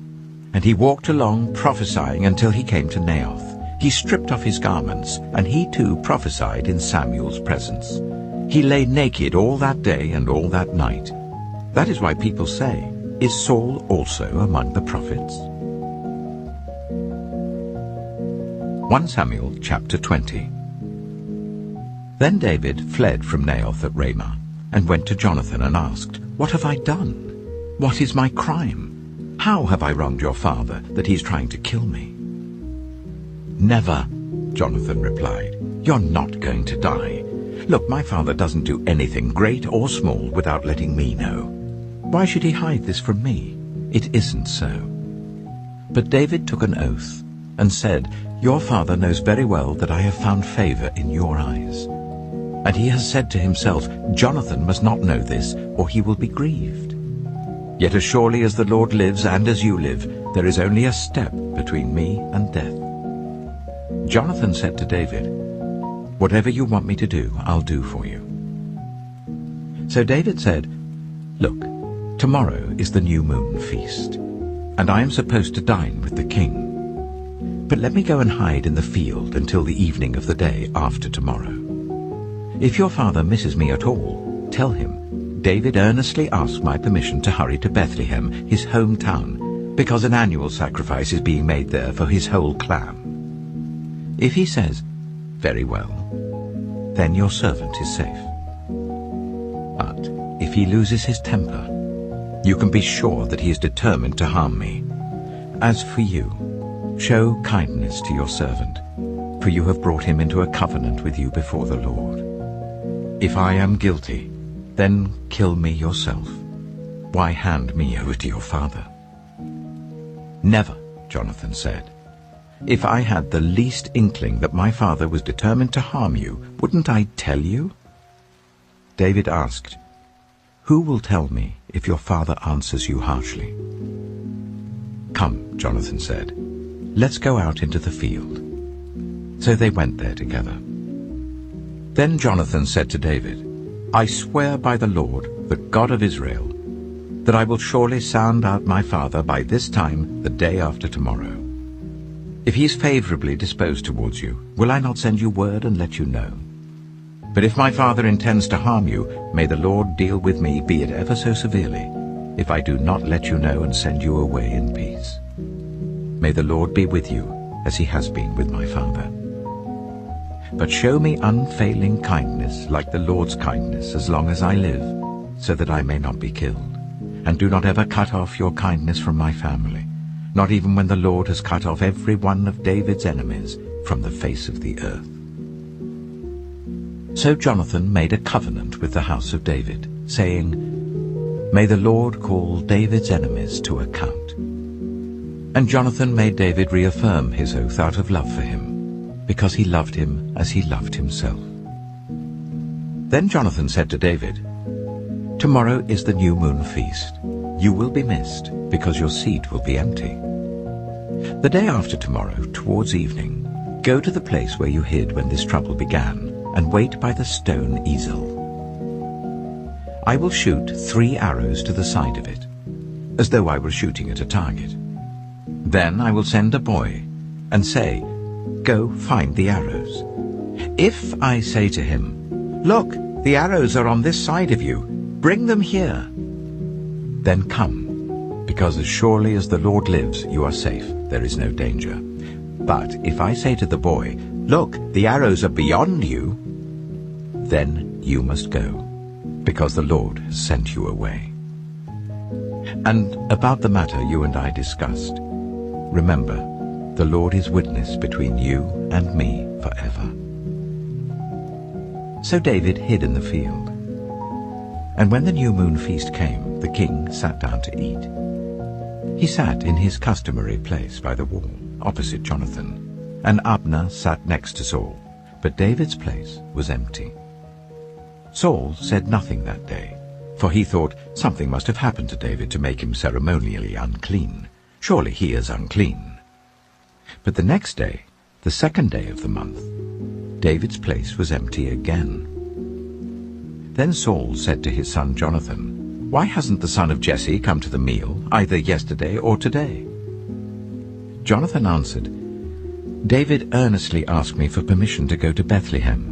Speaker 1: And he walked along prophesying until he came to Naioth. He stripped off his garments, and he too prophesied in Samuel's presence. He lay naked all that day and all that night. That is why people say, "Is Saul also among the prophets?" 1 Samuel chapter 20. Then David fled from Naioth at Ramah and went to Jonathan and asked, "What have I done? What is my crime? How have I wronged your father that he is trying to kill me?" "Never," Jonathan replied. "You're not going to die. Look, my father doesn't do anything, great or small, without letting me know. Why should he hide this from me? It isn't so." But David took an oath and said, "Your father knows very well that I have found favor in your eyes. And he has said to himself, 'Jonathan must not know this, or he will be grieved.' Yet as surely as the Lord lives and as you live, there is only a step between me and death." Jonathan said to David, "Whatever you want me to do, I'll do for you." So David said, "Look, tomorrow is the new moon feast, and I am supposed to dine with the king. But let me go and hide in the field until the evening of the day after tomorrow. If your father misses me at all, tell him, 'David earnestly asked my permission to hurry to Bethlehem, his hometown, because an annual sacrifice is being made there for his whole clan.' If he says, 'Very well,' then your servant is safe. But if he loses his temper, you can be sure that he is determined to harm me. As for you, show kindness to your servant, for you have brought him into a covenant with you before the Lord. If I am guilty, then kill me yourself. Why hand me over to your father?" "Never," Jonathan said. "If I had the least inkling that my father was determined to harm you, wouldn't I tell you?" David asked, "Who will tell me if your father answers you harshly?" "Come," Jonathan said, "let's go out into the field." So they went there together. Then Jonathan said to David, "I swear by the Lord, the God of Israel, that I will surely sound out my father by this time the day after tomorrow. If he is favorably disposed towards you, will I not send you word and let you know? But if my father intends to harm you, may the Lord deal with me, be it ever so severely, if I do not let you know and send you away in peace. May the Lord be with you, as he has been with my father. But show me unfailing kindness like the Lord's kindness as long as I live, so that I may not be killed. And do not ever cut off your kindness from my family, not even when the Lord has cut off every one of David's enemies from the face of the earth." So Jonathan made a covenant with the house of David, saying, "May the Lord call David's enemies to account." And Jonathan made David reaffirm his oath out of love for him, because he loved him as he loved himself. Then Jonathan said to David, "Tomorrow is the new moon feast. You will be missed, because your seat will be empty. The day after tomorrow, towards evening, go to the place where you hid when this trouble began, and wait by the stone easel. I will shoot 3 arrows to the side of it, as though I were shooting at a target. Then I will send a boy and say, 'Go find the arrows.' If I say to him, 'Look, the arrows are on this side of you, bring them here,' then come, because as surely as the Lord lives, you are safe, there is no danger. But if I say to the boy, 'Look, the arrows are beyond you,' then you must go, because the Lord has sent you away. And about the matter you and I discussed, remember, the Lord is witness between you and me forever." So David hid in the field. And when the new moon feast came, the king sat down to eat. He sat in his customary place by the wall, opposite Jonathan, and Abner sat next to Saul, but David's place was empty. Saul said nothing that day, for he thought something must have happened to David to make him ceremonially unclean. Surely he is unclean. But the next day, the second day of the month, David's place was empty again. Then Saul said to his son Jonathan, "Why hasn't the son of Jesse come to the meal, either yesterday or today?" Jonathan answered, "David earnestly asked me for permission to go to Bethlehem.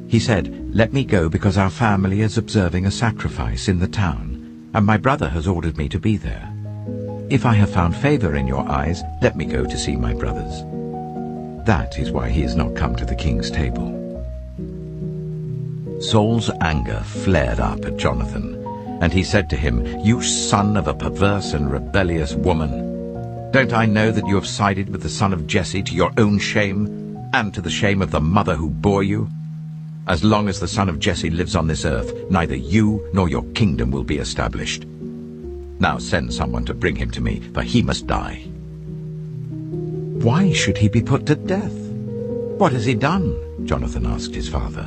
Speaker 1: He said, 'Let me go because our family is observing a sacrifice in the town, and my brother has ordered me to be there. If I have found favor in your eyes, let me go to see my brothers.' That is why he has not come to the king's table." Saul's anger flared up at Jonathan, and he said to him, "You son of a perverse and rebellious woman! Don't I know that you have sided with the son of Jesse to your own shame, and to the shame of the mother who bore you? As long as the son of Jesse lives on this earth, neither you nor your kingdom will be established. Now send someone to bring him to me, for he must die." "Why should he be put to death? What has he done?" Jonathan asked his father.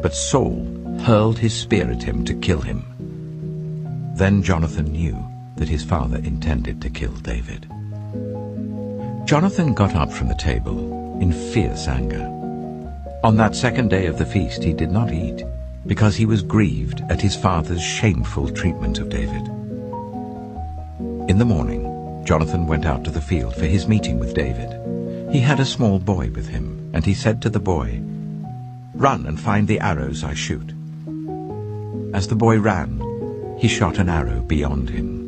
Speaker 1: But Saul hurled his spear at him to kill him. Then Jonathan knew that his father intended to kill David. Jonathan got up from the table in fierce anger. On that second day of the feast he did not eat, because he was grieved at his father's shameful treatment of David. In the morning, Jonathan went out to the field for his meeting with David. He had a small boy with him, and he said to the boy, "Run and find the arrows I shoot." As the boy ran, he shot an arrow beyond him.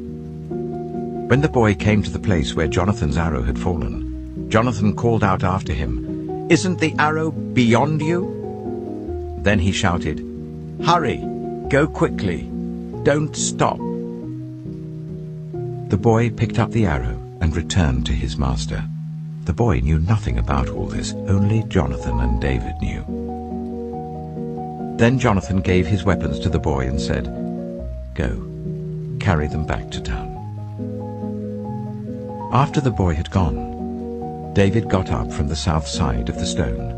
Speaker 1: When the boy came to the place where Jonathan's arrow had fallen, Jonathan called out after him, "Isn't the arrow beyond you?" Then he shouted, "Hurry, go quickly, don't stop." The boy picked up the arrow and returned to his master. The boy knew nothing about all this, only Jonathan and David knew. Then Jonathan gave his weapons to the boy and said, "Go, carry them back to town." After the boy had gone, David got up from the south side of the stone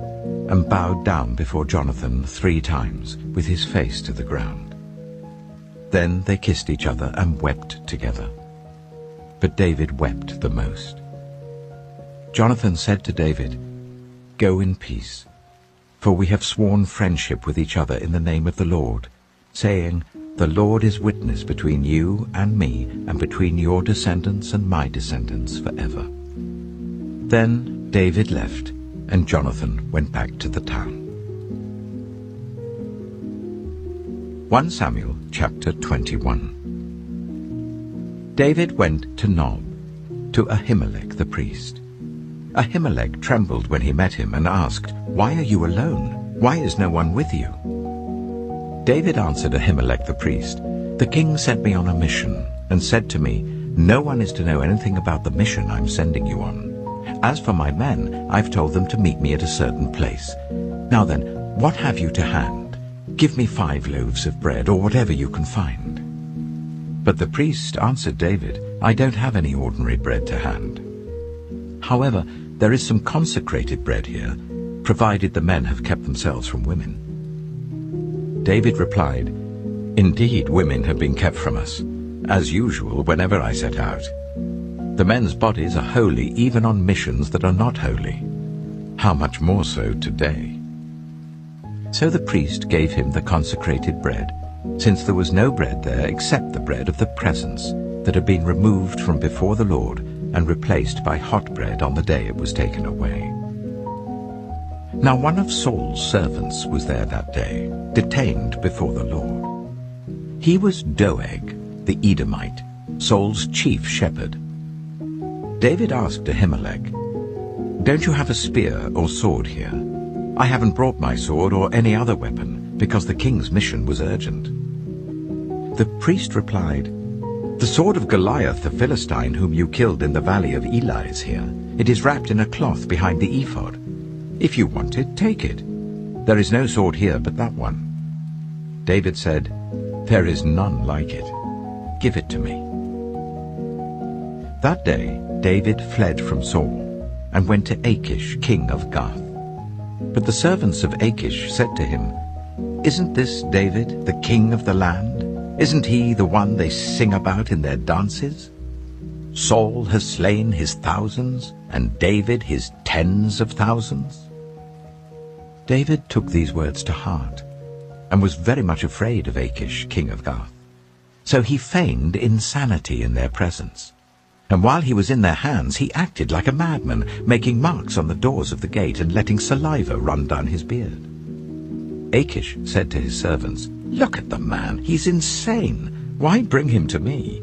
Speaker 1: and bowed down before Jonathan 3 times with his face to the ground. Then they kissed each other and wept together. But David wept the most. Jonathan said to David, "Go in peace, for we have sworn friendship with each other in the name of the Lord, saying, 'The Lord is witness between you and me, and between your descendants and my descendants forever.'" Then David left, and Jonathan went back to the town. 1 Samuel chapter 21. David went to Nob, to Ahimelech the priest. Ahimelech trembled when he met him and asked, "Why are you alone? Why is no one with you?" David answered Ahimelech the priest, "The king sent me on a mission and said to me, 'No one is to know anything about the mission I'm sending you on. As for my men, I've told them to meet me at a certain place. Now then, what have you to hand? Give me 5 loaves of bread, or whatever you can find." But the priest answered David, "I don't have any ordinary bread to hand. However, there is some consecrated bread here, provided the men have kept themselves from women." David replied, "Indeed, women have been kept from us, as usual whenever I set out. The men's bodies are holy even on missions that are not holy. How much more so today?" So the priest gave him the consecrated bread, since there was no bread there except the bread of the presence that had been removed from before the Lord and replaced by hot bread on the day it was taken away. Now one of Saul's servants was there that day, detained before the Lord. He was Doeg, the Edomite, Saul's chief shepherd. David asked Ahimelech, "Don't you have a spear or sword here? I haven't brought my sword or any other weapon, because the king's mission was urgent." The priest replied, "The sword of Goliath the Philistine, whom you killed in the valley of Elah, is here. It is wrapped in a cloth behind the ephod. If you want it, take it. There is no sword here but that one." David said, "There is none like it. Give it to me." That day David fled from Saul and went to Achish, king of Gath. But the servants of Achish said to him, "Isn't this David, the king of the land? Isn't he the one they sing about in their dances? Saul has slain his thousands, and David his tens of thousands." David took these words to heart, and was very much afraid of Achish, king of Gath. So he feigned insanity in their presence. And while he was in their hands, he acted like a madman, making marks on the doors of the gate and letting saliva run down his beard. Achish said to his servants, "Look at the man, he's insane. Why bring him to me?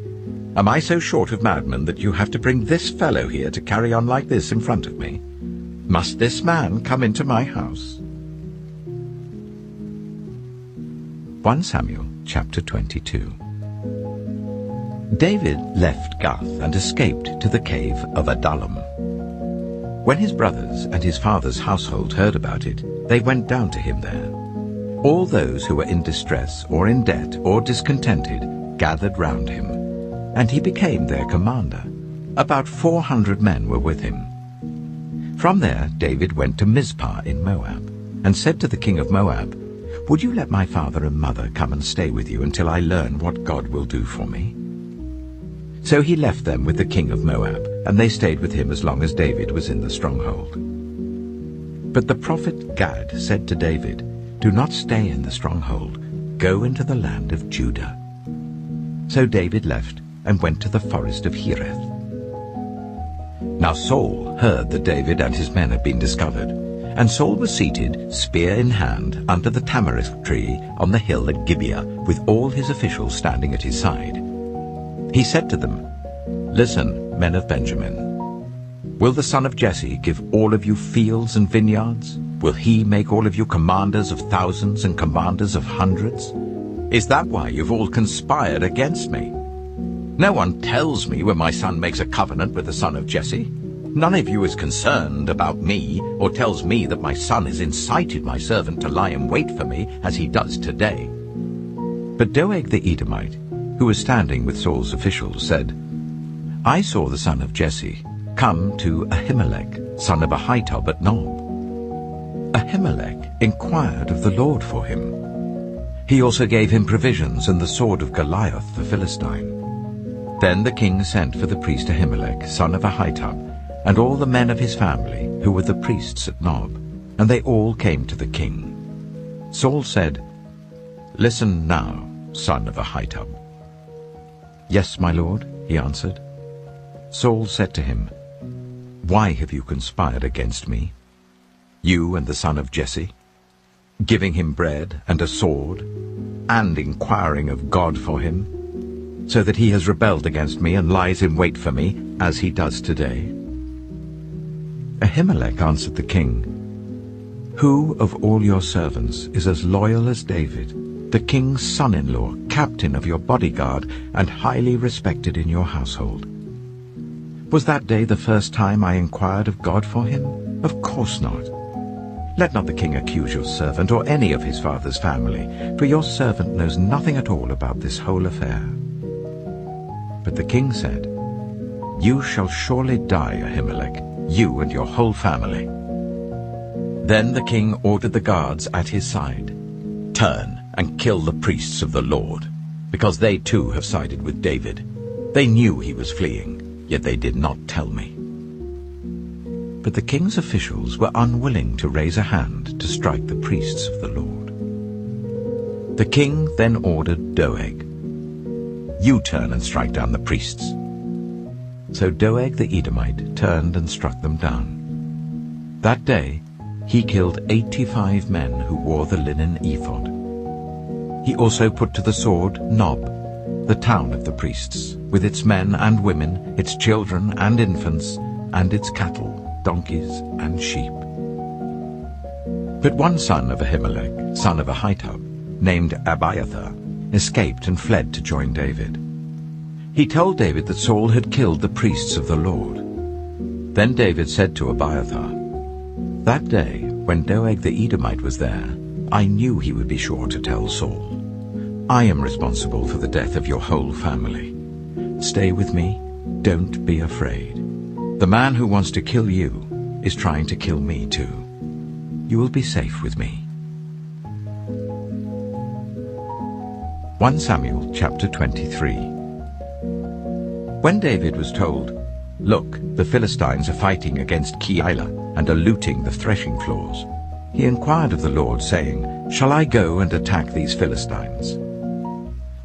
Speaker 1: Am I so short of madmen that you have to bring this fellow here to carry on like this in front of me? Must this man come into my house?" 1 Samuel chapter 22. David left Gath and escaped to the cave of Adullam. When his brothers and his father's household heard about it, they went down to him there. All those who were in distress or in debt or discontented gathered round him, and he became their commander. About 400 men were with him. From there David went to Mizpah in Moab, and said to the king of Moab, "Would you let my father and mother come and stay with you until I learn what God will do for me?" So he left them with the king of Moab, and they stayed with him as long as David was in the stronghold. But the prophet Gad said to David, "Do not stay in the stronghold. Go into the land of Judah." So David left and went to the forest of Hereth. Now Saul heard that David and his men had been discovered, and Saul was seated, spear in hand, under the tamarisk tree on the hill at Gibeah, with all his officials standing at his side. He said to them, "Listen, men of Benjamin. Will the son of Jesse give all of you fields and vineyards? Will he make all of you commanders of thousands and commanders of hundreds? Is that why you've all conspired against me? No one tells me when my son makes a covenant with the son of Jesse. None of you is concerned about me or tells me that my son has incited my servant to lie in wait for me as he does today." But Doeg the Edomite, who was standing with Saul's officials, said, "I saw the son of Jesse come to Ahimelech, son of Ahitub at Nob. Ahimelech inquired of the Lord for him. He also gave him provisions and the sword of Goliath the Philistine." Then the king sent for the priest Ahimelech, son of Ahitub, and all the men of his family, who were the priests at Nob, and they all came to the king. Saul said, "Listen now, son of Ahitub." "Yes, my lord," he answered. Saul said to him, "Why have you conspired against me, you and the son of Jesse, giving him bread and a sword, and inquiring of God for him, so that he has rebelled against me and lies in wait for me, as he does today?" Ahimelech answered the king, "Who of all your servants is as loyal as David, the king's son-in-law, captain of your bodyguard, and highly respected in your household? Was that day the first time I inquired of God for him? Of course not. Let not the king accuse your servant or any of his father's family, for your servant knows nothing at all about this whole affair." But the king said, "You shall surely die, Ahimelech, you and your whole family." Then the king ordered the guards at his side, "Turn and kill the priests of the Lord, because they too have sided with David. They knew he was fleeing, yet they did not tell me." But the king's officials were unwilling to raise a hand to strike the priests of the Lord. The king then ordered Doeg, "You turn and strike down the priests." So Doeg the Edomite turned and struck them down. That day he killed 85 men who wore the linen ephod. He also put to the sword Nob, the town of the priests, with its men and women, its children and infants, and its cattle, donkeys, and sheep. But one son of Ahimelech, son of Ahitub, named Abiathar, escaped and fled to join David. He told David that Saul had killed the priests of the Lord. Then David said to Abiathar, "That day, when Doeg the Edomite was there, I knew he would be sure to tell Saul. I am responsible for the death of your whole family. Stay with me, don't be afraid. The man who wants to kill you is trying to kill me too. You will be safe with me." 1 Samuel chapter 23. When David was told, "Look, the Philistines are fighting against Keilah and are looting the threshing floors," he inquired of the Lord, saying, "Shall I go and attack these Philistines?"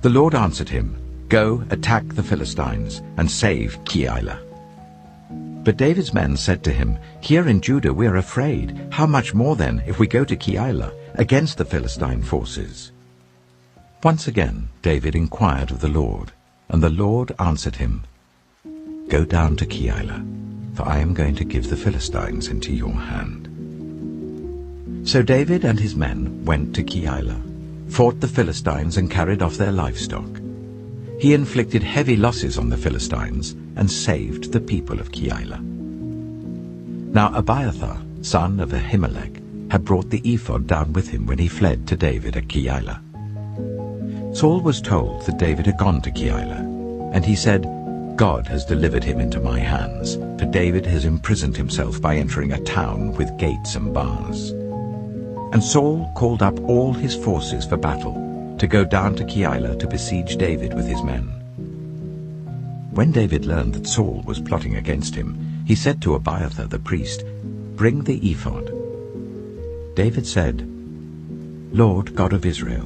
Speaker 1: The Lord answered him, "Go, attack the Philistines, and save Keilah." But David's men said to him, "Here in Judah we are afraid. How much more then if we go to Keilah against the Philistine forces?" Once again David inquired of the Lord, and the Lord answered him, "Go down to Keilah, for I am going to give the Philistines into your hand." So David and his men went to Keilah, fought the Philistines and carried off their livestock. He inflicted heavy losses on the Philistines and saved the people of Keilah. Now Abiathar, son of Ahimelech, had brought the ephod down with him when he fled to David at Keilah. Saul was told that David had gone to Keilah, and he said, "God has delivered him into my hands, for David has imprisoned himself by entering a town with gates and bars." And Saul called up all his forces for battle, to go down to Keilah to besiege David with his men. When David learned that Saul was plotting against him, he said to Abiathar the priest, "Bring the ephod." David said, "Lord God of Israel,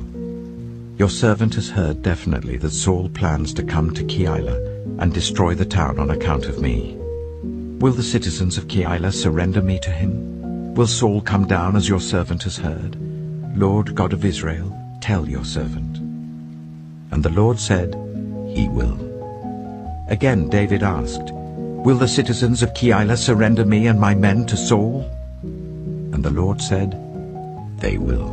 Speaker 1: your servant has heard definitely that Saul plans to come to Keilah and destroy the town on account of me. Will the citizens of Keilah surrender me to him? Will Saul come down as your servant has heard? Lord God of Israel, tell your servant." And the Lord said, "He will." Again David asked, "Will the citizens of Keilah surrender me and my men to Saul?" And the Lord said, "They will."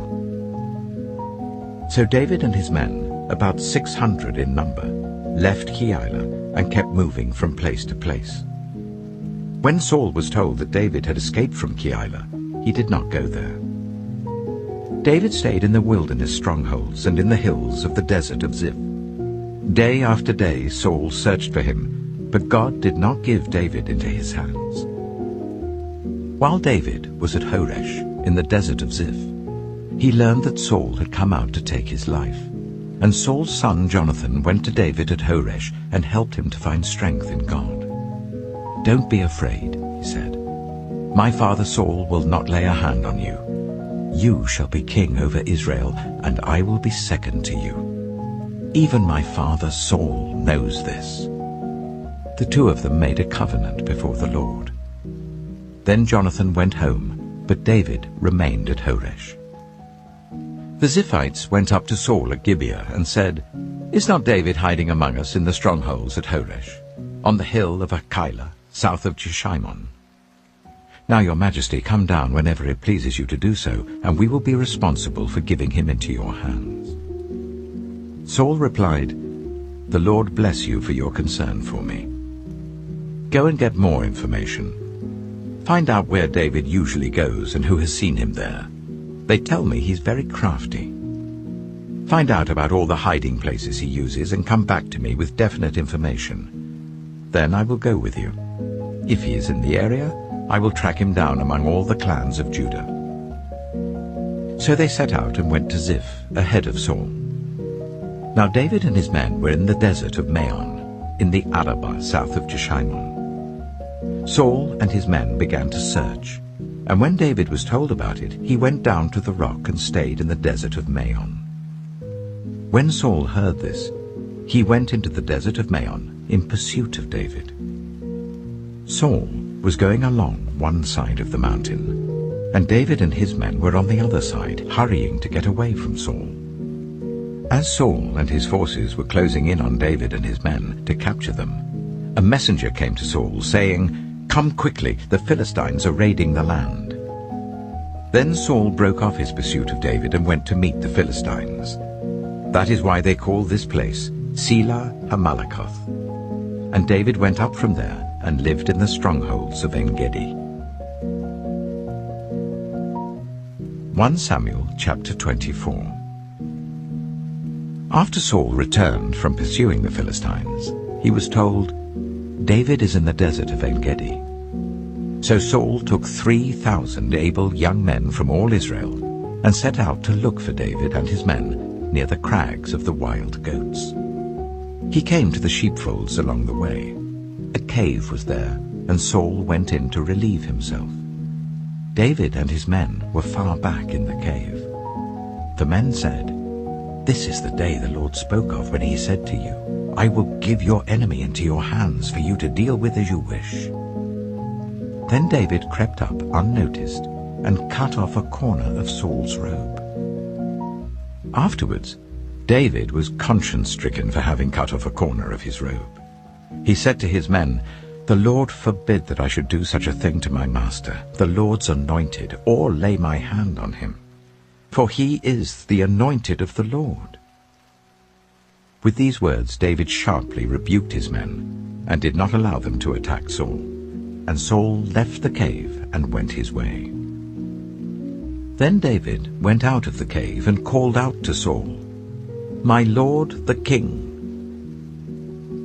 Speaker 1: So David and his men, about 600 in number, left Keilah and kept moving from place to place. When Saul was told that David had escaped from Keilah, he did not go there. David stayed in the wilderness strongholds and in the hills of the desert of Ziph. Day after day Saul searched for him, but God did not give David into his hands. While David was at Horesh in the desert of Ziph, he learned that Saul had come out to take his life, and Saul's son Jonathan went to David at Horesh and helped him to find strength in God. "Don't be afraid," he said. "My father Saul will not lay a hand on you. You shall be king over Israel, and I will be second to you. Even my father Saul knows this." The two of them made a covenant before the Lord. Then Jonathan went home, but David remained at Horesh. The Ziphites went up to Saul at Gibeah and said, "Is not David hiding among us in the strongholds at Horesh, on the hill of Keilah, south of Jeshimon? Now, your majesty, come down whenever it pleases you to do so, and we will be responsible for giving him into your hands." Saul replied, "The Lord bless you for your concern for me. Go and get more information. Find out where David usually goes and who has seen him there. They tell me he's very crafty. Find out about all the hiding places he uses and come back to me with definite information. Then I will go with you. If he is in the area, I will track him down among all the clans of Judah." So they set out and went to Ziph, ahead of Saul. Now David and his men were in the desert of Maon, in the Arabah south of Jeshimon. Saul and his men began to search, and when David was told about it, he went down to the rock and stayed in the desert of Maon. When Saul heard this, he went into the desert of Maon in pursuit of David. Saul was going along one side of the mountain, and David and his men were on the other side, hurrying to get away from Saul. As Saul and his forces were closing in on David and his men to capture them, a messenger came to Saul, saying, "Come quickly, the Philistines are raiding the land." Then Saul broke off his pursuit of David and went to meet the Philistines. That is why they call this place Selah Hamalakoth. And David went up from there and lived in the strongholds of En-Gedi. 1 Samuel chapter 24. After Saul returned from pursuing the Philistines, he was told, "David is in the desert of En-Gedi." So Saul took 3,000 able young men from all Israel and set out to look for David and his men near the crags of the wild goats. He came to the sheepfolds along the way. A cave was there, and Saul went in to relieve himself. David and his men were far back in the cave. The men said, "This is the day the Lord spoke of when he said to you, 'I will give your enemy into your hands for you to deal with as you wish.'" Then David crept up unnoticed and cut off a corner of Saul's robe. Afterwards, David was conscience-stricken for having cut off a corner of his robe. He said to his men, "The Lord forbid that I should do such a thing to my master, the Lord's anointed, or lay my hand on him. For he is the anointed of the Lord." With these words David sharply rebuked his men, and did not allow them to attack Saul. And Saul left the cave and went his way. Then David went out of the cave and called out to Saul, "My lord the king."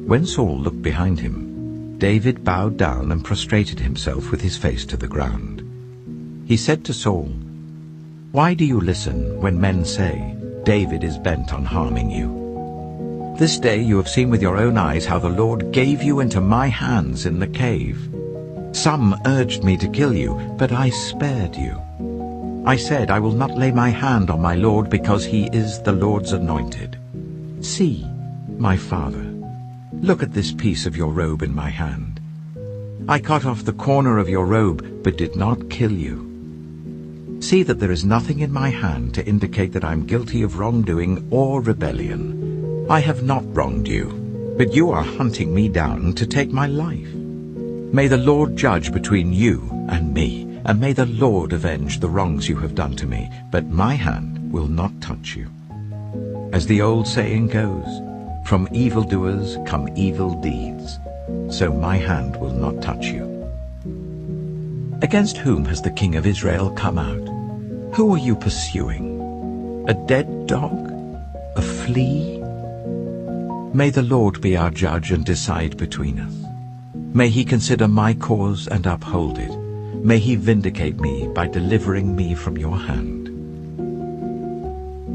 Speaker 1: When Saul looked behind him, David bowed down and prostrated himself with his face to the ground. He said to Saul, "Why do you listen when men say, 'David is bent on harming you'? This day you have seen with your own eyes how the Lord gave you into my hands in the cave. Some urged me to kill you, but I spared you. I said, I will not lay my hand on my Lord, because he is the Lord's anointed. See, my father, look at this piece of your robe in my hand. I cut off the corner of your robe, but did not kill you. See that there is nothing in my hand to indicate that I am guilty of wrongdoing or rebellion. I have not wronged you, but you are hunting me down to take my life. May the Lord judge between you and me, and may the Lord avenge the wrongs you have done to me, but my hand will not touch you. As the old saying goes, from evildoers come evil deeds, so my hand will not touch you. Against whom has the king of Israel come out? Who are you pursuing? A dead dog? A flea? May the Lord be our judge and decide between us. May he consider my cause and uphold it. May he vindicate me by delivering me from your hand."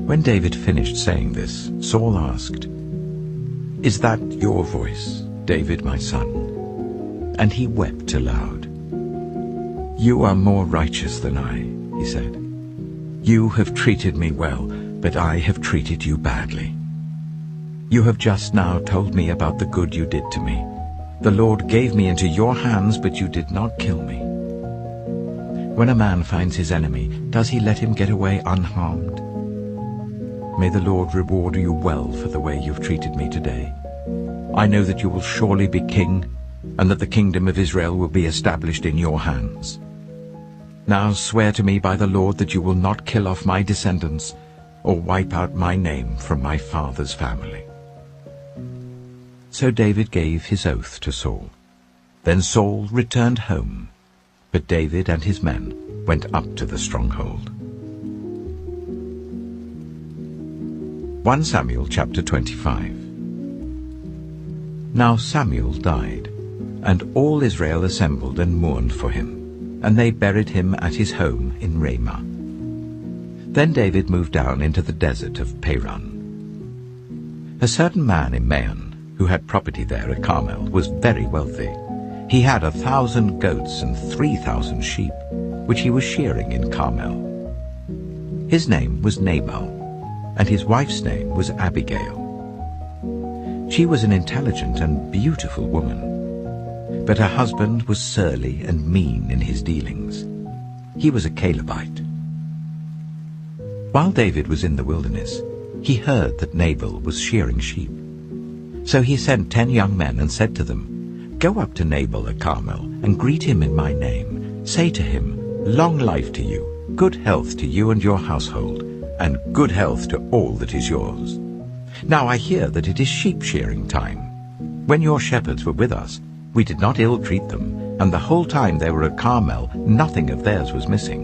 Speaker 1: When David finished saying this, Saul asked, "Is that your voice, David my son?" And he wept aloud. "You are more righteous than I," he said. "You have treated me well, but I have treated you badly. You have just now told me about the good you did to me. The Lord gave me into your hands, but you did not kill me. When a man finds his enemy, does he let him get away unharmed? May the Lord reward you well for the way you've treated me today. I know that you will surely be king, and that the kingdom of Israel will be established in your hands. Now swear to me by the Lord that you will not kill off my descendants or wipe out my name from my father's family." So David gave his oath to Saul. Then Saul returned home, but David and his men went up to the stronghold. 1 Samuel chapter 25. Now Samuel died, and all Israel assembled and mourned for him, and they buried him at his home in Ramah. Then David moved down into the desert of Paran. A certain man in Maon, who had property there at Carmel, was very wealthy. He had 1,000 goats and 3,000 sheep, which he was shearing in Carmel. His name was Nabal, and his wife's name was Abigail. She was an intelligent and beautiful woman, but her husband was surly and mean in his dealings. He was a Calebite. While David was in the wilderness, he heard that Nabal was shearing sheep. So he sent 10 young men and said to them, "Go up to Nabal at Carmel and greet him in my name. Say to him, 'Long life to you, good health to you and your household, and good health to all that is yours. Now I hear that it is sheep shearing time. When your shepherds were with us, we did not ill-treat them, and the whole time they were at Carmel, nothing of theirs was missing.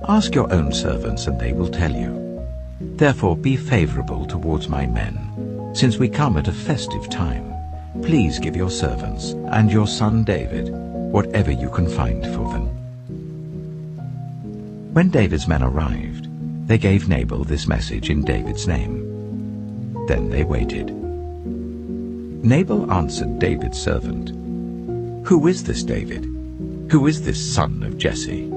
Speaker 1: Ask your own servants, and they will tell you. Therefore be favorable towards my men, since we come at a festive time. Please give your servants and your son David whatever you can find for them." When David's men arrived, they gave Nabal this message in David's name. Then they waited. Nabal answered David's servant, "Who is this David? Who is this son of Jesse?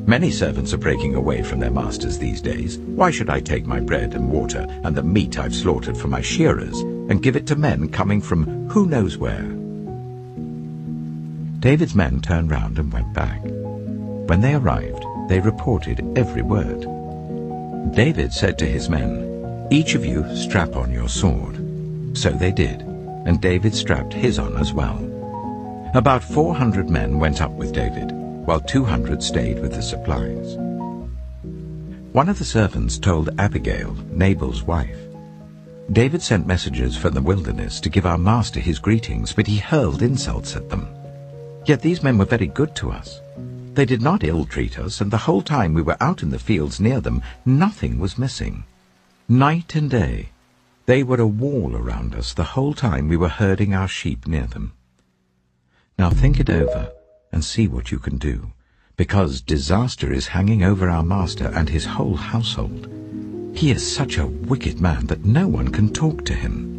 Speaker 1: Many servants are breaking away from their masters these days. Why should I take my bread and water and the meat I've slaughtered for my shearers and give it to men coming from who knows where?" David's men turned round and went back. When they arrived, they reported every word. David said to his men, "Each of you strap on your sword." So they did, and David strapped his on as well. About 400 men went up with David, while 200 stayed with the supplies. One of the servants told Abigail, Nabal's wife, "David sent messengers from the wilderness to give our master his greetings, but he hurled insults at them. Yet these men were very good to us. They did not ill-treat us, and the whole time we were out in the fields near them, nothing was missing. Night and day, they were a wall around us the whole time we were herding our sheep near them. Now think it over and see what you can do, because disaster is hanging over our master and his whole household. He is such a wicked man that no one can talk to him."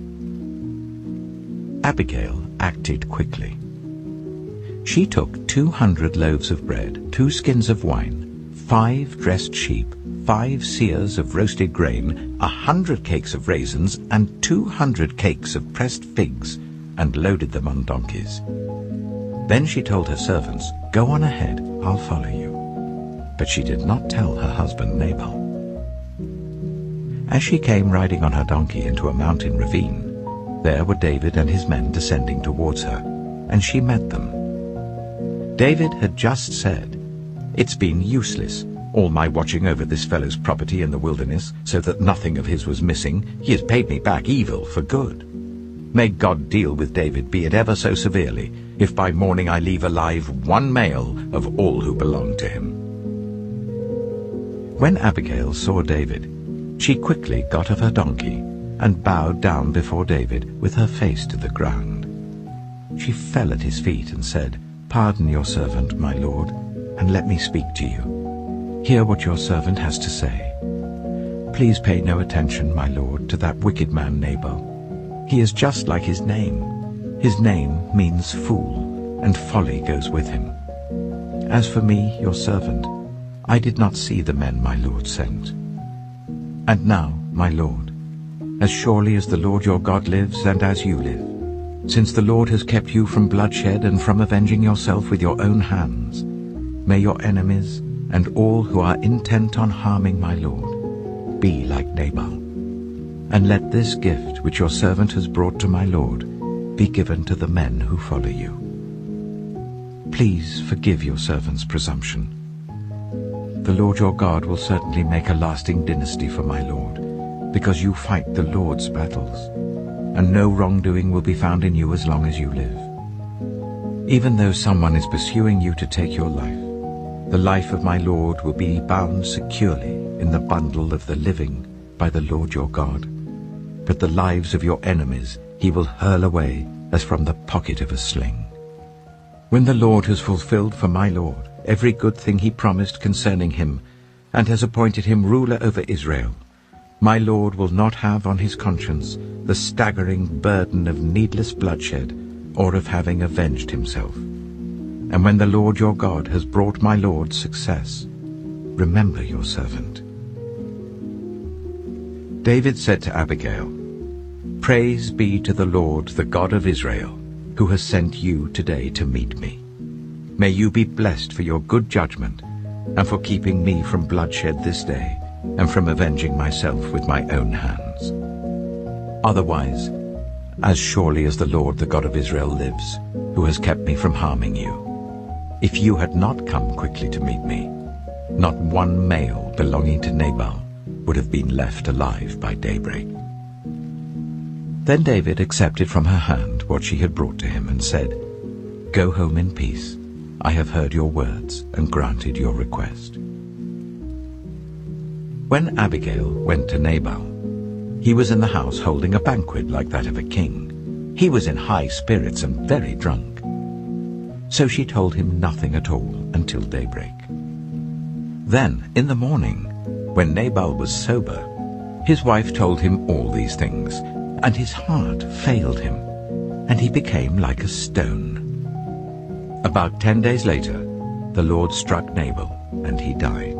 Speaker 1: Abigail acted quickly. She took 200 loaves of bread, 2 skins of wine, 5 dressed sheep, 5 seahs of roasted grain, 100 cakes of raisins, and 200 cakes of pressed figs, and loaded them on donkeys. Then she told her servants, "Go on ahead, I'll follow you." But she did not tell her husband Nabal. As she came riding on her donkey into a mountain ravine, there were David and his men descending towards her, and she met them. David had just said, "It's been useless, all my watching over this fellow's property in the wilderness, so that nothing of his was missing. He has paid me back evil for good. May God deal with David, be it ever so severely, if by morning I leave alive one male of all who belong to him." When Abigail saw David, she quickly got off her donkey and bowed down before David with her face to the ground. She fell at his feet and said, "Pardon your servant, my lord, and let me speak to you. Hear what your servant has to say. Please pay no attention, my lord, to that wicked man Nabal. He is just like his name. His name means fool, and folly goes with him. As for me, your servant, I did not see the men my lord sent. And now, my lord, as surely as the Lord your God lives and as you live, since the Lord has kept you from bloodshed and from avenging yourself with your own hands, may your enemies and all who are intent on harming my lord be like Nabal. And let this gift which your servant has brought to my lord be given to the men who follow you. Please forgive your servant's presumption. The Lord your God will certainly make a lasting dynasty for my lord, because you fight the Lord's battles, and no wrongdoing will be found in you as long as you live. Even though someone is pursuing you to take your life, the life of my lord will be bound securely in the bundle of the living by the Lord your God. But the lives of your enemies he will hurl away as from the pocket of a sling. When the Lord has fulfilled for my lord every good thing he promised concerning him, and has appointed him ruler over Israel, my lord will not have on his conscience the staggering burden of needless bloodshed, or of having avenged himself. And when the Lord your God has brought my lord success, remember your servant." David said to Abigail, "Praise be to the Lord, the God of Israel, who has sent you today to meet me. May you be blessed for your good judgment, and for keeping me from bloodshed this day, and from avenging myself with my own hands. Otherwise, as surely as the Lord, the God of Israel, lives, who has kept me from harming you, if you had not come quickly to meet me, not one male belonging to Nabal would have been left alive by daybreak." Then David accepted from her hand what she had brought to him and said, "Go home in peace. I have heard your words and granted your request." When Abigail went to Nabal, he was in the house holding a banquet like that of a king. He was in high spirits and very drunk. So she told him nothing at all until daybreak. Then, in the morning, when Nabal was sober, his wife told him all these things, and his heart failed him, and he became like a stone. About 10 days later, the Lord struck Nabal, and he died.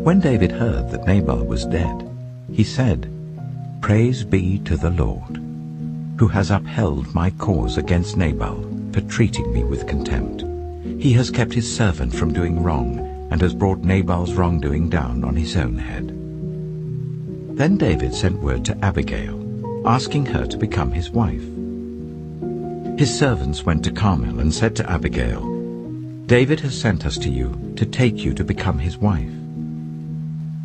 Speaker 1: When David heard that Nabal was dead, he said, "Praise be to the Lord, who has upheld my cause against Nabal for treating me with contempt. He has kept his servant from doing wrong, and has brought Nabal's wrongdoing down on his own head." Then David sent word to Abigail, asking her to become his wife. His servants went to Carmel and said to Abigail, "David has sent us to you to take you to become his wife."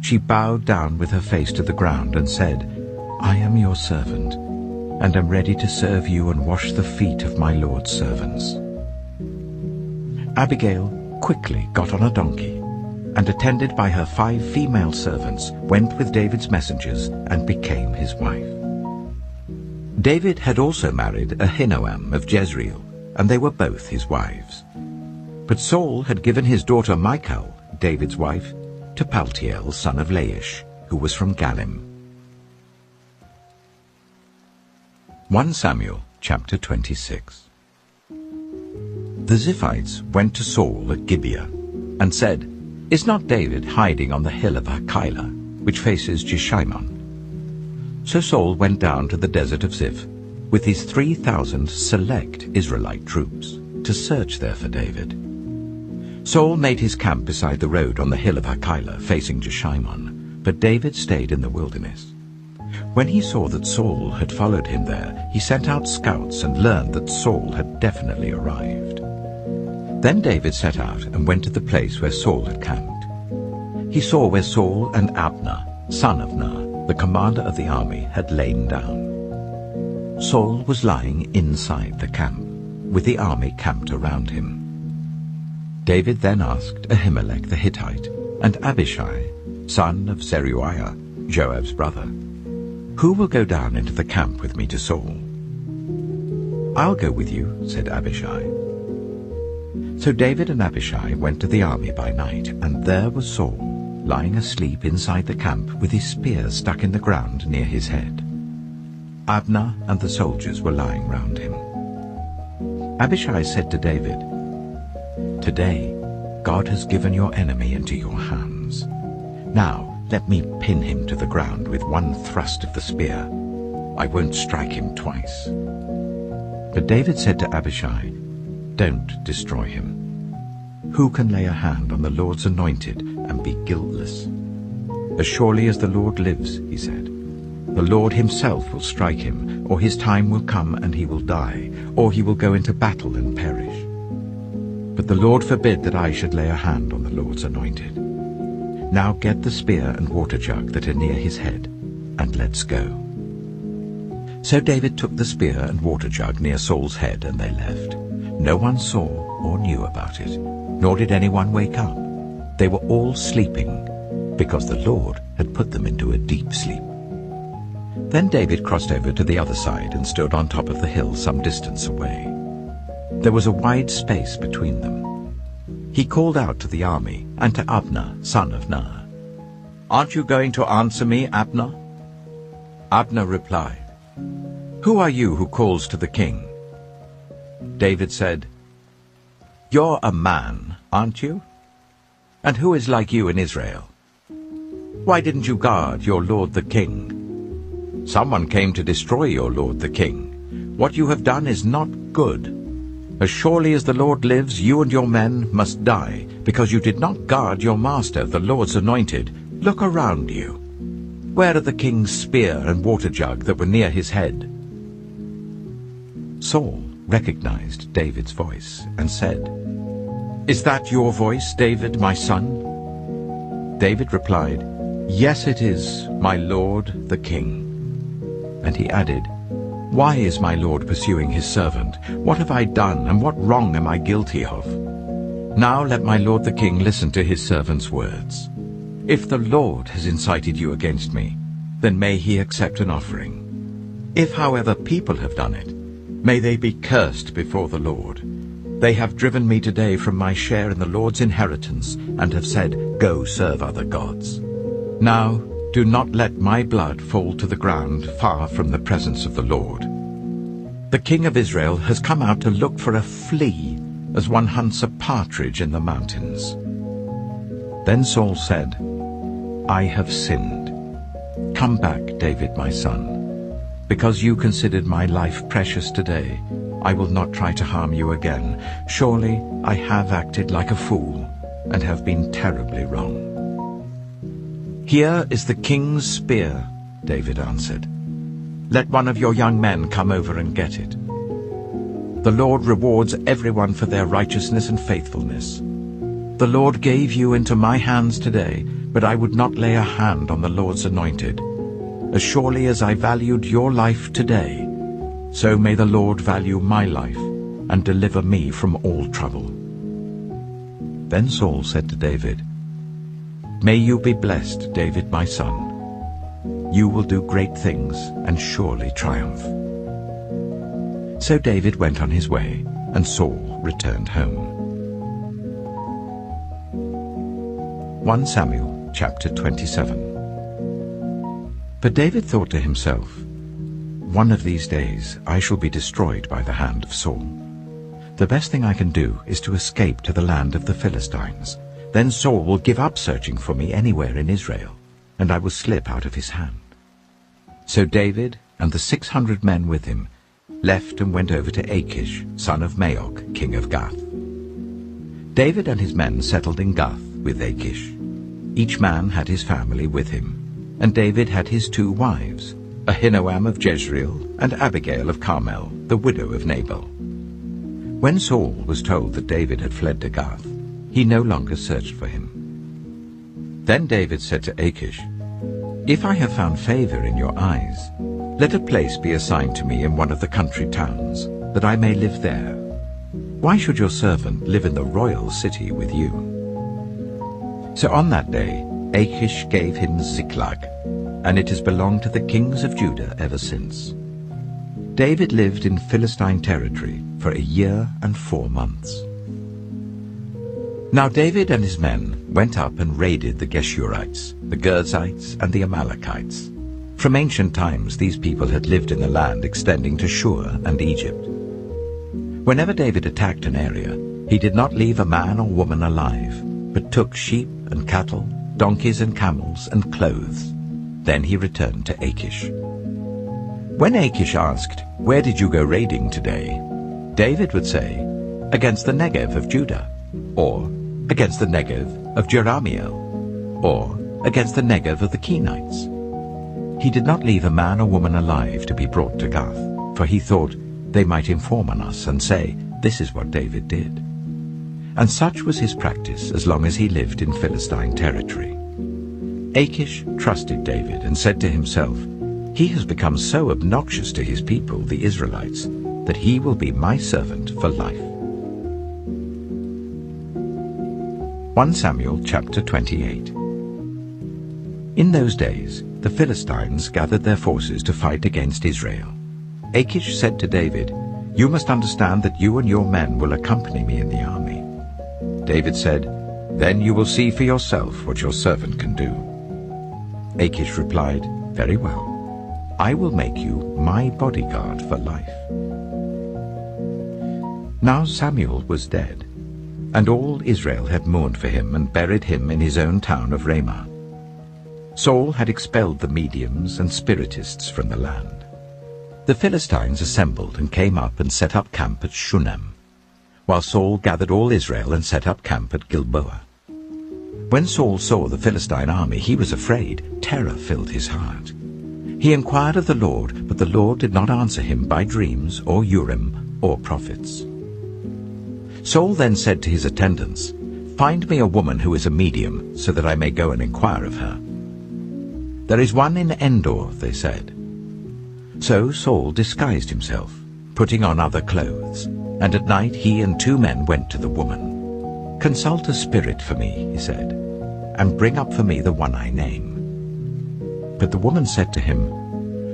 Speaker 1: She bowed down with her face to the ground and said, "I am your servant, and am ready to serve you and wash the feet of my Lord's servants." Abigail quickly got on a donkey, and attended by her 5 female servants, went with David's messengers and became his wife. David had also married Ahinoam of Jezreel, and they were both his wives. But Saul had given his daughter Michal, David's wife, to Paltiel, son of Laish, who was from Galim. 1 Samuel chapter 26. The Ziphites went to Saul at Gibeah, and said, "Is not David hiding on the hill of Hachilah, which faces Jeshimon?" So Saul went down to the desert of Ziph with his 3,000 select Israelite troops to search there for David. Saul made his camp beside the road on the hill of Hachilah facing Jeshimon, but David stayed in the wilderness. When he saw that Saul had followed him there, he sent out scouts and learned that Saul had definitely arrived. Then David set out and went to the place where Saul had camped. He saw where Saul and Abner, son of Ner, the commander of the army, had lain down. Saul was lying inside the camp, with the army camped around him. David then asked Ahimelech the Hittite and Abishai, son of Zeruiah, Joab's brother, "Who will go down into the camp with me to Saul?" "I'll go with you," said Abishai. So David and Abishai went to the army by night, and there was Saul, lying asleep inside the camp with his spear stuck in the ground near his head. Abner and the soldiers were lying round him. Abishai said to David, "Today God has given your enemy into your hands. Now let me pin him to the ground with one thrust of the spear. I won't strike him twice." But David said to Abishai, "Don't destroy him. Who can lay a hand on the Lord's anointed and be guiltless? As surely as the Lord lives," he said, "the Lord himself will strike him, or his time will come and he will die, or he will go into battle and perish. But the Lord forbid that I should lay a hand on the Lord's anointed. Now get the spear and water jug that are near his head, and let's go." So David took the spear and water jug near Saul's head, and they left. No one saw or knew about it, nor did anyone wake up. They were all sleeping, because the Lord had put them into a deep sleep. Then David crossed over to the other side and stood on top of the hill some distance away. There was a wide space between them. He called out to the army and to Abner, son of Ner, "Aren't you going to answer me, Abner?" Abner replied, "Who are you who calls to the king?" David said, "You're a man, aren't you? And who is like you in Israel? Why didn't you guard your lord the king? Someone came to destroy your lord the king. What you have done is not good. As surely as the Lord lives, you and your men must die, because you did not guard your master, the Lord's anointed. Look around you. Where are the king's spear and water jug that were near his head?" Saul recognized David's voice and said, "Is that your voice, David, my son?" David replied, "Yes, it is, my lord the king." And he added, "Why is my lord pursuing his servant? What have I done, and what wrong am I guilty of? Now let my lord the king listen to his servant's words. If the Lord has incited you against me, then may he accept an offering. If, however, people have done it, may they be cursed before the Lord. They have driven me today from my share in the Lord's inheritance, and have said, 'Go serve other gods.' Now do not let my blood fall to the ground far from the presence of the Lord. The king of Israel has come out to look for a flea, as one hunts a partridge in the mountains." Then Saul said, "I have sinned. Come back, David, my son. Because you considered my life precious today, I will not try to harm you again. Surely I have acted like a fool, and have been terribly wrong." "Here is the king's spear," David answered. "Let one of your young men come over and get it. The Lord rewards everyone for their righteousness and faithfulness. The Lord gave you into my hands today, but I would not lay a hand on the Lord's anointed. As surely as I valued your life today, so may the Lord value my life and deliver me from all trouble." Then Saul said to David, "May you be blessed, David my son. You will do great things and surely triumph." So David went on his way, and Saul returned home. 1 Samuel chapter 27. But David thought to himself, "One of these days I shall be destroyed by the hand of Saul. The best thing I can do is to escape to the land of the Philistines. Then Saul will give up searching for me anywhere in Israel, and I will slip out of his hand." So David and the 600 men with him left and went over to Achish, son of Maoch, king of Gath. David and his men settled in Gath with Achish. Each man had his family with him, and David had his 2 wives, Ahinoam of Jezreel and Abigail of Carmel, the widow of Nabal. When Saul was told that David had fled to Gath, he no longer searched for him. Then David said to Achish, "If I have found favor in your eyes, let a place be assigned to me in one of the country towns, that I may live there. Why should your servant live in the royal city with you?" So on that day Achish gave him Ziklag, and it has belonged to the kings of Judah ever since. David lived in Philistine territory for 1 year and 4 months. Now David and his men went up and raided the Geshurites, the Girzites, and the Amalekites. From ancient times these people had lived in the land extending to Shur and Egypt. Whenever David attacked an area, he did not leave a man or woman alive, but took sheep and cattle, donkeys and camels, and clothes. Then he returned to Achish. When Achish asked, "Where did you go raiding today?" David would say, "Against the Negev of Judah," or "Against the Negev of Jerahmeel," or "Against the Negev of the Kenites." He did not leave a man or woman alive to be brought to Gath, for he thought, "They might inform on us and say, 'This is what David did.'" And such was his practice as long as he lived in Philistine territory. Achish trusted David and said to himself, "He has become so obnoxious to his people, the Israelites, that he will be my servant for life." 1 Samuel chapter 28. In those days the Philistines gathered their forces to fight against Israel. Achish said to David, "You must understand that you and your men will accompany me in the army." David said, "Then you will see for yourself what your servant can do." Achish replied, "Very well. I will make you my bodyguard for life." Now Samuel was dead, and all Israel had mourned for him and buried him in his own town of Ramah. Saul had expelled the mediums and spiritists from the land. The Philistines assembled and came up and set up camp at Shunem, while Saul gathered all Israel and set up camp at Gilboa. When Saul saw the Philistine army, he was afraid. Terror filled his heart. He inquired of the Lord, but the Lord did not answer him by dreams or Urim or prophets. Saul then said to his attendants, "Find me a woman who is a medium, so that I may go and inquire of her." "There is one in Endor," they said. So Saul disguised himself, putting on other clothes, and at night he and 2 men went to the woman. "Consult a spirit for me," he said, "and bring up for me the one I name." But the woman said to him,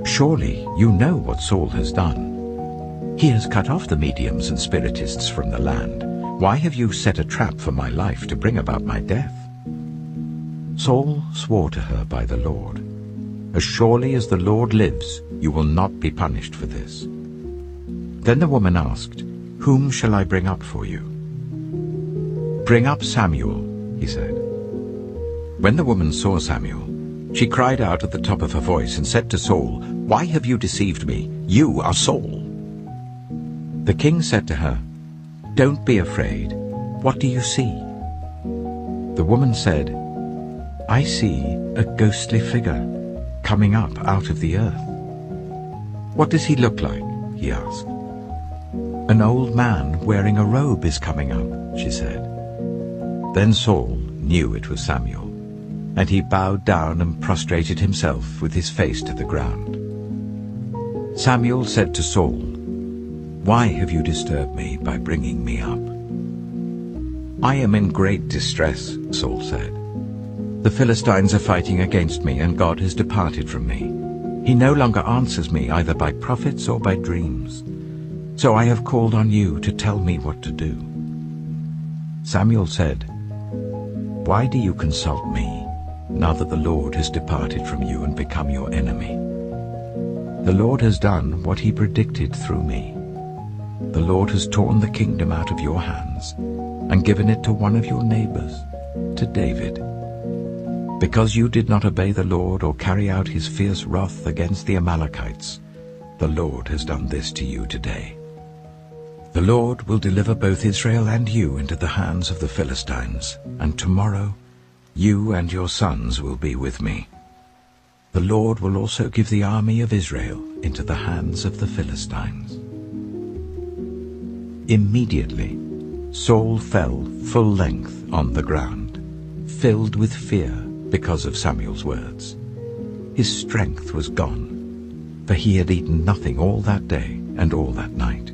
Speaker 1: "Surely you know what Saul has done. He has cut off the mediums and spiritists from the land. Why have you set a trap for my life to bring about my death?" Saul swore to her by the Lord, "As surely as the Lord lives, you will not be punished for this." Then the woman asked, "Whom shall I bring up for you?" "Bring up Samuel," he said. When the woman saw Samuel, she cried out at the top of her voice and said to Saul, "Why have you deceived me? You are Saul." The king said to her, "Don't be afraid. What do you see?" The woman said, "I see a ghostly figure coming up out of the earth." "What does he look like?" he asked. "An old man wearing a robe is coming up," she said. Then Saul knew it was Samuel, and he bowed down and prostrated himself with his face to the ground. Samuel said to Saul, "Why have you disturbed me by bringing me up?" "I am in great distress," Saul said. "The Philistines are fighting against me, and God has departed from me. He no longer answers me either by prophets or by dreams. So I have called on you to tell me what to do." Samuel said, "Why do you consult me, now that the Lord has departed from you and become your enemy? The Lord has done what he predicted through me. The Lord has torn the kingdom out of your hands and given it to one of your neighbors, to David. Because you did not obey the Lord or carry out his fierce wrath against the Amalekites, the Lord has done this to you today. The Lord will deliver both Israel and you into the hands of the Philistines, and tomorrow you and your sons will be with me. The Lord will also give the army of Israel into the hands of the Philistines." Immediately Saul fell full length on the ground, filled with fear because of Samuel's words. His strength was gone, for he had eaten nothing all that day and all that night.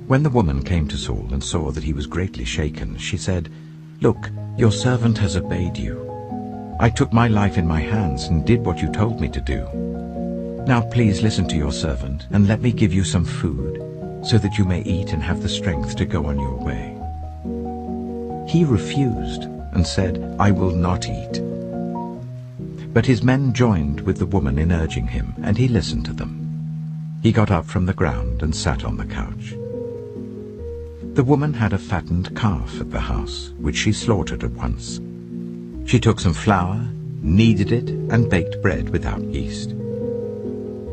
Speaker 1: When the woman came to Saul and saw that he was greatly shaken, she said, "Look, your servant has obeyed you. I took my life in my hands and did what you told me to do. Now please listen to your servant and let me give you some food, so that you may eat and have the strength to go on your way." He refused and said, "I will not eat." But his men joined with the woman in urging him, and he listened to them. He got up from the ground and sat on the couch. The woman had a fattened calf at the house, which she slaughtered at once. She took some flour, kneaded it, and baked bread without yeast.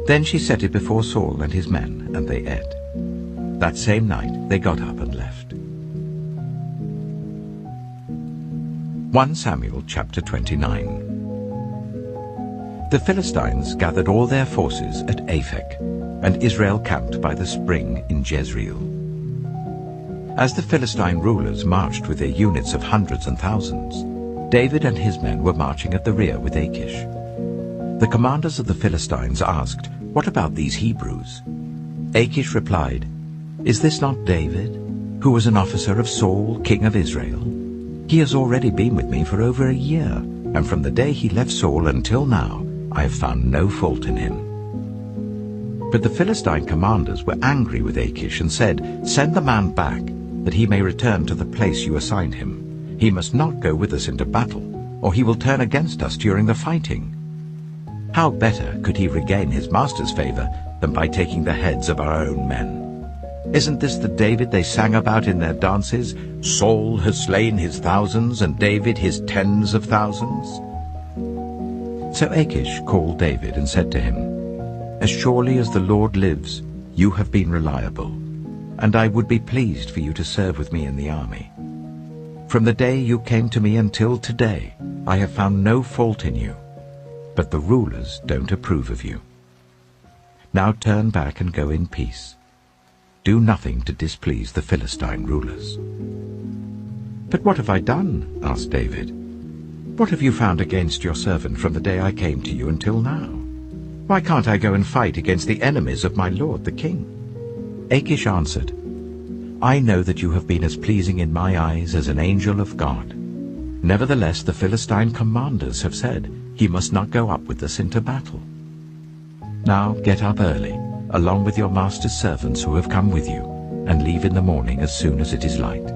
Speaker 1: Then she set it before Saul and his men, and they ate. That same night they got up and left. 1 Samuel chapter 29. The Philistines gathered all their forces at Aphek, and Israel camped by the spring in Jezreel. As the Philistine rulers marched with their units of hundreds and thousands, David and his men were marching at the rear with Achish. The commanders of the Philistines asked, "What about these Hebrews?" Achish replied, "Is this not David, who was an officer of Saul, king of Israel? He has already been with me for over a year, and from the day he left Saul until now, I have found no fault in him." But the Philistine commanders were angry with Achish and said, "Send the man back, that he may return to the place you assigned him. He must not go with us into battle, or he will turn against us during the fighting. How better could he regain his master's favor than by taking the heads of our own men? Isn't this the David they sang about in their dances? Saul has slain his thousands, and David his tens of thousands." So Achish called David and said to him, "As surely as the Lord lives, you have been reliable, and I would be pleased for you to serve with me in the army. From the day you came to me until today, I have found no fault in you, but the rulers don't approve of you. Now turn back and go in peace. Do nothing to displease the Philistine rulers." "But what have I done?" asked David. "What have you found against your servant from the day I came to you until now? Why can't I go and fight against the enemies of my lord the king?" Achish answered, "I know that you have been as pleasing in my eyes as an angel of God. Nevertheless, the Philistine commanders have said, 'He must not go up with us into battle.' Now get up early, along with your master's servants who have come with you, and leave in the morning as soon as it is light."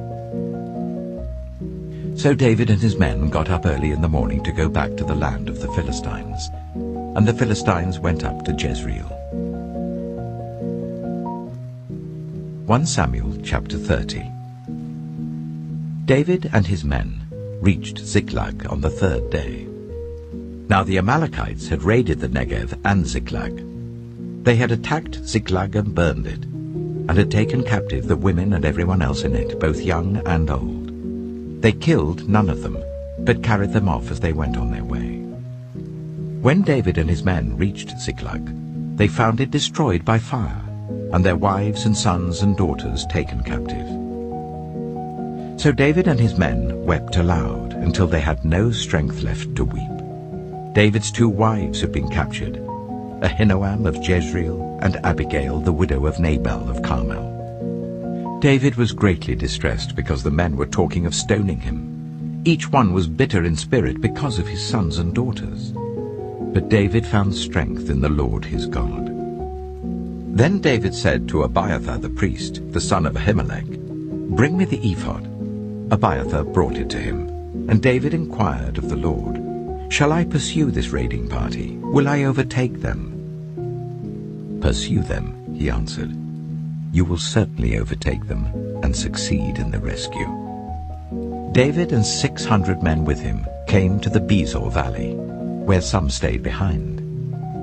Speaker 1: So David and his men got up early in the morning to go back to the land of the Philistines, and the Philistines went up to Jezreel. 1 Samuel chapter 30. David and his men reached Ziklag on the third day. Now the Amalekites had raided the Negev and Ziklag. They had attacked Ziklag and burned it, and had taken captive the women and everyone else in it, both young and old. They killed none of them, but carried them off as they went on their way. When David and his men reached Ziklag, they found it destroyed by fire, and their wives and sons and daughters taken captive. So David and his men wept aloud until they had no strength left to weep. David's 2 wives had been captured, Ahinoam of Jezreel and Abigail the widow of Nabal of Carmel. David was greatly distressed because the men were talking of stoning him. Each one was bitter in spirit because of his sons and daughters. But David found strength in the Lord his God. Then David said to Abiathar the priest, the son of Ahimelech, "Bring me the ephod." Abiathar brought it to him, and David inquired of the Lord, "Shall I pursue this raiding party? Will I overtake them?" "Pursue them," he answered. "You will certainly overtake them and succeed in the rescue." David and 600 men with him came to the Besor valley, where some stayed behind.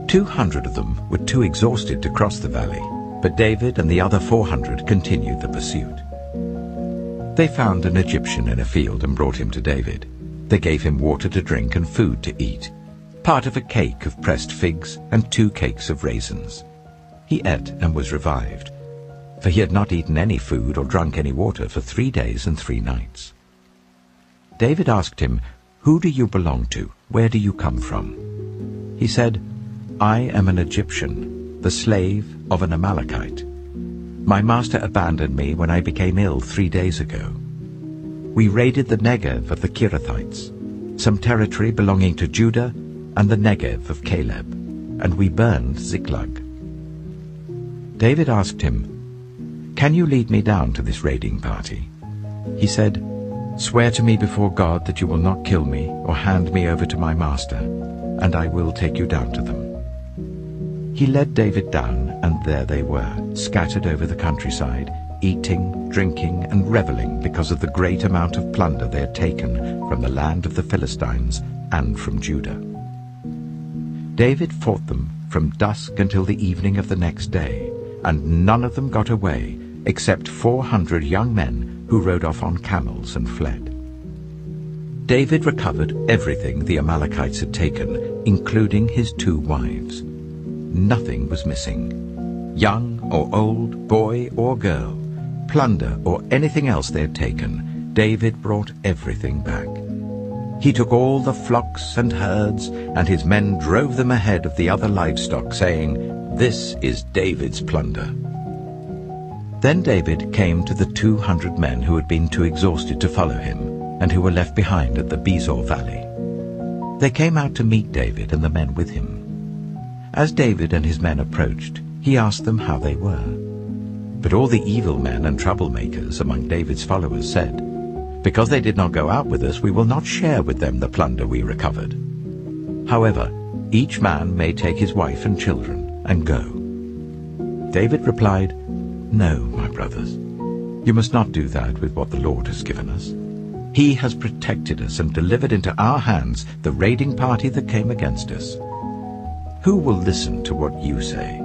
Speaker 1: 200 of them were too exhausted to cross the valley, but David and the other 400 continued the pursuit. They found an Egyptian in a field and brought him to David. They gave him water to drink and food to eat, part of a cake of pressed figs and 2 cakes of raisins. He ate and was revived, for he had not eaten any food or drunk any water for 3 days and 3 nights. David asked him, "Who do you belong to? Where do you come from?" He said, "I am an Egyptian, the slave of an Amalekite. My master abandoned me when I became ill 3 days ago. We raided the Negev of the Kirithites, some territory belonging to Judah, and the Negev of Caleb, and we burned Ziklag." David asked him, "Can you lead me down to this raiding party?" He said, "Swear to me before God that you will not kill me or hand me over to my master, and I will take you down to them." He led David down, and there they were, scattered over the countryside, eating, drinking, and reveling because of the great amount of plunder they had taken from the land of the Philistines and from Judah. David fought them from dusk until the evening of the next day, and none of them got away except 400 young men who rode off on camels and fled. David recovered everything the Amalekites had taken, including his 2 wives. Nothing was missing. Young or old, boy or girl, plunder or anything else they had taken, David brought everything back. He took all the flocks and herds, and his men drove them ahead of the other livestock, saying, "This is David's plunder." Then David came to the 200 men who had been too exhausted to follow him, and who were left behind at the Besor valley. They came out to meet David and the men with him. As David and his men approached, he asked them how they were. But all the evil men and troublemakers among David's followers said, "Because they did not go out with us, we will not share with them the plunder we recovered. However, each man may take his wife and children and go." David replied, "No, my brothers, you must not do that with what the Lord has given us. He has protected us and delivered into our hands the raiding party that came against us. Who will listen to what you say?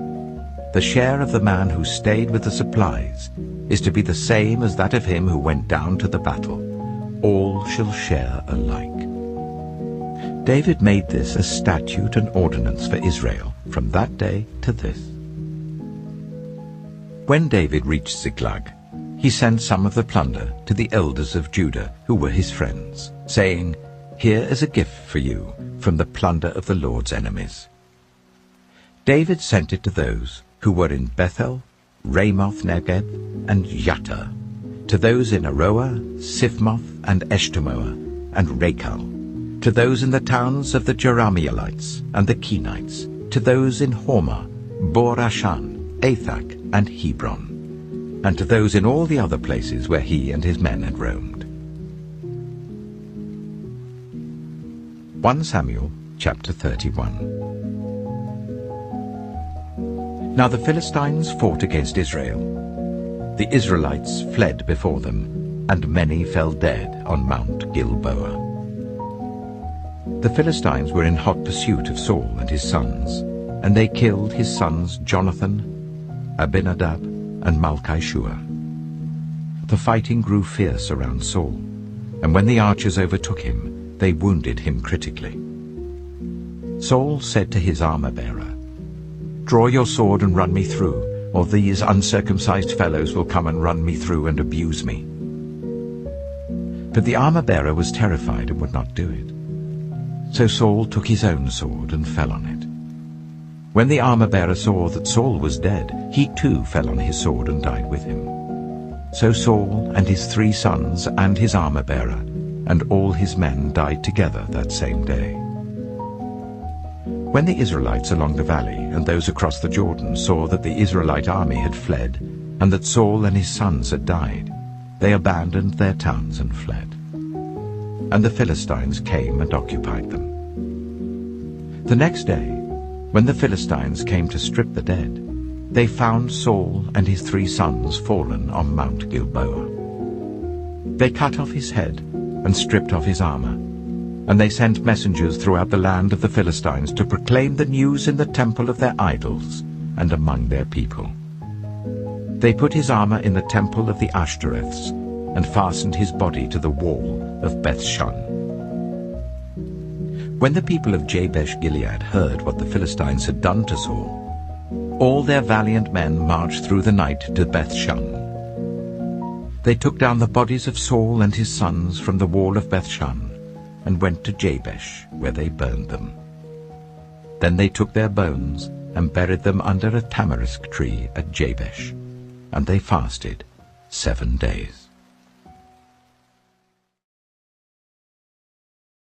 Speaker 1: The share of the man who stayed with the supplies is to be the same as that of him who went down to the battle. All shall share alike." David made this a statute and ordinance for Israel from that day to this. When David reached Ziklag, he sent some of the plunder to the elders of Judah who were his friends, saying, "Here is a gift for you from the plunder of the Lord's enemies." David sent it to those who were in Bethel, Ramoth Negeb, and Yattah, to those in Aroah, Siphmoth, and Eshtemoa, and Rachel, to those in the towns of the Jerahmeelites and the Kenites, to those in Hormah, Bor-Ashan, Athak, and Hebron, and to those in all the other places where he and his men had roamed. 1 Samuel chapter 31. Now the Philistines fought against Israel. The Israelites fled before them, and many fell dead on Mount Gilboa. The Philistines were in hot pursuit of Saul and his sons, and they killed his sons Jonathan, Abinadab, and Malchishua. The fighting grew fierce around Saul, and when the archers overtook him, they wounded him critically. Saul said to his armor-bearer, "Draw your sword and run me through, or these uncircumcised fellows will come and run me through and abuse me." But the armor-bearer was terrified and would not do it. So Saul took his own sword and fell on it. When the armor-bearer saw that Saul was dead, he too fell on his sword and died with him. So Saul and his 3 sons and his armor-bearer and all his men died together that same day. When the Israelites along the valley and those across the Jordan saw that the Israelite army had fled, and that Saul and his sons had died, they abandoned their towns and fled. And the Philistines came and occupied them. The next day, when the Philistines came to strip the dead, they found Saul and his 3 sons fallen on Mount Gilboa. They cut off his head and stripped off his armor, and they sent messengers throughout the land of the Philistines to proclaim the news in the temple of their idols and among their people. They put his armor in the temple of the Ashtoreths and fastened his body to the wall of Bethshan. When the people of Jabesh-Gilead heard what the Philistines had done to Saul, all their valiant men marched through the night to Bethshan. They took down the bodies of Saul and his sons from the wall of Bethshan and went to Jabesh, where they burned them. Then they took their bones and buried them under a tamarisk tree at Jabesh, and they fasted 7 days.